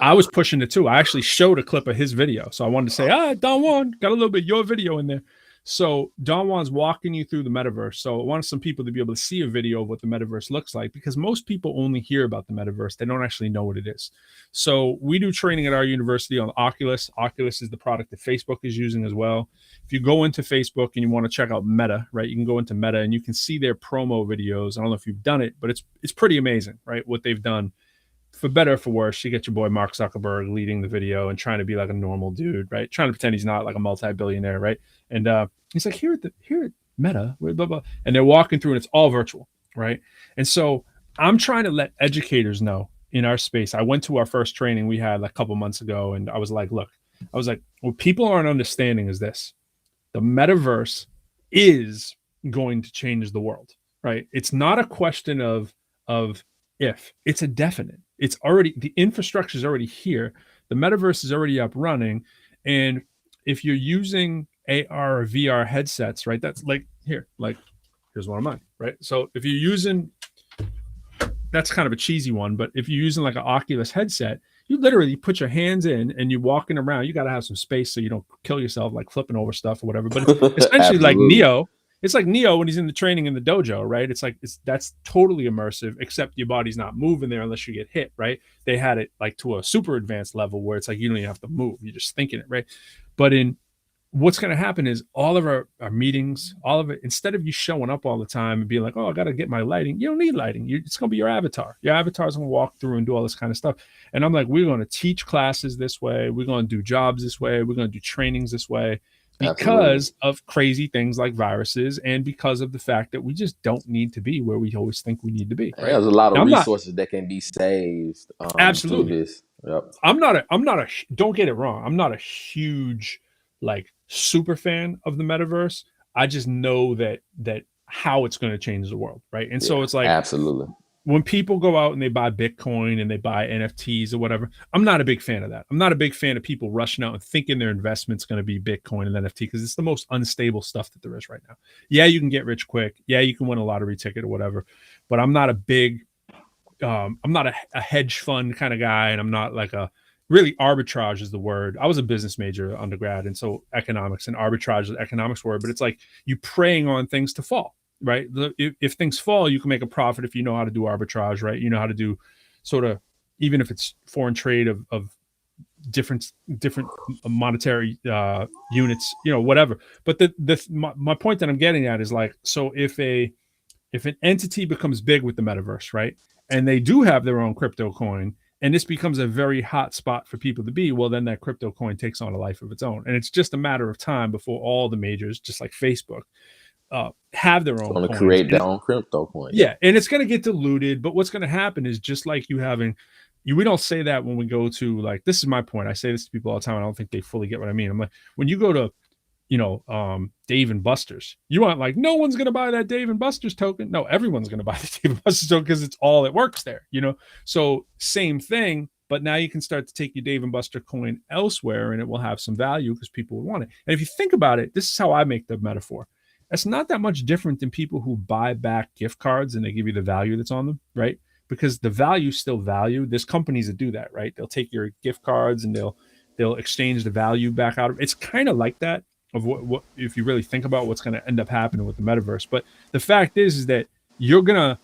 I was pushing it too. I actually showed a clip of his video. So I wanted to say, Don Juan, got a little bit of your video in there. So Don Juan's walking you through the metaverse. So I wanted some people to be able to see a video of what the metaverse looks like, because most people only hear about the metaverse. They don't actually know what it is. So we do training at our university on Oculus. Oculus is the product that Facebook is using as well. If you go into Facebook and you want to check out Meta, right, you can go into Meta and you can see their promo videos. I don't know if you've done it, but it's pretty amazing, right, what they've done. For better or for worse, you get your boy Mark Zuckerberg leading the video and trying to be like a normal dude, right? Trying to pretend he's not like a multi-billionaire, right? And he's like, here at Meta, blah, blah, blah. And they're walking through and it's all virtual, right? And so I'm trying to let educators know in our space. I went to our first training we had like a couple months ago, and I was like, look, what people aren't understanding is this. The metaverse is going to change the world, right? It's not a question of if, it's a definite. It's already, the infrastructure is already here. The metaverse is already up running. And if you're using AR or VR headsets, right, that's like here's one of mine, right? So if you're using, that's kind of a cheesy one, but if you're using like an Oculus headset, you literally put your hands in and you're walking around. You got to have some space so you don't kill yourself like flipping over stuff or whatever. But it's essentially like Neo. It's like Neo when he's in the training in the dojo, right? It's like that's totally immersive, except your body's not moving there unless you get hit, right? They had it like to a super advanced level where it's like you don't even have to move. You're just thinking it, right? But in what's going to happen is all of our meetings, all of it, instead of you showing up all the time and being like, oh, I got to get my lighting. You don't need lighting. It's going to be your avatar. Your avatar's going to walk through and do all this kind of stuff. And I'm like, we're going to teach classes this way. We're going to do jobs this way. We're going to do trainings this way. Because of crazy things like viruses, and because of the fact that we just don't need to be where we always think we need to be. Right? There's a lot of resources that can be saved. Absolutely. Through this. Yep. I'm not a, don't get it wrong. I'm not a huge, like, super fan of the metaverse. I just know that how it's going to change the world. Right. And so it's like, absolutely. When people go out and they buy Bitcoin and they buy NFTs or whatever, I'm not a big fan of that. I'm not a big fan of people rushing out and thinking their investment's going to be Bitcoin and NFT, because it's the most unstable stuff that there is right now. Yeah, you can get rich quick. Yeah, you can win a lottery ticket or whatever. But I'm not a big, I'm not a hedge fund kind of guy, and I'm not like a really, arbitrage is the word. I was a business major undergrad, and so economics and arbitrage is the economics word. But it's like you preying on things to fall. Right. If things fall, you can make a profit if you know how to do arbitrage, right? You know how to do sort of, even if it's foreign trade of different monetary units, whatever. But my point that I'm getting at is like, so if an entity becomes big with the metaverse, right, and they do have their own crypto coin, and this becomes a very hot spot for people to be, well, then that crypto coin takes on a life of its own. And it's just a matter of time before all the majors, just like Facebook, have their own. Going to create their own crypto coin. Yeah, and it's going to get diluted. But what's going to happen is just like we don't say that when we go to, like, this is my point. I say this to people all the time. I don't think they fully get what I mean. I'm like, when you go to, Dave and Buster's, you want, like, no one's going to buy that Dave and Buster's token. No, everyone's going to buy the Dave and Buster's token because it's all that works there. So same thing. But now you can start to take your Dave and Buster coin elsewhere, and it will have some value because people will want it. And if you think about it, this is how I make the metaphor. It's not that much different than people who buy back gift cards and they give you the value that's on them, right? Because the value is still value. There's companies that do that, right? They'll take your gift cards and they'll exchange the value back out of it. It's kind of like that of what if you really think about what's going to end up happening with the metaverse. But the fact is that you're going to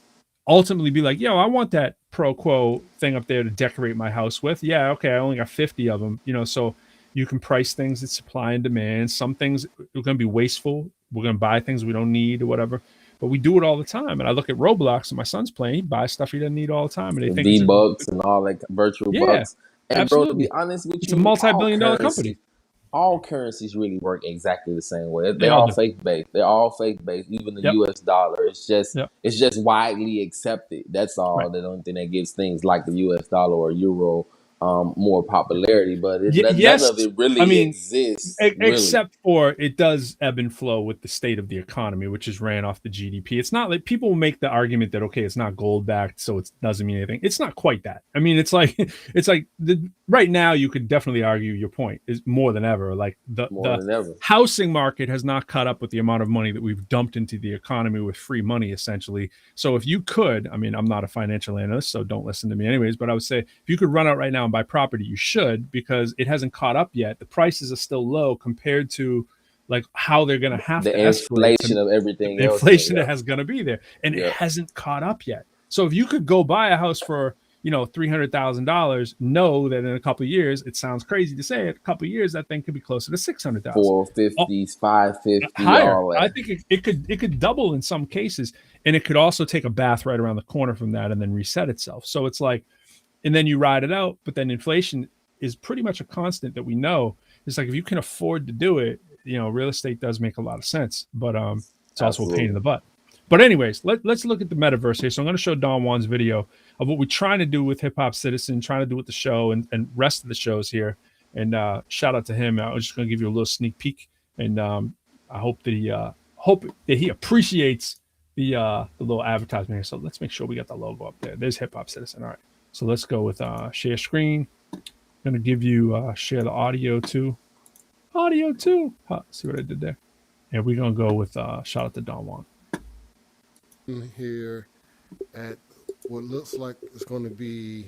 ultimately be like, I want that ProQuo thing up there to decorate my house with. Yeah, okay, I only got 50 of them, so you can price things at supply and demand. Some things are going to be wasteful. We're going to buy things we don't need or whatever, but we do it all the time. And I look at Roblox, and my son's playing. He buys stuff he doesn't need all the time, and they think V-Bucks and all that virtual bucks. And absolutely. Bro, to be honest with you, it's a multi-billion-dollar company. All currencies really work exactly the same way. They're all faith-based. They're all faith-based. Even the U.S. dollar, it's just widely accepted. That's all. Right. The only thing that gives things like the U.S. dollar or euro more popularity, but none of it really exists. Except for it does ebb and flow with the state of the economy, which is ran off the GDP. It's not like people make the argument that, okay, it's not gold backed, so it doesn't mean anything. It's not quite that. I mean, it's like right now you could definitely argue your point is more than ever. Like the housing market has not caught up with the amount of money that we've dumped into the economy with free money, essentially. So if you could, I mean, I'm not a financial analyst, so don't listen to me anyways, but I would say if you could run out right now down, buy property. You should, because it hasn't caught up yet. The prices are still low compared to like how they're going to have The to escalate inflation of everything the else. inflation that has going to be there, and it Yeah. hasn't caught up yet. So if you could go buy a house for $300,000, know that in a couple of years, it sounds crazy to say it, a couple of years that thing could be closer to $600,000, 450s, 550, higher. all that. I think it could double in some cases, and it could also take a bath right around the corner from that and then reset itself. So it's like, and then you ride it out, but then inflation is pretty much a constant that we know. It's like if you can afford to do it, real estate does make a lot of sense, but it's also a pain in the butt. But anyways, let's look at the metaverse here. So I'm going to show Don Juan's video of what we're trying to do with Hip Hop Citizen, trying to do with the show and rest of the shows here. And shout out to him. I was just going to give you a little sneak peek, and I hope that he appreciates the little advertisement here. So let's make sure we got the logo up there. There's Hip Hop Citizen. All right. So let's go with share screen. I'm going to give you share the audio too. See what I did there? And we're going to go with shout out to Don Juan. Here at what looks like it's going to be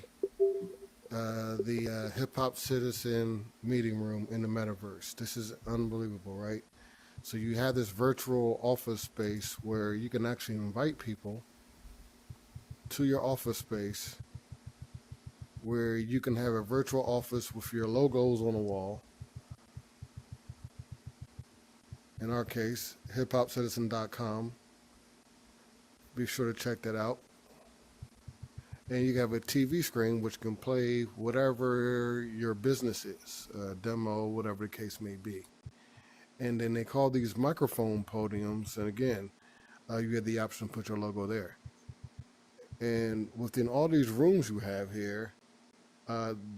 the Hip Hop Citizen meeting room in the metaverse. This is unbelievable, right? So you have this virtual office space where you can actually invite people to your office space, where you can have a virtual office with your logos on the wall. In our case, hiphopcitizen.com. Be sure to check that out. And you have a TV screen which can play whatever your business is, demo, whatever the case may be. And then they call these microphone podiums. And again, you have the option to put your logo there. And within all these rooms you have here,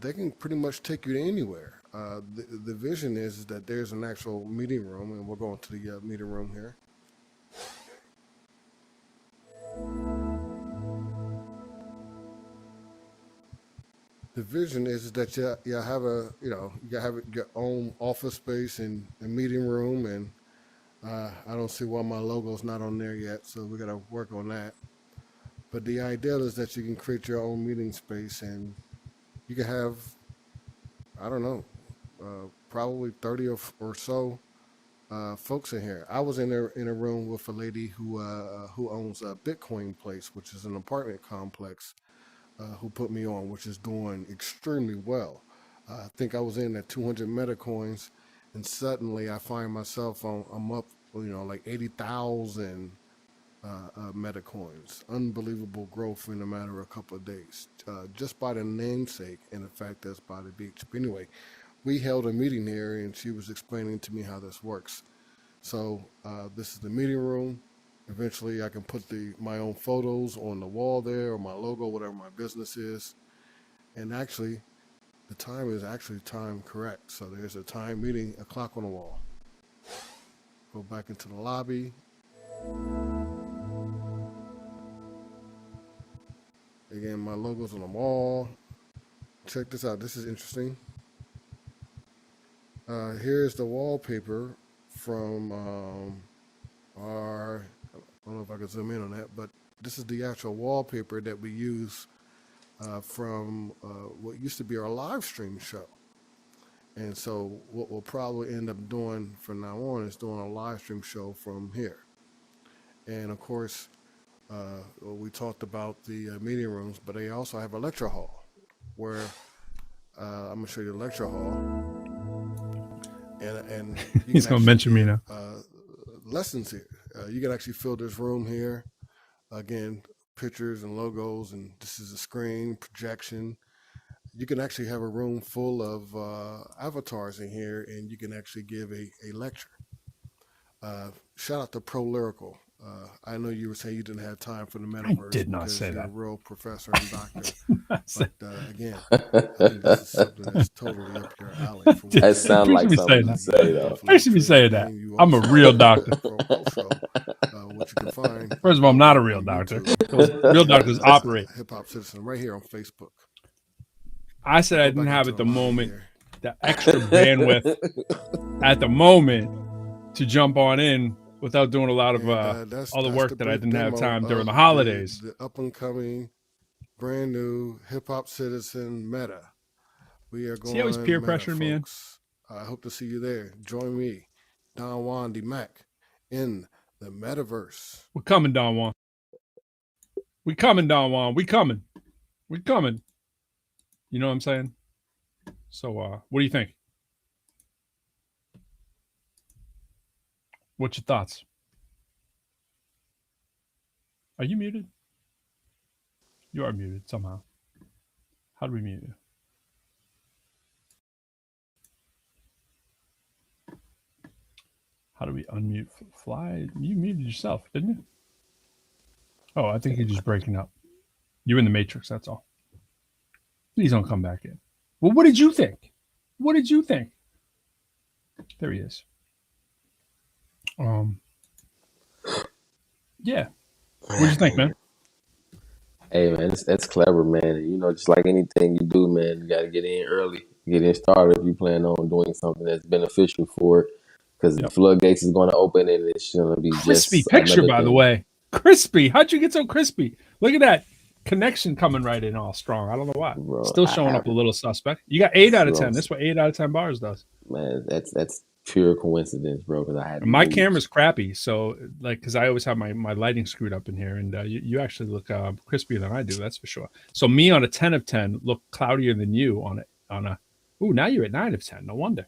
they can pretty much take you to anywhere. The vision is that there's an actual meeting room, and we're going to the meeting room here. The vision is that you have your own office space and a meeting room, and I don't see why my logo's not on there yet, so we got to work on that. But the idea is that you can create your own meeting space, and you can have, I don't know, probably 30 or so folks in here. I was in a room with a lady who owns a Bitcoin place, which is an apartment complex, who put me on, which is doing extremely well. I think I was in at 200 metacoins, and suddenly I find myself I'm up, like 80,000 metacoins. Unbelievable growth in a matter of a couple of days, just by the namesake and the fact that it's by the beach. But anyway, we held a meeting here, and she was explaining to me how this works. So this is the meeting room. Eventually, I can put my own photos on the wall there, or my logo, whatever my business is. And actually, the time is actually time correct. So there's a time meeting, a clock on the wall. Go back into the lobby. Again, my logo's on the wall. Check this out. This is interesting. Here's the wallpaper from our, I don't know if I can zoom in on that, but this is the actual wallpaper that we use from what used to be our live stream show. And so what we'll probably end up doing from now on is doing a live stream show from here. And of course, we talked about the meeting rooms, but they also have a lecture hall where I'm going to show you the lecture hall. And he's going to mention me now. Lessons here. You can actually fill this room here. Again, pictures and logos, and this is a screen projection. You can actually have a room full of avatars in here, and you can actually give a lecture. Shout out to Pro Lyrical. I know you were saying you didn't have time for the metaverse. I did not say you're that. A real professor and doctor. But again, I think this is something that's totally up your alley. That sounds like something to say, though. I should be saying that. I'm a real doctor. First of all, I'm not a real doctor. Real doctors operate. Hip Hop Citizen right here on Facebook. I said I didn't have at the moment the extra bandwidth at the moment to jump on in without doing a lot of all the work that I didn't have time during the holidays. The up and coming, brand new Hip Hop Citizen meta. We are See how he's going peer meta, pressuring me in? folks. I hope to see you there. Join me, Don Juan D. Mac, in the metaverse. We're coming, Don Juan. We coming, Don Juan. We coming. We coming. You know what I'm saying? So, what do you think? What's your thoughts? Are you muted? You are muted somehow. How do we mute you? How do we unmute Fly? You muted yourself, didn't you? Oh, I think you're just breaking up. You're in the Matrix, that's all. Please don't come back in. Well, what did you think? What did you think? There he is. Yeah. What did you think, man? Hey man, that's clever, man. You know, just like anything you do, man, you got to get in early, get in started if you plan on doing something that's beneficial for it. Because the floodgates is going to open and it's going to be Crispy just picture, another by thing. the way. Crispy. How'd you get so crispy? Look at that connection coming right in all strong. I don't know why. Bro, Still showing up a little suspect. You got 8 out of 10. That's what 8 out of 10 bars does. Man, that's pure coincidence, bro. Because I had my camera's crappy, so like because I always have my lighting screwed up in here, and you actually look crispier than I do. That's for sure. So me on a 10 of 10 look cloudier than you on a. Ooh, now you're at 9 of 10. No wonder.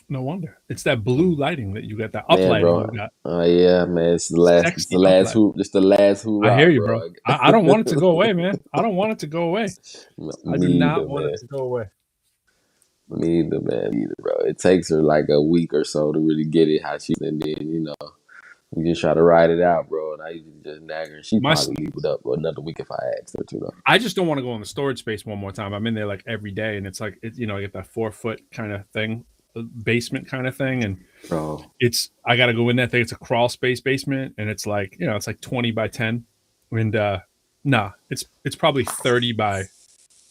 No wonder. It's that blue lighting that you got. That up lighting bro. you got. Yeah, man. It's the last. It's the last hoop. Just the last hoorah. I hear you, bro. I don't want it to go away, man. I don't want it to go away. I do not want it to go away. Me either, man. Me either, bro. It takes her like a week or so to really get it how she, and then we just try to ride it out, bro. And I usually just nag her. She probably leave it up another week if I ask her to, though. I just don't want to go in the storage space one more time. I'm in there like every day, and it's like I get that 4-foot kind of thing, basement kind of thing, and I got to go in that thing. It's a crawl space basement, and it's like it's like 20 by 10, and it's probably 30 by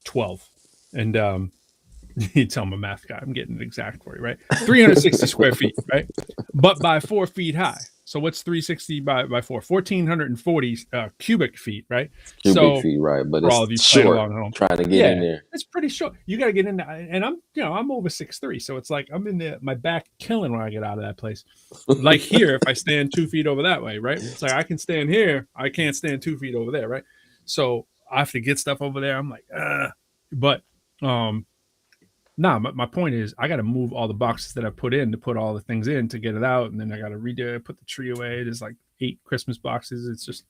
12, and you tell my math guy, I'm getting it exact for you, right? 360 square feet, right? But by 4 feet high. So what's 360 by 4? 1,440 cubic feet, right? Cubic feet, right? But it's short. Trying to get in there. It's pretty short. You got to get in there, and I'm over 6'3", so it's like I'm in there, my back killing when I get out of that place. Like here, if I stand 2 feet over that way, right? It's like I can stand here, I can't stand 2 feet over there, right? So I have to get stuff over there. I'm like, but my point is I got to move all the boxes that I put in to put all the things in to get it out, and then I got to redo it, put the tree away. There's like 8 Christmas boxes. It's just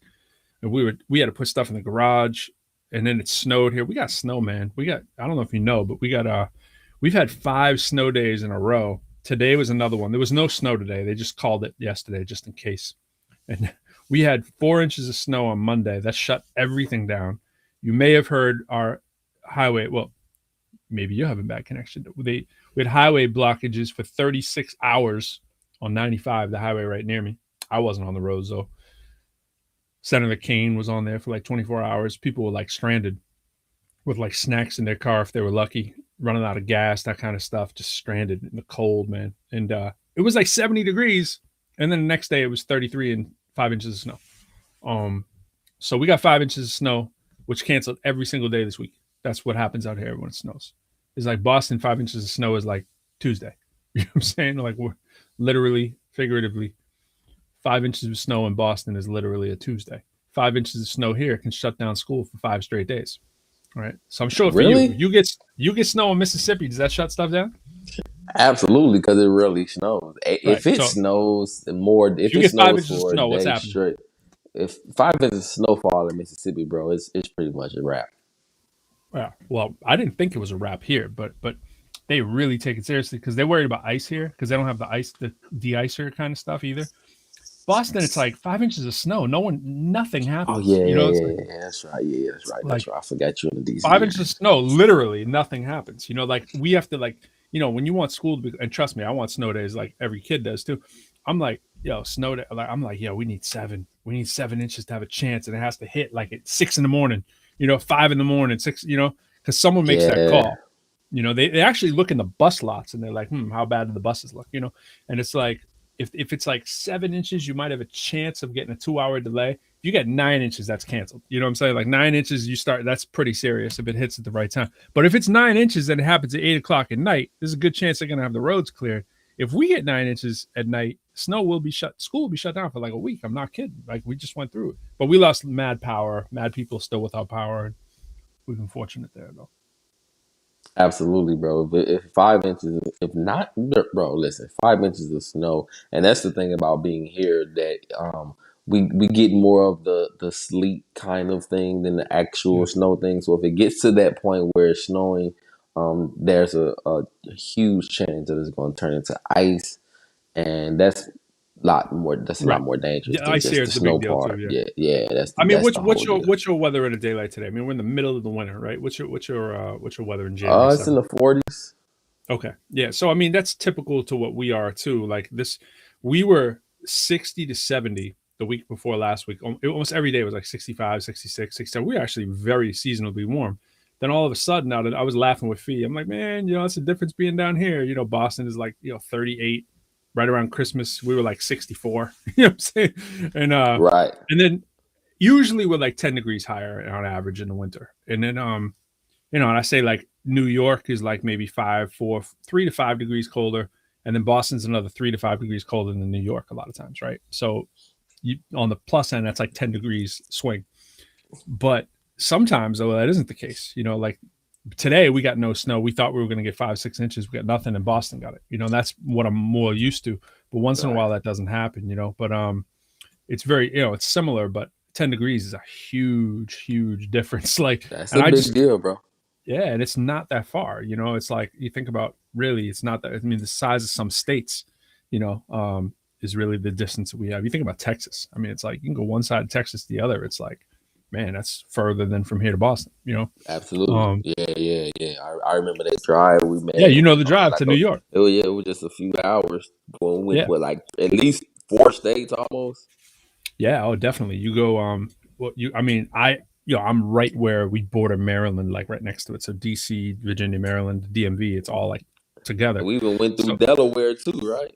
we had to put stuff in the garage, and then it snowed here. We got snow, man. I don't know if you know, but we've had 5 snow days in a row. Today was another one. There was no snow today. They just called it yesterday just in case. And we had 4 inches of snow on Monday. That shut everything down. You may have heard our highway. Well, maybe you have a bad connection. We had highway blockages for 36 hours on 95, the highway right near me. I wasn't on the roads though. Senator Kane was on there for like 24 hours. People were like stranded with like snacks in their car if they were lucky, running out of gas, that kind of stuff, just stranded in the cold, man. And it was like 70 degrees. And then the next day it was 33 and 5 inches of snow. So we got 5 inches of snow, which canceled every single day this week. That's what happens out here when it snows. It's like Boston, 5 inches of snow is like Tuesday. You know what I'm saying? Like we're literally, figuratively, 5 inches of snow in Boston is literally a Tuesday. 5 inches of snow here can shut down school for 5 straight days. All right. So I'm sure for you get snow in Mississippi. Does that shut stuff down? Absolutely, because it really snows. If it snows more, if it snows for a day straight, if 5 inches of snowfall in Mississippi, bro, it's pretty much a wrap. Yeah. Well, I didn't think it was a wrap here, but they really take it seriously because they're worried about ice here because they don't have the ice, the de-icer kind of stuff either. Boston, it's like 5 inches of snow. Nothing happens. Oh yeah, that's right. Yeah, that's right. That's right. I forgot you in the DC. 5 inches of snow, literally nothing happens. Like we have to when you want school to be, and trust me, I want snow days like every kid does too. I'm like, snow day. I'm like, we need 7. We need 7 inches to have a chance, and it has to hit like at 6 a.m. 5 a.m, 6, because someone makes that call. They actually look in the bus lots and they're like, how bad do the buses look? And it's like, if it's like 7 inches, you might have a chance of getting a 2-hour delay. If you get 9 inches, that's canceled. You know what I'm saying? Like 9 inches, you start. That's pretty serious if it hits at the right time. But if it's 9 inches and it happens at 8 o'clock at night, there's a good chance they're gonna have the roads cleared. If we get 9 inches at night, snow will be shut. School will be shut down for like a week. I'm not kidding. Like we just went through it, but we lost mad power. Mad people still without power. And we've been fortunate there though. Absolutely, bro. If 5 inches, if not, bro, listen, 5 inches of snow, and that's the thing about being here that we get more of the sleet kind of thing than the actual Yeah. snow thing. So if it gets to that point where it's snowing, there's a huge chance that it's going to turn into ice, and that's a lot more. That's a lot Right. more dangerous Yeah, than ice here just the is the big snow deal too. part. Yeah. Yeah, yeah, I mean, that's the whole deal. what's your weather in a day like today? I mean, we're in the middle of the winter, right? What's your weather in January It's in 7th? the 40s. Okay. Yeah. So I mean that's typical to what we are too. Like this we were 60 to 70 the week before last week. Almost every day was like 65, 66, 67. We were actually very seasonably warm. Then all of a sudden now that I was laughing with Fee, I'm like, man, that's the difference being down here. Boston is like, 38. Right around Christmas, we were like 64. You know what I'm saying? And Right. and then usually we're like 10 degrees higher on average in the winter. And then and I say like New York is like maybe 3 to 5 degrees colder, and then Boston's another 3 to 5 degrees colder than New York a lot of times, right? So on the plus end, that's like 10 degrees swing. But sometimes, though, that isn't the case. Like today we got no snow. We thought we were going to get 5, 6 inches. We got nothing, and Boston got it. That's what I'm more used to. But once in a while, that doesn't happen. But it's very, it's similar, but 10 degrees is a huge, huge difference. Like, That's and a big deal, bro. yeah, and it's not that far. It's like you think about really, it's not that. I mean, the size of some states, is really the distance that we have. You think about Texas. I mean, it's like you can go one side of Texas to the other. It's like, man, that's further than from here to Boston. Absolutely. Yeah. I remember that drive we Yeah, made. the drive to New York. It was just a few hours when we went Yeah, with like at least 4 states almost. yeah. Oh, definitely. You go. I mean, I'm right where we border Maryland, like right next to it. So DC, Virginia, Maryland, DMV. It's all like together. And we even went through So Delaware too, right?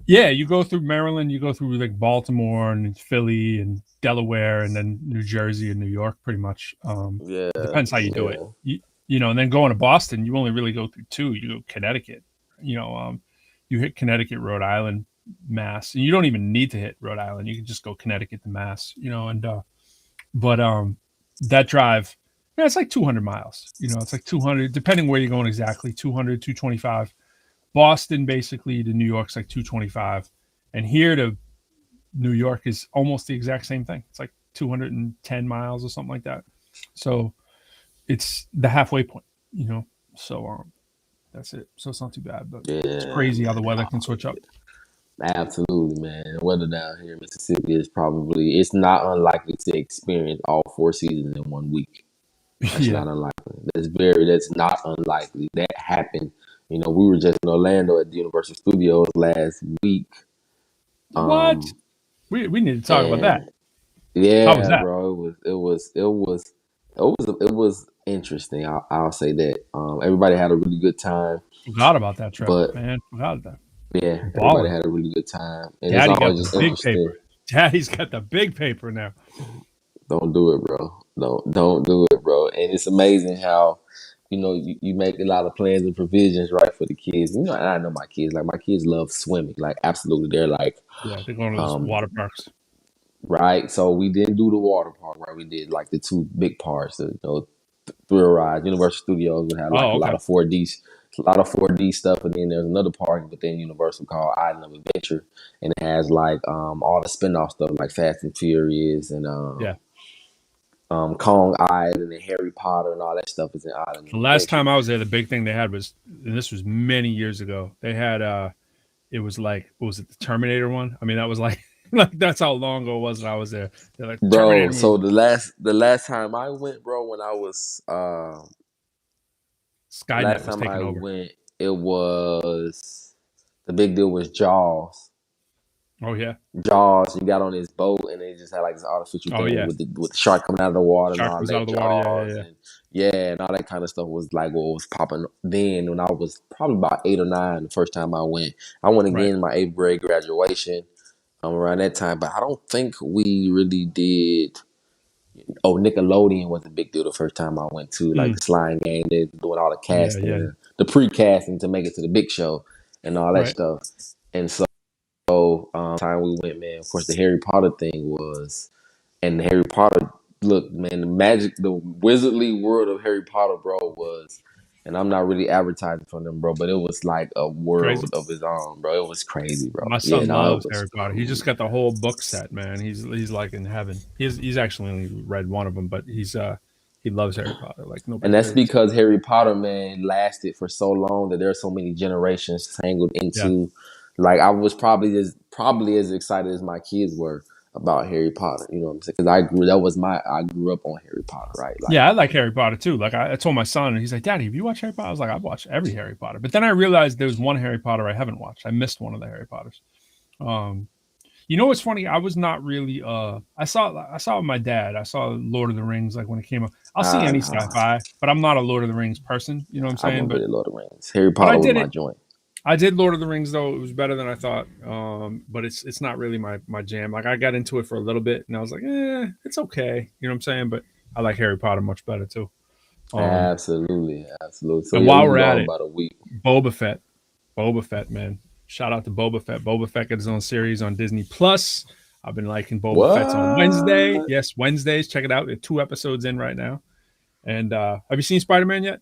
yeah, you go through Maryland, you go through like Baltimore and Philly and Delaware, and then New Jersey and New York, pretty much. Yeah, Depends how you do it. yeah. And then going to Boston, you only really go through two. You go Connecticut. You hit Connecticut, Rhode Island, Mass, and you don't even need to hit Rhode Island. You can just go Connecticut to Mass. But that drive, yeah, it's like 200 miles. It's like 200, depending where you're going exactly. 200, 225. Boston basically to New York's like 225, and here to New York is almost the exact same thing. It's like 210 miles or something like that. So it's the halfway point. So that's it. So it's not too bad, but it's Yeah, crazy how the man. weather can switch up. Absolutely, man. The weather down here in Mississippi it's not unlikely to experience all 4 seasons in 1 week. That's Yeah. not unlikely. That's not unlikely. That happened. We were just in Orlando at the Universal Studios last week. What? Um, We need to talk about that. and How was yeah, that? bro, it was interesting. I'll say that. Everybody had a really good time, Forgot about that trip, but man. Forgot about yeah, that. everybody Balling. had a really good time, and it's Daddy got always the just big interesting. paper. Daddy's got the big paper now. Don't do it, bro. Don't do it, bro. And it's amazing how, you make a lot of plans and provisions, right, for the kids. And I know my kids. Like my kids love swimming. Like absolutely, they're like, Yeah, they're going to those um, water parks. right. So we didn't do the water park, right? We did like the two big parks, thrill rides. Universal Studios would have like Oh, a okay. lot of 4D stuff, and then there's another park within Universal called Island of Adventure, and it has like all the spin-off stuff like Fast and Furious and Yeah. Kong Island and Harry Potter and all that stuff is in Island of The last Adventure. time I was there, the big thing they had was, and this was many years ago, they had it was like, what was it, the Terminator one? I mean, that was like like that's how long ago it was that I was there. They're like Bro, Terminator so movie. the last time I went, bro, when I was Skynet last was time I taking over. went, it was the big deal was Jaws. Oh yeah. Jaws, you got on this boat and they just had like this artificial Oh thing yeah. with the shark coming out of the water and Shark all was out that. of the water. Jaws Yeah. and and all that kind of stuff was like what was popping then when I was probably about 8 or 9 the first time I went. I went Right. again in my 8th grade graduation. around that time, but I don't think we really did. Oh, Nickelodeon was a big deal the first time I went to, like Mm, the Slime Game. They doing all the yeah, casting yeah, and the pre-casting to make it to the big show and all that right. stuff. And so, time we went, man. Of course, the Harry Potter thing was, and Harry Potter. Look, man, the wizardly world of Harry Potter, bro, was. And I'm not really advertising for them, bro, but it was like a Crazy. world of its own, bro. It was crazy, bro. My Yeah, son no, it loves was Harry Potter. He cool. just got the whole book set, man. He's like in heaven. He's actually only read one of them, but he loves Harry Potter like And nobody's that's business. because Harry Potter, man, lasted for so long that there are so many generations tangled Yeah. into. Like I was probably as excited as my kids were about Harry Potter. You know what I'm saying? Because I grew up on Harry Potter, right? Like, Yeah, I like Harry Potter too. Like I told my son, and he's like, "Daddy, have you watched Harry Potter?" I was like, "I've watched every Harry Potter," but then I realized there was one Harry Potter I haven't watched. I missed one of the Harry Potters. Um, you know what's funny? I was not really. I saw it with my dad. I saw Lord of the Rings like when it came up. I'll see any I sci-fi, but I'm not a Lord of the Rings person. You know what I'm saying? wasn't But really Lord of the Rings. Harry but I Potter was did my it. joint. I did Lord of the Rings though. It was better than I thought. But it's not really my jam. Like I got into it for a little bit, and I was like, it's okay. You know what I'm saying? But I like Harry Potter much better too. Um, Absolutely, absolutely. So and yeah, while we've we're been at going it, about a week. Boba Fett, Boba Fett, man. Shout out to Boba Fett. Boba Fett got his own series on Disney Plus. I've been liking Boba Fett's on Wednesday. What? Yes, Wednesdays. Check it out. They're 2 episodes in right now. And have you seen Spider Man yet?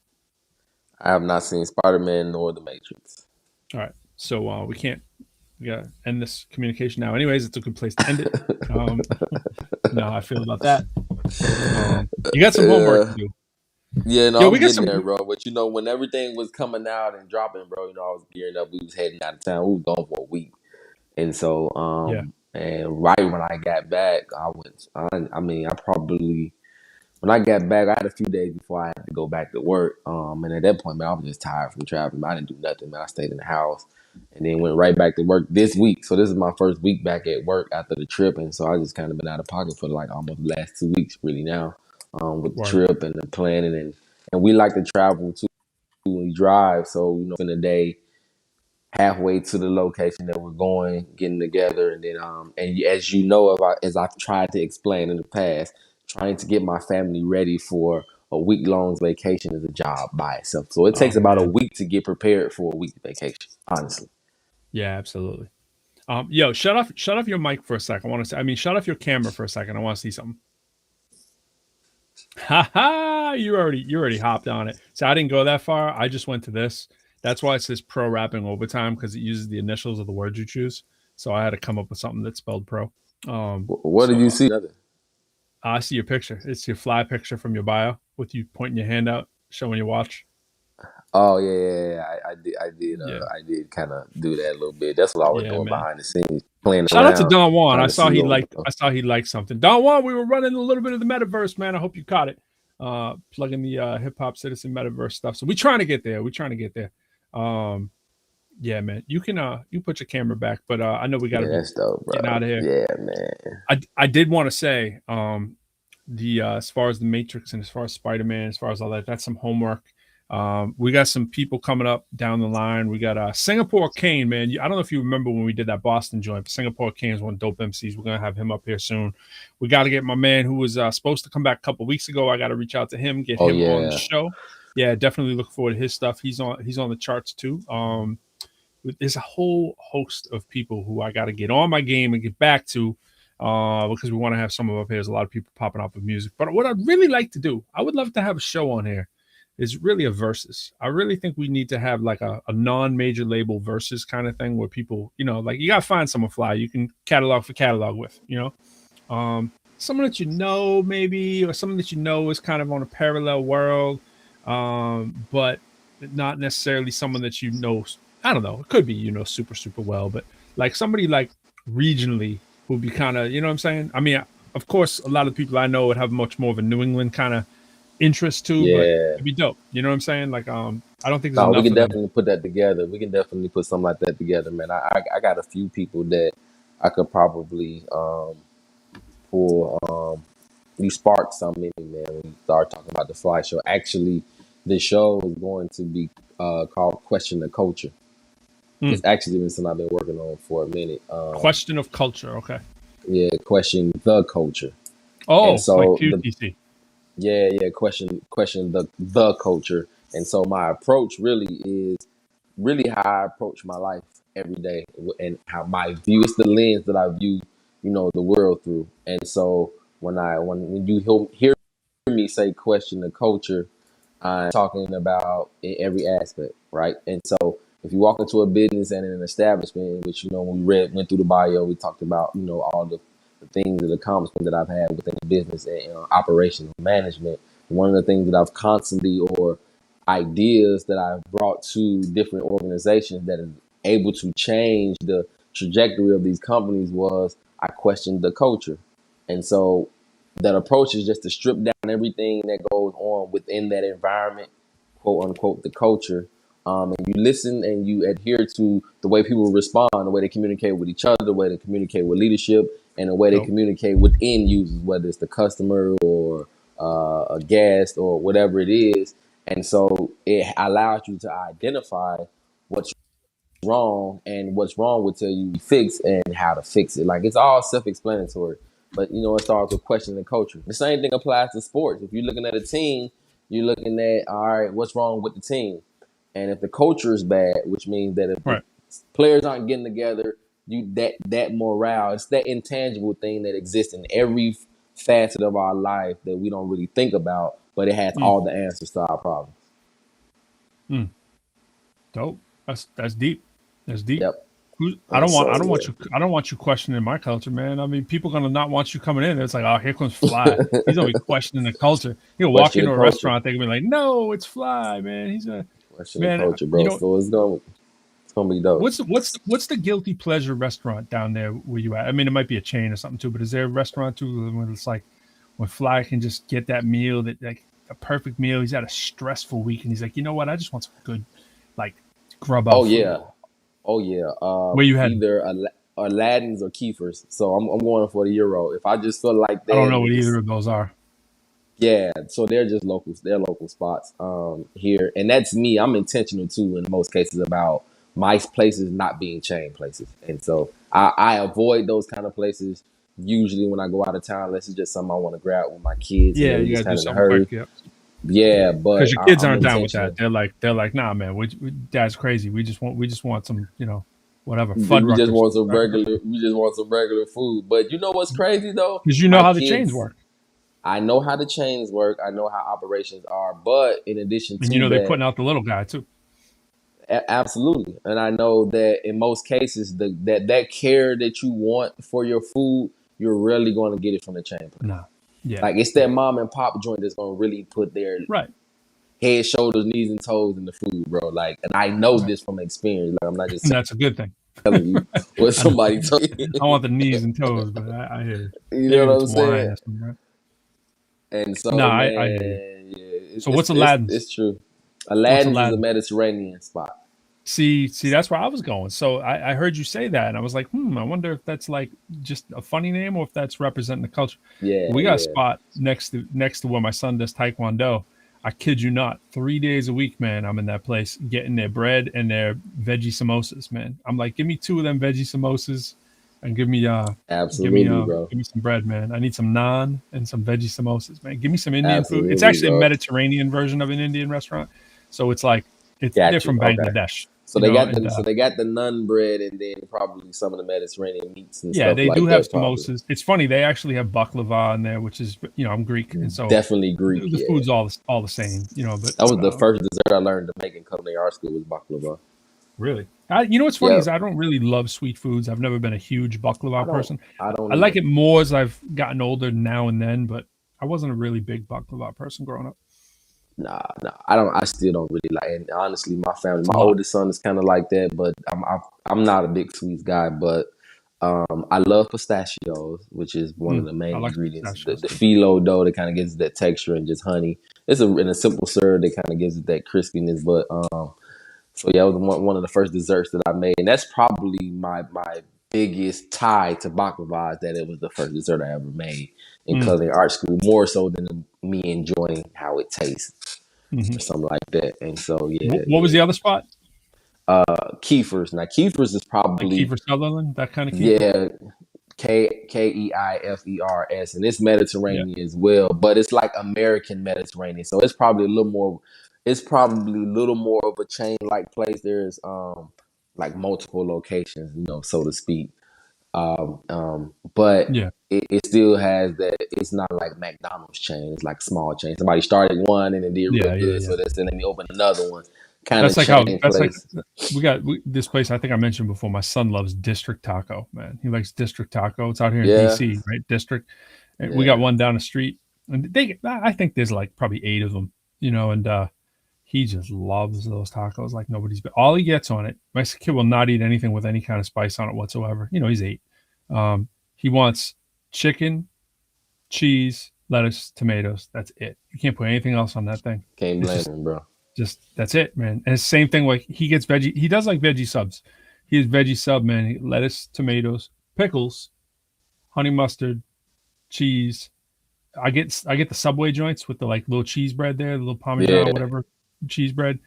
I have not seen Spider Man nor The Matrix. All right. So we gotta end this communication now. Anyways, it's a good place to end it. Um, you know how I feel about that. You got some homework to Uh, do. Yeah, no, Yo, we I'm got getting some. there, bro. But when everything was coming out and dropping, bro, I was gearing up. We was heading out of town. We was gone for a week, and so Yeah, and right when I got back, I went. I mean, I probably when I got back, I had a few days before I had to go back to work. And at that point, man, I was just tired from traveling. I didn't do nothing, man. I stayed in the house, and then went right back to work this week. So this is my first week back at work after the trip, and so I just kind of been out of pocket for like almost the last 2 weeks, really now, with the word. trip and the planning and we like to travel too. We drive, so in the day, halfway to the location that we're going, getting together, and then as you know, as I've tried to explain in the past, trying to get my family ready for a week long vacation is a job by itself. So it Oh takes about a man, week to get prepared for a week vacation. Honestly, yeah, absolutely. Yo, shut off your mic for a second. I want to say, I mean, shut off your camera for a second. I want to see something. Ha ha! You already hopped on it. So I didn't go that far. I just went to this. That's why it says pro rapping overtime because it uses the initials of the words you choose. So I had to come up with something that spelled pro. what did So you see? Nothing. I see your picture. It's your fly picture from your bio with you pointing your hand out, showing your watch. Oh yeah. I did. Yeah, I did kind of do that a little bit. That's what I was yeah, doing man. behind the scenes, playing Shout out to around, Don Juan. trying I to saw see he what was liked. I saw he liked something. Don Juan, we were running a little bit of the metaverse, man. I hope you caught it. Plugging the hip hop citizen metaverse stuff. So we trying to get there. We trying to get there. Um, yeah, man. You can you put your camera back, but I know we got to Yeah, be that's dope, getting out bro. of here. Yeah, man. I did want to say the as far as the Matrix and as far as Spider-Man, as far as all that, that's some homework. We got some people coming up down the line. We got Singapore Kane, man. I don't know if you remember when we did that Boston joint. But Singapore Kane is one dope MCs. We're gonna have him up here soon. We got to get my man who was supposed to come back a couple weeks ago. I got to reach out to him, get Oh him on the yeah. show. Yeah, definitely look forward to his stuff. He's on the charts too. There's a whole host of people who I got to get on my game and get back to because we want to have some of up here. There's a lot of people popping up with music. But what I'd really like to do, I would love to have a show on here, is really a versus. I really think we need to have like a non-major label versus kind of thing where people, like you got to find someone fly you can catalog for catalog with, someone that maybe, or someone that is kind of on a parallel world, but not necessarily someone that I don't know. It could be super super well, but like somebody like regionally who'd be kind of what I'm saying. I mean, of course, a lot of people I know would have much more of a New England kind of interest too, but Yeah. it'd be dope. You know what I'm saying? Like, I don't think there's No, we enough can of them. definitely put that together. We can definitely put something like that together, man. I got a few people that I could probably pull. You sparked something in me, man, when you start talking about the Fly Show. Actually, the show is going to be called Question the Culture. It's actually been something I've been working on for a minute. Question of culture. Okay. Yeah, question the culture. And Oh, like so QTC. question the culture. And so my approach really is really how I approach my life every day, and how my view is the lens that I view, the world through. And so when you hear me say question the culture, I'm talking about in every aspect, right? And so if you walk into a business and an establishment, which when we went through the bio, we talked about all the things and accomplishments that I've had within the business and operational management. One of the things that I've constantly, or ideas that I've brought to different organizations that is able to change the trajectory of these companies, was I questioned the culture. And so that approach is just to strip down everything that goes on within that environment, quote unquote, the culture. And you listen and you adhere to the way people respond, the way they communicate with each other, the way they communicate with leadership, and the way they communicate with end users, whether it's the customer or a guest or whatever it is. And so it allows you to identify what's wrong, and what's wrong will tell you fix and how to fix it. Like, it's all self-explanatory, but it starts with questioning the culture. The same thing applies to sports. If you're looking at a team, you're looking at, all right, what's wrong with the team? And if the culture is bad, which means that if the players aren't getting together, that morale, it's that intangible thing that exists in every facet of our life that we don't really think about, but it has all the answers to our problems. Dope. That's deep. That's deep. Yep. I don't want you questioning my culture, man. I mean, people gonna not want you coming in. It's like, oh, here comes Fly. He's gonna be questioning the culture. He'll walk into a restaurant, they're gonna be like, no, it's Fly, man. He's a question the culture, bro. So it's gonna be dope. What's the guilty pleasure restaurant down there where you at? I mean, it might be a chain or something too, but is there a restaurant too when it's like when Fly can just get that meal, that like a perfect meal? He's had a stressful week and he's like, you know what? I just want some good like grub out. Oh yeah. Where you had either Aladdin's or Kiefer's. So I'm going for the Euro. If I just feel like I don't know what either of those are. Yeah, so they're just locals. They're local spots here, and that's me. I'm intentional too in most cases about my places not being chain places, and so I avoid those kind of places usually when I go out of town, unless it's just something I want to grab with my kids. Yeah, and you just gotta do kind of hurry. quick. Yeah, but because your kids aren't down with that. They're like, nah, man, Dad's crazy. We just want some, whatever. We just want some regular food. But you know what's crazy though? Because you know how the chains work. I know how the chains work. I know how operations are. But in addition to that, they're putting out the little guy too. Absolutely. And I know that in most cases, that care that you want for your food, you're rarely going to get it from the chain place. No. Yeah. Like, it's that mom and pop joint that's going to really put their head, shoulders, knees, and toes in the food, bro. Like, and I know this from experience. Like, I'm not just that's a good thing. Telling you what somebody told you. I want the knees and toes, but I hear you know what I'm saying? Right? And so, I hear you. So what's Aladdin's? It's true. Aladdin's is a Mediterranean spot. See, that's where I was going. So I heard you say that, and I was like, I wonder if that's like just a funny name or if that's representing the culture. Yeah, we got a spot next to where my son does Taekwondo. I kid you not, 3 days a week, man, I'm in that place getting their bread and their veggie samosas, man. I'm like, give me 2 of them veggie samosas and give me absolutely, bro. Give me some bread, man. I need some naan and some veggie samosas, man. Give me some Indian food. It's actually a Mediterranean version of an Indian restaurant, so it's like they're from Bangladesh. So they got the naan bread and then probably some of the Mediterranean meats and stuff. Yeah, they do have samosas. It's funny, they actually have baklava in there, which is I'm Greek, and so definitely Greek. The food's all the same, But that was the first dessert I learned to make in culinary art school was baklava. Really? What's funny is I don't really love sweet foods. I've never been a huge baklava person. I like it more as I've gotten older now and then, but I wasn't a really big baklava person growing up. Nah, I still don't really like it. And honestly, my family, my oldest son is kind of like that, but I'm not a big sweets guy, but I love pistachios, which is one of the main ingredients. The phyllo dough that kind of gives it that texture, and just honey. It's in a simple syrup that kind of gives it that crispiness, but so yeah, it was one of the first desserts that I made, and that's probably my biggest tie to baklava, is that it was the first dessert I ever made in culinary art school, more so than me enjoying how it tastes or something like that. And so, yeah. What was the other spot? Kiefer's. Now Kiefer's is Like probably, Kiefer Sutherland, that kind of Kiefer. yeah, Keifers, and it's Yeah, Mediterranean as well, but it's like American Mediterranean. So it's probably a little more. It's probably a little more of a chain like place. There's like multiple locations, so to speak. But yeah, it still has that. It's not like McDonald's chain. It's like small chain. Somebody started one and it did real good, yeah. so that's then let me open another one. Kind of That's like how chain that's like place. this place. I think I mentioned before. My son loves District Taco. Man, he likes District Taco. It's out here in Yeah, DC, right? District. And we got yeah, one down the street, and I think there's like probably 8 of them, and he just loves those tacos like nobody's. But all he gets on it, my kid will not eat anything with any kind of spice on it whatsoever. He's 8. He wants chicken, cheese, lettuce, tomatoes. That's it. You can't put anything else on that thing. can't It's blame just him, bro. that's it, man. And it's the same thing. Like he gets veggie. He does like veggie subs. He is veggie sub, man. Lettuce, tomatoes, pickles, honey mustard, cheese. I get the Subway joints with the like little cheese bread there, the little Yeah, Parmesan, whatever cheese bread.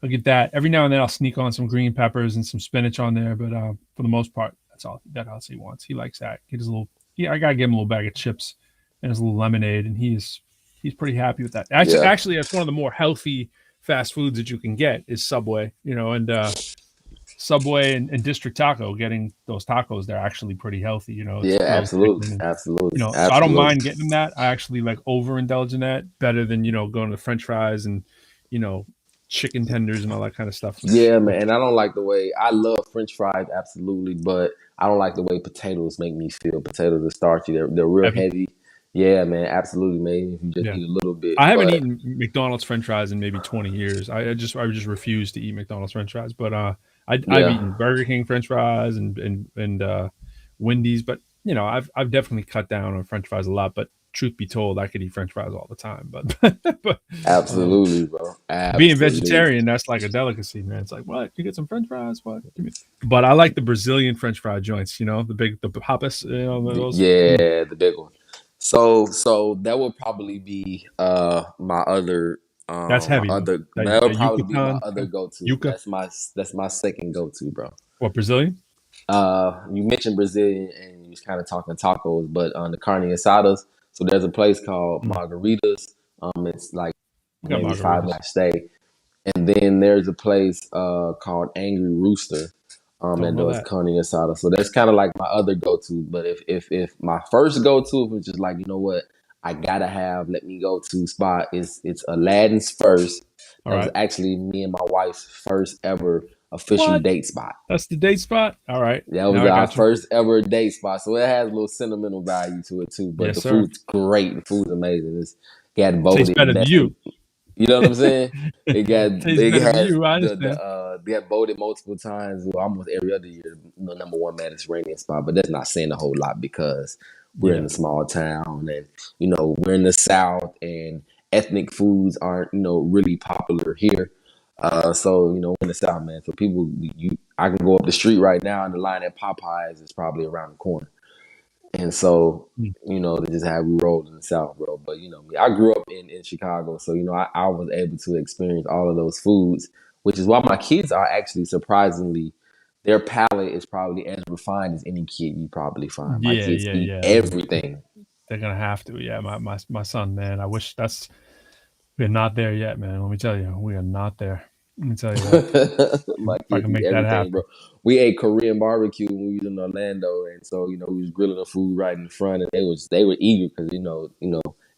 I'll get that every now and then. I'll sneak on some green peppers and some spinach on there, but for the most part, that's all he wants. He likes that. Get his little. Yeah, I gotta give him a little bag of chips and his little lemonade, and he's pretty happy with that. yeah, Actually, that's one of the more healthy fast foods that you can get is Subway. And Subway and District Taco. Getting those tacos, they're actually pretty healthy. It's yeah. grilled Absolutely, chicken and absolutely, so I don't absolutely. mind getting them that. I actually like overindulge in that better than going to French fries and you know chicken tenders and all that kind of stuff. Yeah, Which man. And I don't like the way I love French fries, absolutely, but I don't like the way potatoes make me feel. Potatoes are starchy. They're real heavy. heavy. Yeah, man. Absolutely, man. If you just Yeah, eat a little bit, I haven't but eaten McDonald's French fries in maybe 20 years. I just refuse to eat McDonald's French fries. But I've yeah, eaten Burger King French fries and Wendy's. But I've definitely cut down on French fries a lot. But truth be told, I could eat French fries all the time. But um, absolutely, bro. being Absolutely. vegetarian, that's like a delicacy, man. It's like, what? You get some French fries? What? Give me. But I like the Brazilian French fry joints. The papas. Those. Yeah, the big one. So that would probably be my other That's heavy though. that would That probably be my Yucatan, other go to. Yuca. That's my second go to, bro. What Brazilian? You mentioned Brazilian and you was kind of talking tacos, but on the carne asadas. So there's a place called Mm. Margaritas. It's like We got maybe margaritas. 5 minute stay. And then there's a place called Angry Rooster Don't that know does that. carne asada. So that's kind of like my other go to. But if my first go to, which is like, you know what, I gotta have, let me go to spot is it's Aladdin's first. All That was right. actually me and my wife's first ever official What? date spot. That's the date spot. All right. That was Now I our got you. first ever date spot, so it has a little sentimental value to it too. But Yes, the sir. food's great. The food's amazing. It's got Tastes voted better than best. you. You know what I'm saying? Tastes It better than has you. I the understand. they have voted multiple times, well, almost every other year, number one Mediterranean spot. But that's not saying a whole lot because we're in Yeah. a small town and we're in the South and ethnic foods aren't really popular here. So we're in the South, man. So I can go up the street right now and the line at Popeyes is probably around the corner. And so, Mm. they just how we rolled in the South, bro. But I grew up in Chicago, so I was able to experience all of those foods, which is why my kids are actually surprisingly, their palate is probably as refined as any kid you probably find. My Yeah, kids yeah, eat yeah. I mean, everything. they're gonna have to. Yeah, my son, man. I wish we're not there yet, man. Let me tell you, we are not there. Let me tell you that. My If I kids can eat make that everything, bro. happen. We ate Korean barbecue when we was in Orlando, and so we was grilling the food right in front, and they were eager because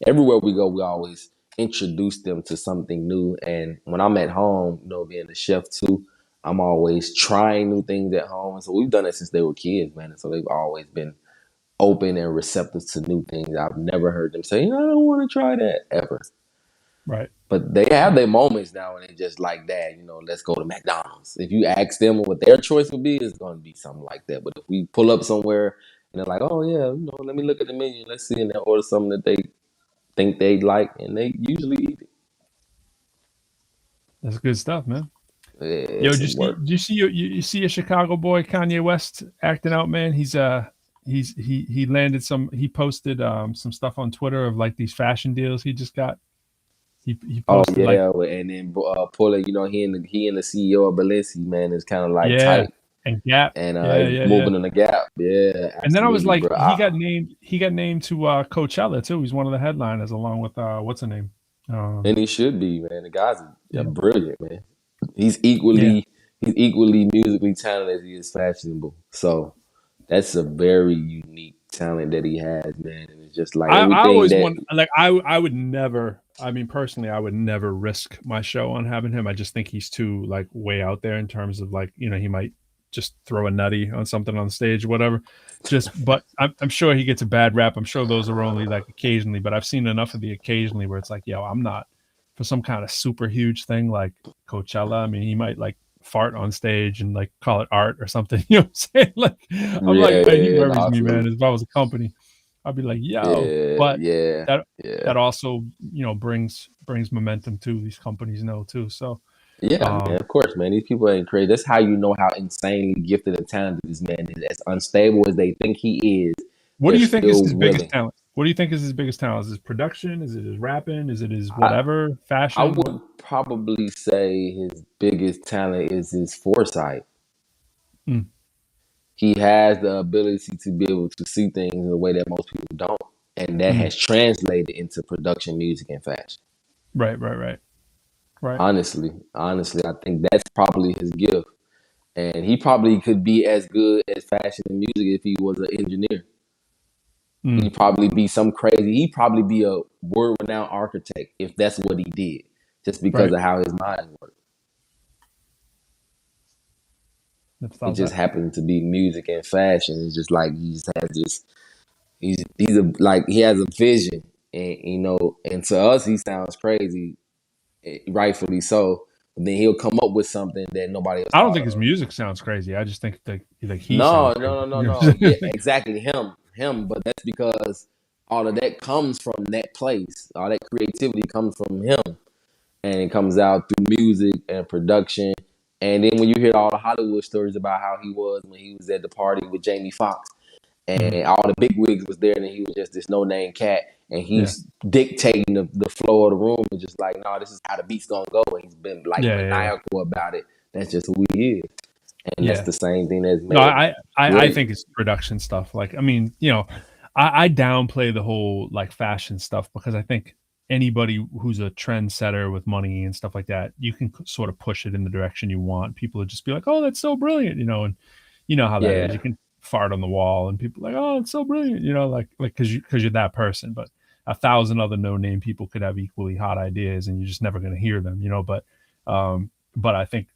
everywhere we go, we always introduce them to something new. And when I'm at home, being the chef too, I'm always trying new things at home. And so we've done it since they were kids, man. And so they've always been open and receptive to new things. I've never heard them say, "I don't want to try that," ever. Right. But they have their moments now and it's just like that, let's go to McDonald's. If you ask them what their choice would be, it's going to be something like that. But if we pull up somewhere and they're like, oh, yeah, let me look at the menu, let's see, and they order something that they think they like, and they usually eat it. That's good stuff, man. Yeah, Yo, it's some work. do you see you see a Chicago boy Kanye West acting out, man? He landed some. He posted some stuff on Twitter of like these fashion deals he just got. He Oh posted like yeah, and then Puller, he and the CEO of Balenci, man, is kind of like yeah, tight, and Gap. and Yeah, is yeah, yeah. moving in the gap. Yeah, And then I was absolutely, like, bro. he got named to Coachella too. He's one of the headliners along with what's her name? And he should be, man. The guy's Yeah, brilliant, man. He's yeah. equally musically talented as he is fashionable. So that's a very unique talent that he has, man. And it's just like I everything always that want like I would never. I mean, personally, I would never risk my show on having him. I just think he's too like way out there in terms of like he might just throw a nutty on something on stage or whatever. But I'm sure he gets a bad rap. I'm sure those are only like occasionally, but I've seen enough of the occasionally where it's like, yo, I'm not for some kind of super huge thing like Coachella. I mean, he might like fart on stage and like call it art or something. You know what I'm saying? Like, I'm yeah, like, he no, worries me, man. absolutely. If I was a company, I'd be like, yo, Yeah, but yeah, that yeah. that also brings momentum too. These companies know too. So Yeah, man, um, of course, man. These people ain't crazy. That's how you know how insanely gifted and talented this man is. As unstable as they think he is, what do they're you think is still his biggest willing. talent? What do you think is his biggest talent? Is his production? Is it his rapping? Is it his I, whatever I fashion? What? would probably say his biggest talent is his foresight. Mm, He has the ability to be able to see things in a way that most people don't. And that mm. has translated into production, music, and fashion. Right, right, right, right. Honestly, I think that's probably his gift. And he probably could be as good at fashion and music if he was an engineer. Mm, He'd probably be some crazy. He'd probably be a world-renowned architect if that's what he did, just because right. of how his mind worked. Never It thought of just that. happened to be music and fashion. It's just like he just has this. He has a vision, and and to us he sounds crazy, rightfully so. But then he'll come up with something that nobody else I don't thought think his of. music sounds crazy. I just think that like he No, sounds no, crazy. no, no, You know no. what I'm Yeah, saying? exactly him. But that's because all of that comes from that place. All that creativity comes from him, and it comes out through music and production. And then when you hear all the Hollywood stories about how he was when he was at the party with Jamie Foxx, Mhm. and all the big wigs was there, and he was just this no name cat, and Yeah, he's dictating the flow of the room, and just like, no, this is how the beat's gonna go, and he's been like yeah, yeah, yeah. maniacal about it. That's just who he is, and that's Yeah. the same thing that's No, made him I great. think it's production stuff. Like, I mean, I downplay the whole like fashion stuff because I think anybody who's a trendsetter with money and stuff like that, you can sort of push it in the direction you want. People would just be like, "Oh, that's so brilliant," and you know how that is. You Yeah, can fart on the wall, and people are like, "Oh, it's so brilliant," like because you're that person. But a thousand other no name people could have equally hot ideas, and you're just never going to hear them. But I think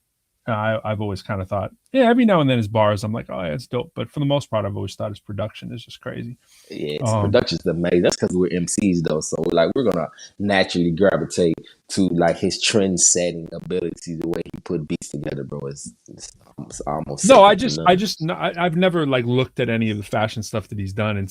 I've always kind of thought, yeah, every now and then his bars, I'm like, oh, yeah, it's dope. But for the most part, I've always thought his production is just crazy. yes, Um, production's amazing. That's because we're MCs though, so like we're gonna naturally gravitate to like his trend setting ability, the way he put beats together, bro. It's almost no, second to none. I've never like looked at any of the fashion stuff that he's done and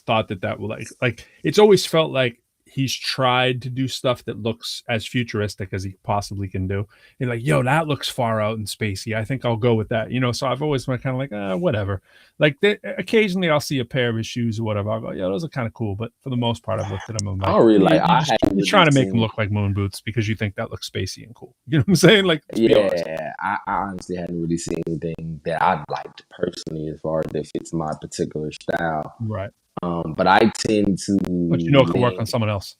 thought that will like it's always felt like he's tried to do stuff that looks as futuristic as he possibly can do. And like, yo, that looks far out and spacey. I think I'll go with that. So I've always been kind of like, whatever. Like occasionally I'll see a pair of his shoes or whatever. I'll go, yeah, those are kind of cool. But for the most part, I've looked at them and I'm I like, don't really yeah, like. I hadn't you're really trying to make them seen. look like moon boots because you think that looks spacey and cool. You know what I'm saying? Like, let's be honest. Yeah, I honestly hadn't really seen anything that I liked personally as far as that fits my particular style. Right. But I tend to But it could work on lean someone else.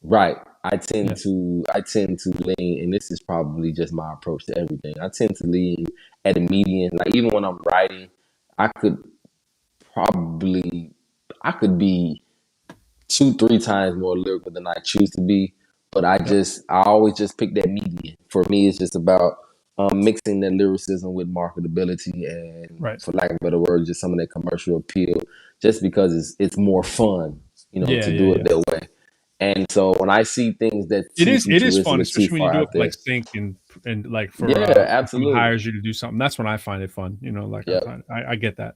right. Yeah. I tend to lean, and this is probably just my approach to everything. I tend to lean at a median. Like even when I'm writing, I could probably I could be 2, 3 times more lyrical than I choose to be. But Yeah. I always just pick that median. For me, it's just about mixing that lyricism with marketability and, Right. for lack of a better word, just some of that commercial appeal. Just because it's more fun, Yeah. to Yeah. do it Yeah. that way. And so when I see things that's It too is. It is futuristic fun, or too especially when you far do it out for like there, sync and like for yeah, if someone absolutely, hires you to do something. That's when I find it fun. Like I yep, find I get that.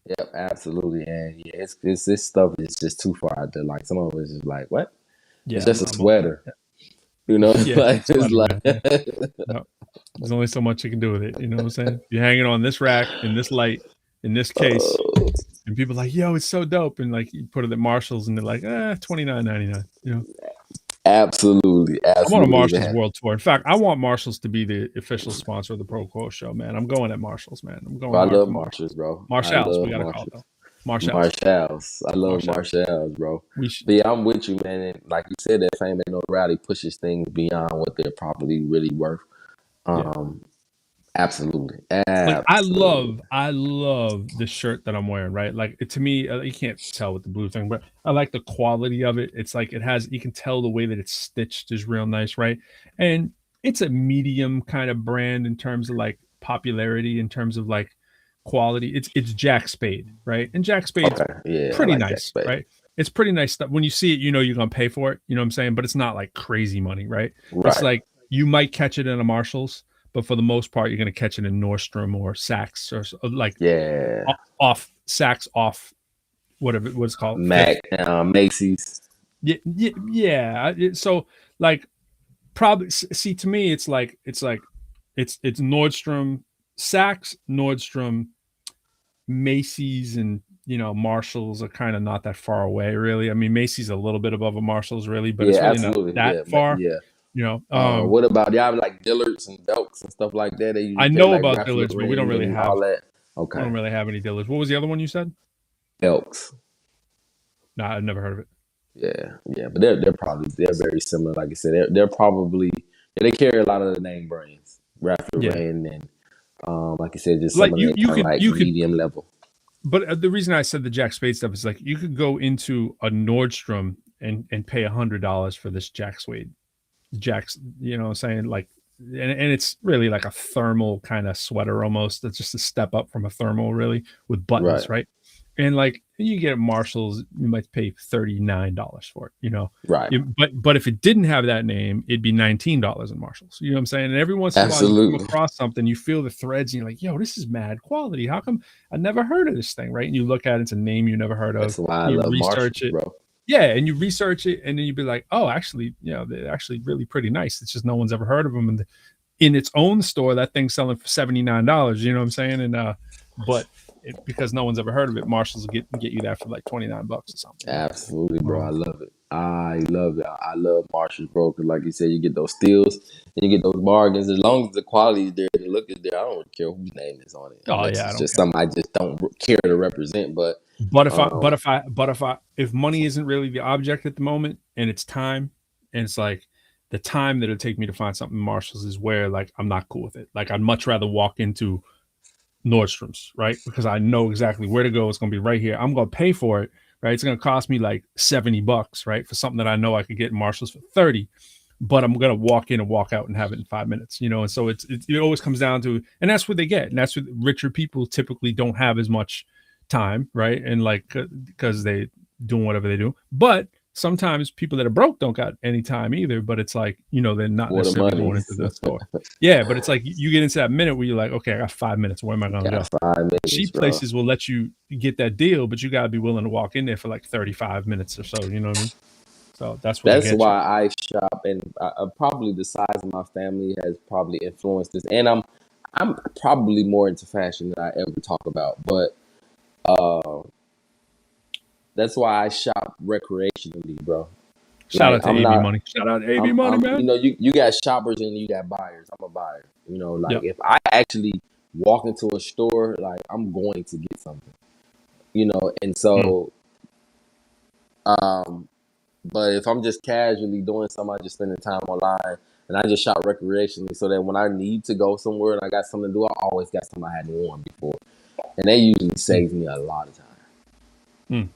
yep, absolutely. And yeah, it's this stuff is just too far out there. Like some of us is like, what? It's Yeah. just a I'm okay. sweater. Yeah. It's Like a it's sweater, like man. Yeah. No, there's only so much you can do with it. You know what I'm saying? You're hanging on this rack in this light in this case, oh, and people are like, yo, it's so dope, and like you put it at Marshalls, and they're like, $29.99. Absolutely, I'm on a absolutely, Marshalls man. world tour. In fact, I want Marshalls to be the official sponsor of the ProQuo show, man. I'm going at Marshalls, man. I'm Bro, going I hard love for Marshalls, bro. I Marshalls. We love gotta call it Marshalls. though. Marshalls. Marshalls. I love Marshalls. Marshalls, bro. We should, But yeah, I'm with you, man. And like you said, that fame and notoriety pushes things beyond what they're probably really worth. yeah. Um, absolutely, Like absolutely. I love the shirt that I'm wearing, right? Like to me, you can't tell with the blue thing, but I like the quality of it. It's like it has, you can tell the way that it's stitched is real nice, right? And it's a medium kind of brand in terms of like popularity, in terms of like quality. It's Jack Spade, right? And Jack Spade's Okay, yeah, I pretty like Jack nice, Spade. right? It's pretty nice stuff. When you see it, you know you're gonna pay for it. You know what I'm saying? But it's not like crazy money, right? It's Right. like you might catch it in a Marshalls, but for the most part, you're going to catch it in Nordstrom or Saks or like Yeah, off Saks off whatever what's called Mac, Fifth. Macy's. Yeah, yeah, yeah. So like probably see to me, it's like it's Nordstrom, Saks, Nordstrom, Macy's, and Marshalls are kind of not that far away, really. I mean, Macy's a little bit above a Marshalls, really, but Yeah, it's really not absolutely. that Yeah, far. yeah. You know, What about y'all have like Dillards and Belks and stuff like that? They I usually carry know like about Ralph Dillard's, but we don't Lauren really and have all that. we Okay, don't really have any Dillards. What was the other one you said? Belks. No, I've never heard of it. Yeah, yeah, but they're very similar. Like I said, they're probably they carry a lot of the name brands, Ralph Yeah, Lauren, and like I said, just like some of you the you kind of could like you could, medium level. but the reason I said the Jack Spade stuff is like you could go into a Nordstrom and pay $100 for this Jack Spade Jack's. You know what I'm saying? Like, and it's really like a thermal kind of sweater almost. That's just a step up from a thermal, really, with Right, buttons, right? And like you get at Marshalls, you might pay $39 for it, right, but if it didn't have that name, it'd be $19 in Marshalls. You know what I'm saying? And every once in a while you come absolutely. across something, you feel the threads, and you're like, yo, this is mad quality. How come I never heard of this thing? Right. And you look at it, it's a name you never heard of. That's why I You love research Marshalls, it. bro. Yeah, and you research it, and then you'd be like, oh, actually, they're actually really pretty nice. It's just no one's ever heard of them. And in its own store, that thing's selling for $79. You know what I'm saying? And but because no one's ever heard of it, Marshalls will get you that for like $29 or something. Absolutely, bro. I Um, love it. I love it. I love Marshalls, bro. Because, like you said, you get those steals and you get those bargains. As long as the quality is there, the look is there, I don't really care whose name is on it, oh unless yeah, I it's don't just care. something I just don't care to represent. But But if I, um, if money isn't really the object at the moment, and it's time, and it's like the time that it'll take me to find something in Marshalls is where like I'm not cool with it. Like I'd much rather walk into Nordstrom's, right? Because I know exactly where to go. It's going to be right here. I'm going to pay for it, right? It's going to cost me like $70, right? For something that I know I could get in Marshalls for 30, but I'm going to walk in and walk out and have it in 5 minutes, And so it always comes down to, and that's what they get. And that's what richer people typically don't have as much time, right? And like, because they doing whatever they do. But sometimes people that are broke don't got any time either, but it's like, they're not for the necessarily money, going into the store. Yeah, but it's like you get into that minute where you're like, okay, I got 5 minutes. Where am I going to got go? 5 minutes, Cheap bro. places will let you get that deal, but you got to be willing to walk in there for like 35 minutes or so. You know what I mean? So that's where they That's get you. why I shop, and probably the size of my family has probably influenced this. And I'm probably more into fashion than I ever talk about, but uh, that's why I shop recreationally, bro. Shout Like out to I'm AB not. Money. Shout out to AB Money, You man. know, you got shoppers and you got buyers. I'm a buyer. Like Yep. if I actually walk into a store, like I'm going to get something. And Mm. so, um, but if I'm just casually doing something, I just spending time online, and I just shop recreationally, so that when I need to go somewhere and I got something to do, I always got something I hadn't worn before, and that usually Mm. saves me a lot of time. Mm.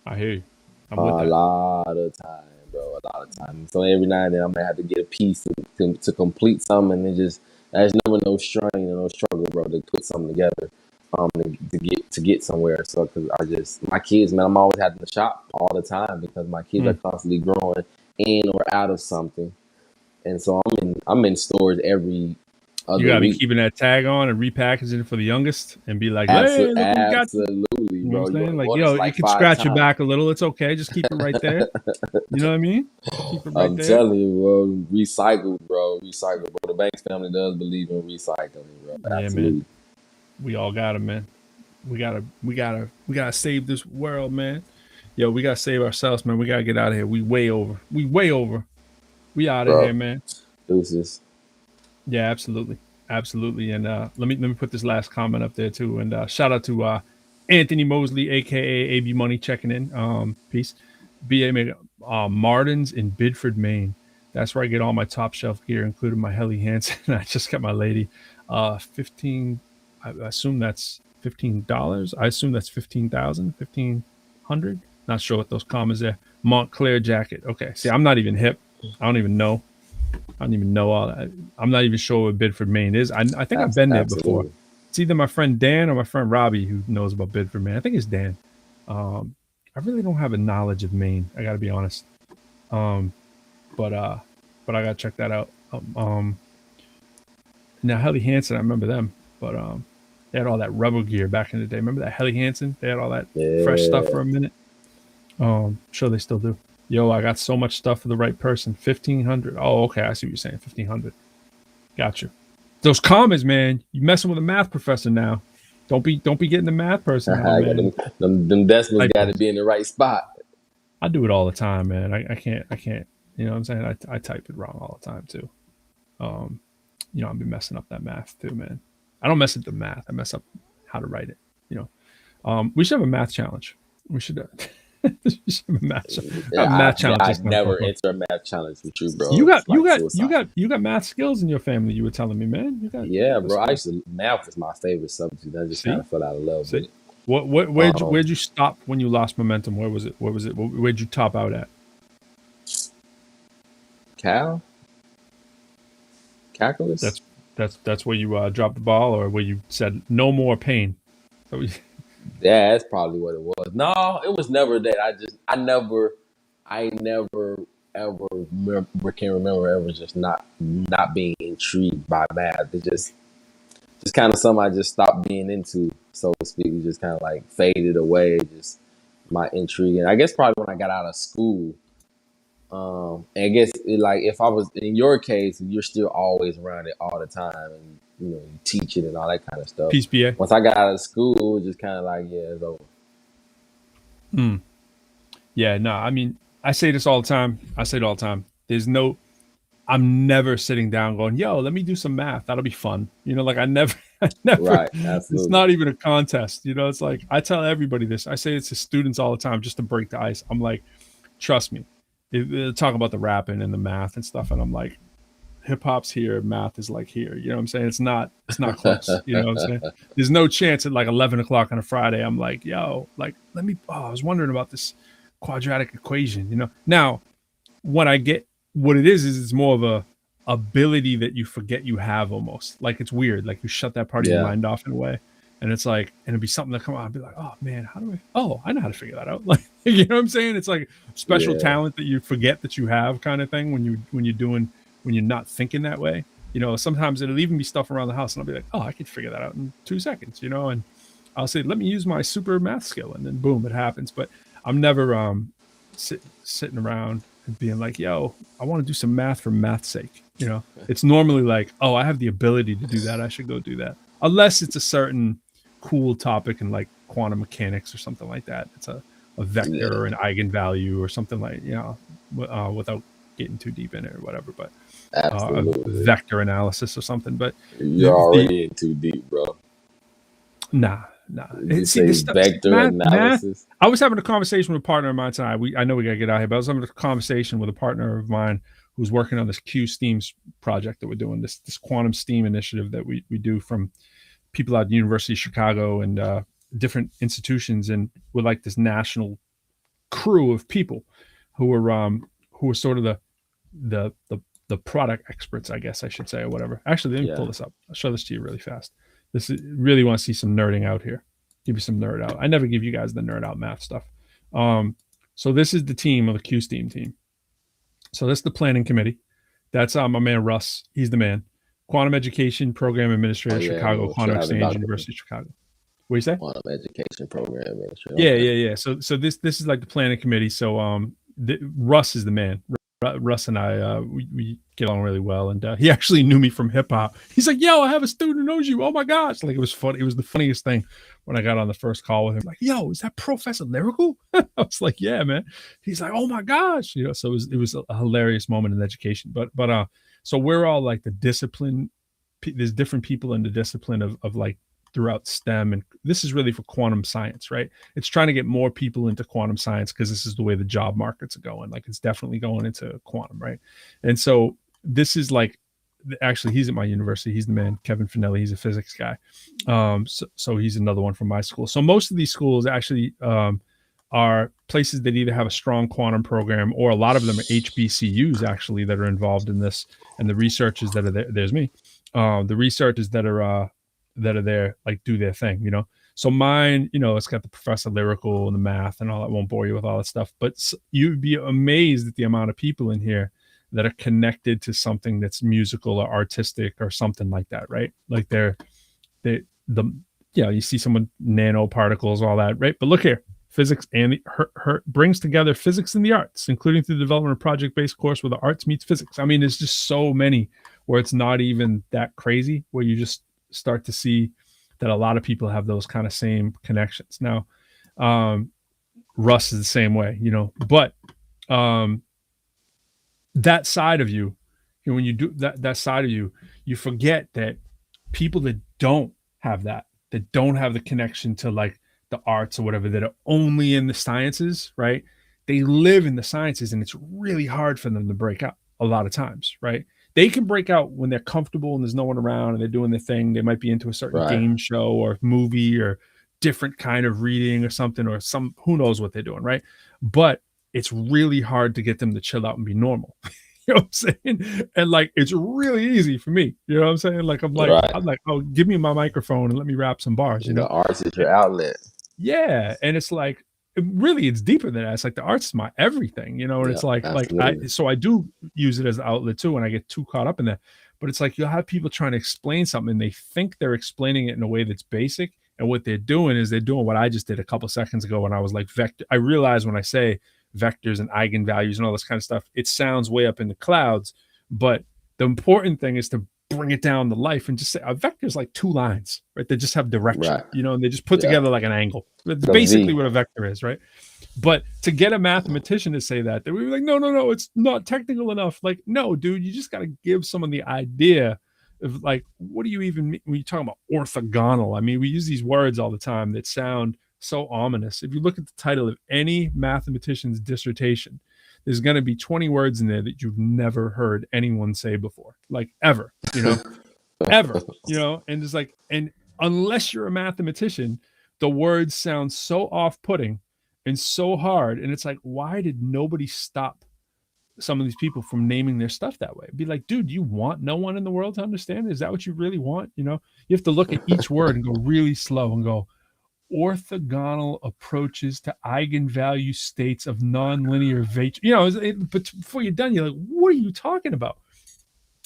I hear you. I'm with A that. lot of time, bro. A lot of time. So every now and then I'm gonna have to get a piece to complete something, and there's never no strain and no struggle, bro, to put something together, to get somewhere. So because my kids, man, I'm always having to shop all the time because my kids are Mm. constantly growing in or out of something, and so I'm in stores every You other got to be week. keeping that tag on and repackaging it for the youngest and be like, hey, look what we got. Absolutely, You know what I'm bro. You saying? only Like, bought yo, this you like can five scratch your times. back a little. It's okay. Just keep it right there. You know what I mean? Keep it right I'm there. telling you, bro. Recycle, bro. Recycle, bro. The Banks family does believe in recycling, bro. Yeah, man. Absolutely. We all got it, man. We gotta save this world, man. Yo, we gotta save ourselves, man. We gotta get out of here. We way over. We out of bro. here, man. Deuces. Yeah, absolutely, absolutely. And let me put this last comment up there too. And shout out to Anthony Mosley, aka AB Money, checking in. Peace. BA Mega Martin's in Bidford, Maine. That's where I get all my top shelf gear, including my Helly Hansen. I just got my lady 15. I assume that's $15. I assume that's 15,000, 1,500. Not sure what those commas there. Montclair jacket. Okay. See, I'm not even hip. I don't even know all that. I'm not even sure what Bidford, Maine is. I think I've been there before. It's either my friend Dan or my friend Robbie who knows about Bidford, Maine. I think it's Dan. I really don't have a knowledge of Maine. I got to be honest. But I got to check that out. Now Helly Hansen, I remember them, but they had all that rebel gear back in the day. Remember that Helly Hansen? They had all that fresh stuff for a minute. Sure they still do. Yo, I got so much stuff for the right person. 1,500. Oh, okay. I see what you're saying. 1,500. Got you. Those commas, man. You messing with a math professor now. Don't be getting the math person. Now, man. Them decimals got to be in the right spot. I do it all the time, man. I can't. You know what I'm saying? I type it wrong all the time too. You know, I've been messing up that math too, man. I don't mess up the math. I mess up how to write it. You know, we should have a math challenge. We should have a math challenge. I'd never enter a math challenge with you, bro. You got math skills in your family. You were telling me, man. Bro. Math was my favorite subject. I just kind of fell out of love with it. Where'd you stop when you lost momentum? Where was it? Where'd you top out at? Calculus. That's where you dropped the ball, or where you said no more pain. Yeah, that's probably what it was. No, it was never that. I never ever can remember ever just not being intrigued by math. It just kind of something I just stopped being into, so to speak. It just kind of like faded away. Just my intrigue, and I guess probably when I got out of school. And I guess if I was in your case, you're still always around it all the time, and you teach it and all that kind of stuff. Peace, BA. Once I got out of school, it was just kind of like, yeah, it's over. Yeah, no, I mean, I say this all the time. I'm never sitting down going, yo, let me do some math. That'll be fun. I never. Right, absolutely. It's not even a contest. It's like, I tell everybody this. I say it to students all the time just to break the ice. I'm like, trust me. They talk about the rapping and the math and stuff, and I'm like, hip hop's here, math is like here. You know what I'm saying? It's not close. You know what I'm saying? There's no chance at like 11 o'clock on a Friday I'm like, yo, like I was wondering about this quadratic equation. Now when I get what it is it's more of a ability that you forget you have, almost like it's weird, like you shut that part of your mind off in a way. And it's like, and it'd be something that come out. I'd be like, oh man, I know how to figure that out. Like, you know what I'm saying? It's like special talent that you forget that you have, kind of thing. When you're not thinking that way, sometimes it'll even be stuff around the house, and I'll be like, oh, I could figure that out in 2 seconds, and I'll say, let me use my super math skill, and then boom, it happens. But I'm never sitting around and being like, yo, I want to do some math for math's sake. It's normally like, oh, I have the ability to do that, I should go do that. Unless it's a certain cool topic in like quantum mechanics or something like that. It's a vector or an eigenvalue or something like, without getting too deep in it or whatever, but a vector analysis or something. But you're already in too deep, bro. Nah. See, this vector analysis. I was having a conversation with a partner of mine tonight. I know we gotta get out here, but I was having a conversation with a partner of mine who's working on this Q STEAM project that we're doing, this quantum STEAM initiative that we do from people at the University of Chicago and different institutions, and we're like this national crew of people who are sort of the product experts, I guess I should say, or whatever. Actually, let me pull this up. I'll show this to you really fast. This is really want to see some nerding out here. Give you some nerd out. I never give you guys the nerd out math stuff. So this is the team of the Q STEAM team. So that's the planning committee. That's my man Russ. He's the man. Quantum Education Program Administrator, Chicago, Quantum Exchange, University of Chicago. What do you say? Quantum Education Program Administrator. Yeah. So this is like the planning committee. So Russ is the man. Russ and I, we get along really well, and he actually knew me from hip hop. He's like, "Yo, I have a student who knows you. Oh my gosh!" Like, it was funny. It was the funniest thing when I got on the first call with him. Like, "Yo, is that Professor Lyrical?" I was like, "Yeah, man." He's like, "Oh my gosh!" You know, so it was a hilarious moment in education. But so we're all like the discipline. There's different people in the discipline of like throughout STEM, and this is really for quantum science, right? It's trying to get more people into quantum science because this is the way the job markets are going. Like, it's definitely going into quantum, right? And so this is like, actually, he's at my university. He's the man, Kevin Finelli. He's a physics guy. So he's another one from my school. So most of these schools actually are places that either have a strong quantum program, or a lot of them are HBCUs actually that are involved in this. And the researchers that are there, there's me. The researchers that are there, like, do their thing, you know. So mine, you know, it's got the Professor Lyrical and the math and all that. Won't bore you with all that stuff, but you'd be amazed at the amount of people in here that are connected to something that's musical or artistic or something like that, right? Like you see someone nanoparticles, all that, right? But look here, physics and her brings together physics and the arts, including through the development of project-based course where the arts meets physics. I mean, there's just so many where it's not even that crazy, where you just start to see that a lot of people have those kind of same connections. Now, Russ is the same way, you know, but that side of you, when you do that side of you, you forget that people that don't have that don't have the connection to like the arts or whatever, that are only in the sciences, right? They live in the sciences, and it's really hard for them to break out a lot of times, right? They can break out when they're comfortable and there's no one around and they're doing their thing. They might be into a certain game show or movie or different kind of reading or something, or who knows what they're doing, right? But it's really hard to get them to chill out and be normal. You know what I'm saying? And like, it's really easy for me. You know what I'm saying? Like, I'm like, oh, give me my microphone and let me rap some bars. You know, the arts is your outlet. Yeah, and it's like, it's deeper than that. It's like the art's my everything, you know. And it's like I do use it as an outlet too, and I get too caught up in that. But it's like, you'll have people trying to explain something, and they think they're explaining it in a way that's basic, and what they're doing is they're doing what I just did a couple seconds ago when I was like vector. I realize when I say vectors and eigenvalues and all this kind of stuff, it sounds way up in the clouds, but the important thing is to bring it down to life and just say a vector is like two lines, right? They just have direction, you know, and they just put together like an angle. That's basically what a vector is, right? But to get a mathematician to say that, they were like, no, it's not technical enough. Like, no, dude, you just got to give someone the idea of like, what do you even mean when you talk about orthogonal? I mean, we use these words all the time that sound so ominous. If you look at the title of any mathematician's dissertation, there's going to be 20 words in there that you've never heard anyone say before, like ever, you know, ever, you know. And it's like, and unless you're a mathematician, the words sound so off-putting and so hard. And it's like, why did nobody stop some of these people from naming their stuff that way? Be like, dude, you want no one in the world to understand? Is that what you really want? You know, you have to look at each word and go really slow and go, orthogonal approaches to eigenvalue states of nonlinear vector. You know, but before you're done, you're like, what are you talking about?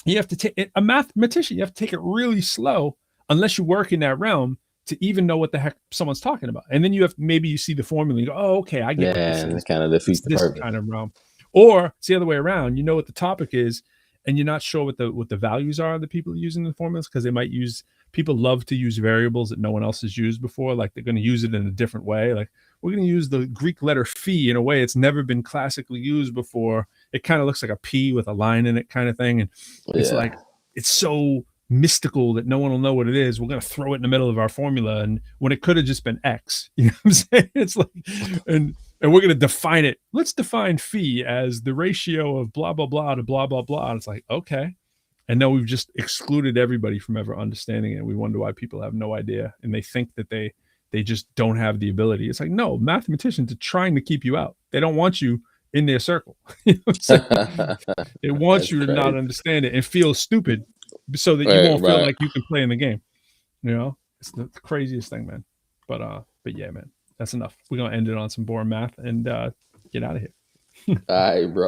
You have to take a mathematician. You have to take it really slow, unless you work in that realm, to even know what the heck someone's talking about. And then maybe you see the formula and you go, oh, okay, I get it. And it kind of defeats the purpose. Kind of realm. Or it's the other way around. You know what the topic is, and you're not sure what the values are of the people using the formulas, because they might use. People love to use variables that no one else has used before. Like, they're going to use it in a different way. Like, we're going to use the Greek letter phi in a way it's never been classically used before. It kind of looks like a P with a line in it, kind of thing. And it's like, it's so mystical that no one will know what it is. We're going to throw it in the middle of our formula, and when it could have just been X. You know what I'm saying? It's like, and we're going to define it. Let's define phi as the ratio of blah, blah, blah to blah, blah, blah. And it's like, okay. And now we've just excluded everybody from ever understanding it. We wonder why people have no idea, and they think that they just don't have the ability. It's like, no, mathematicians are trying to keep you out. They don't want you in their circle. You know what I'm saying? They want you to not understand it and feel stupid, so that you won't feel like you can play in the game. You know, it's the craziest thing, man. But yeah, man, that's enough. We're gonna end it on some boring math and get out of here. All right, bro.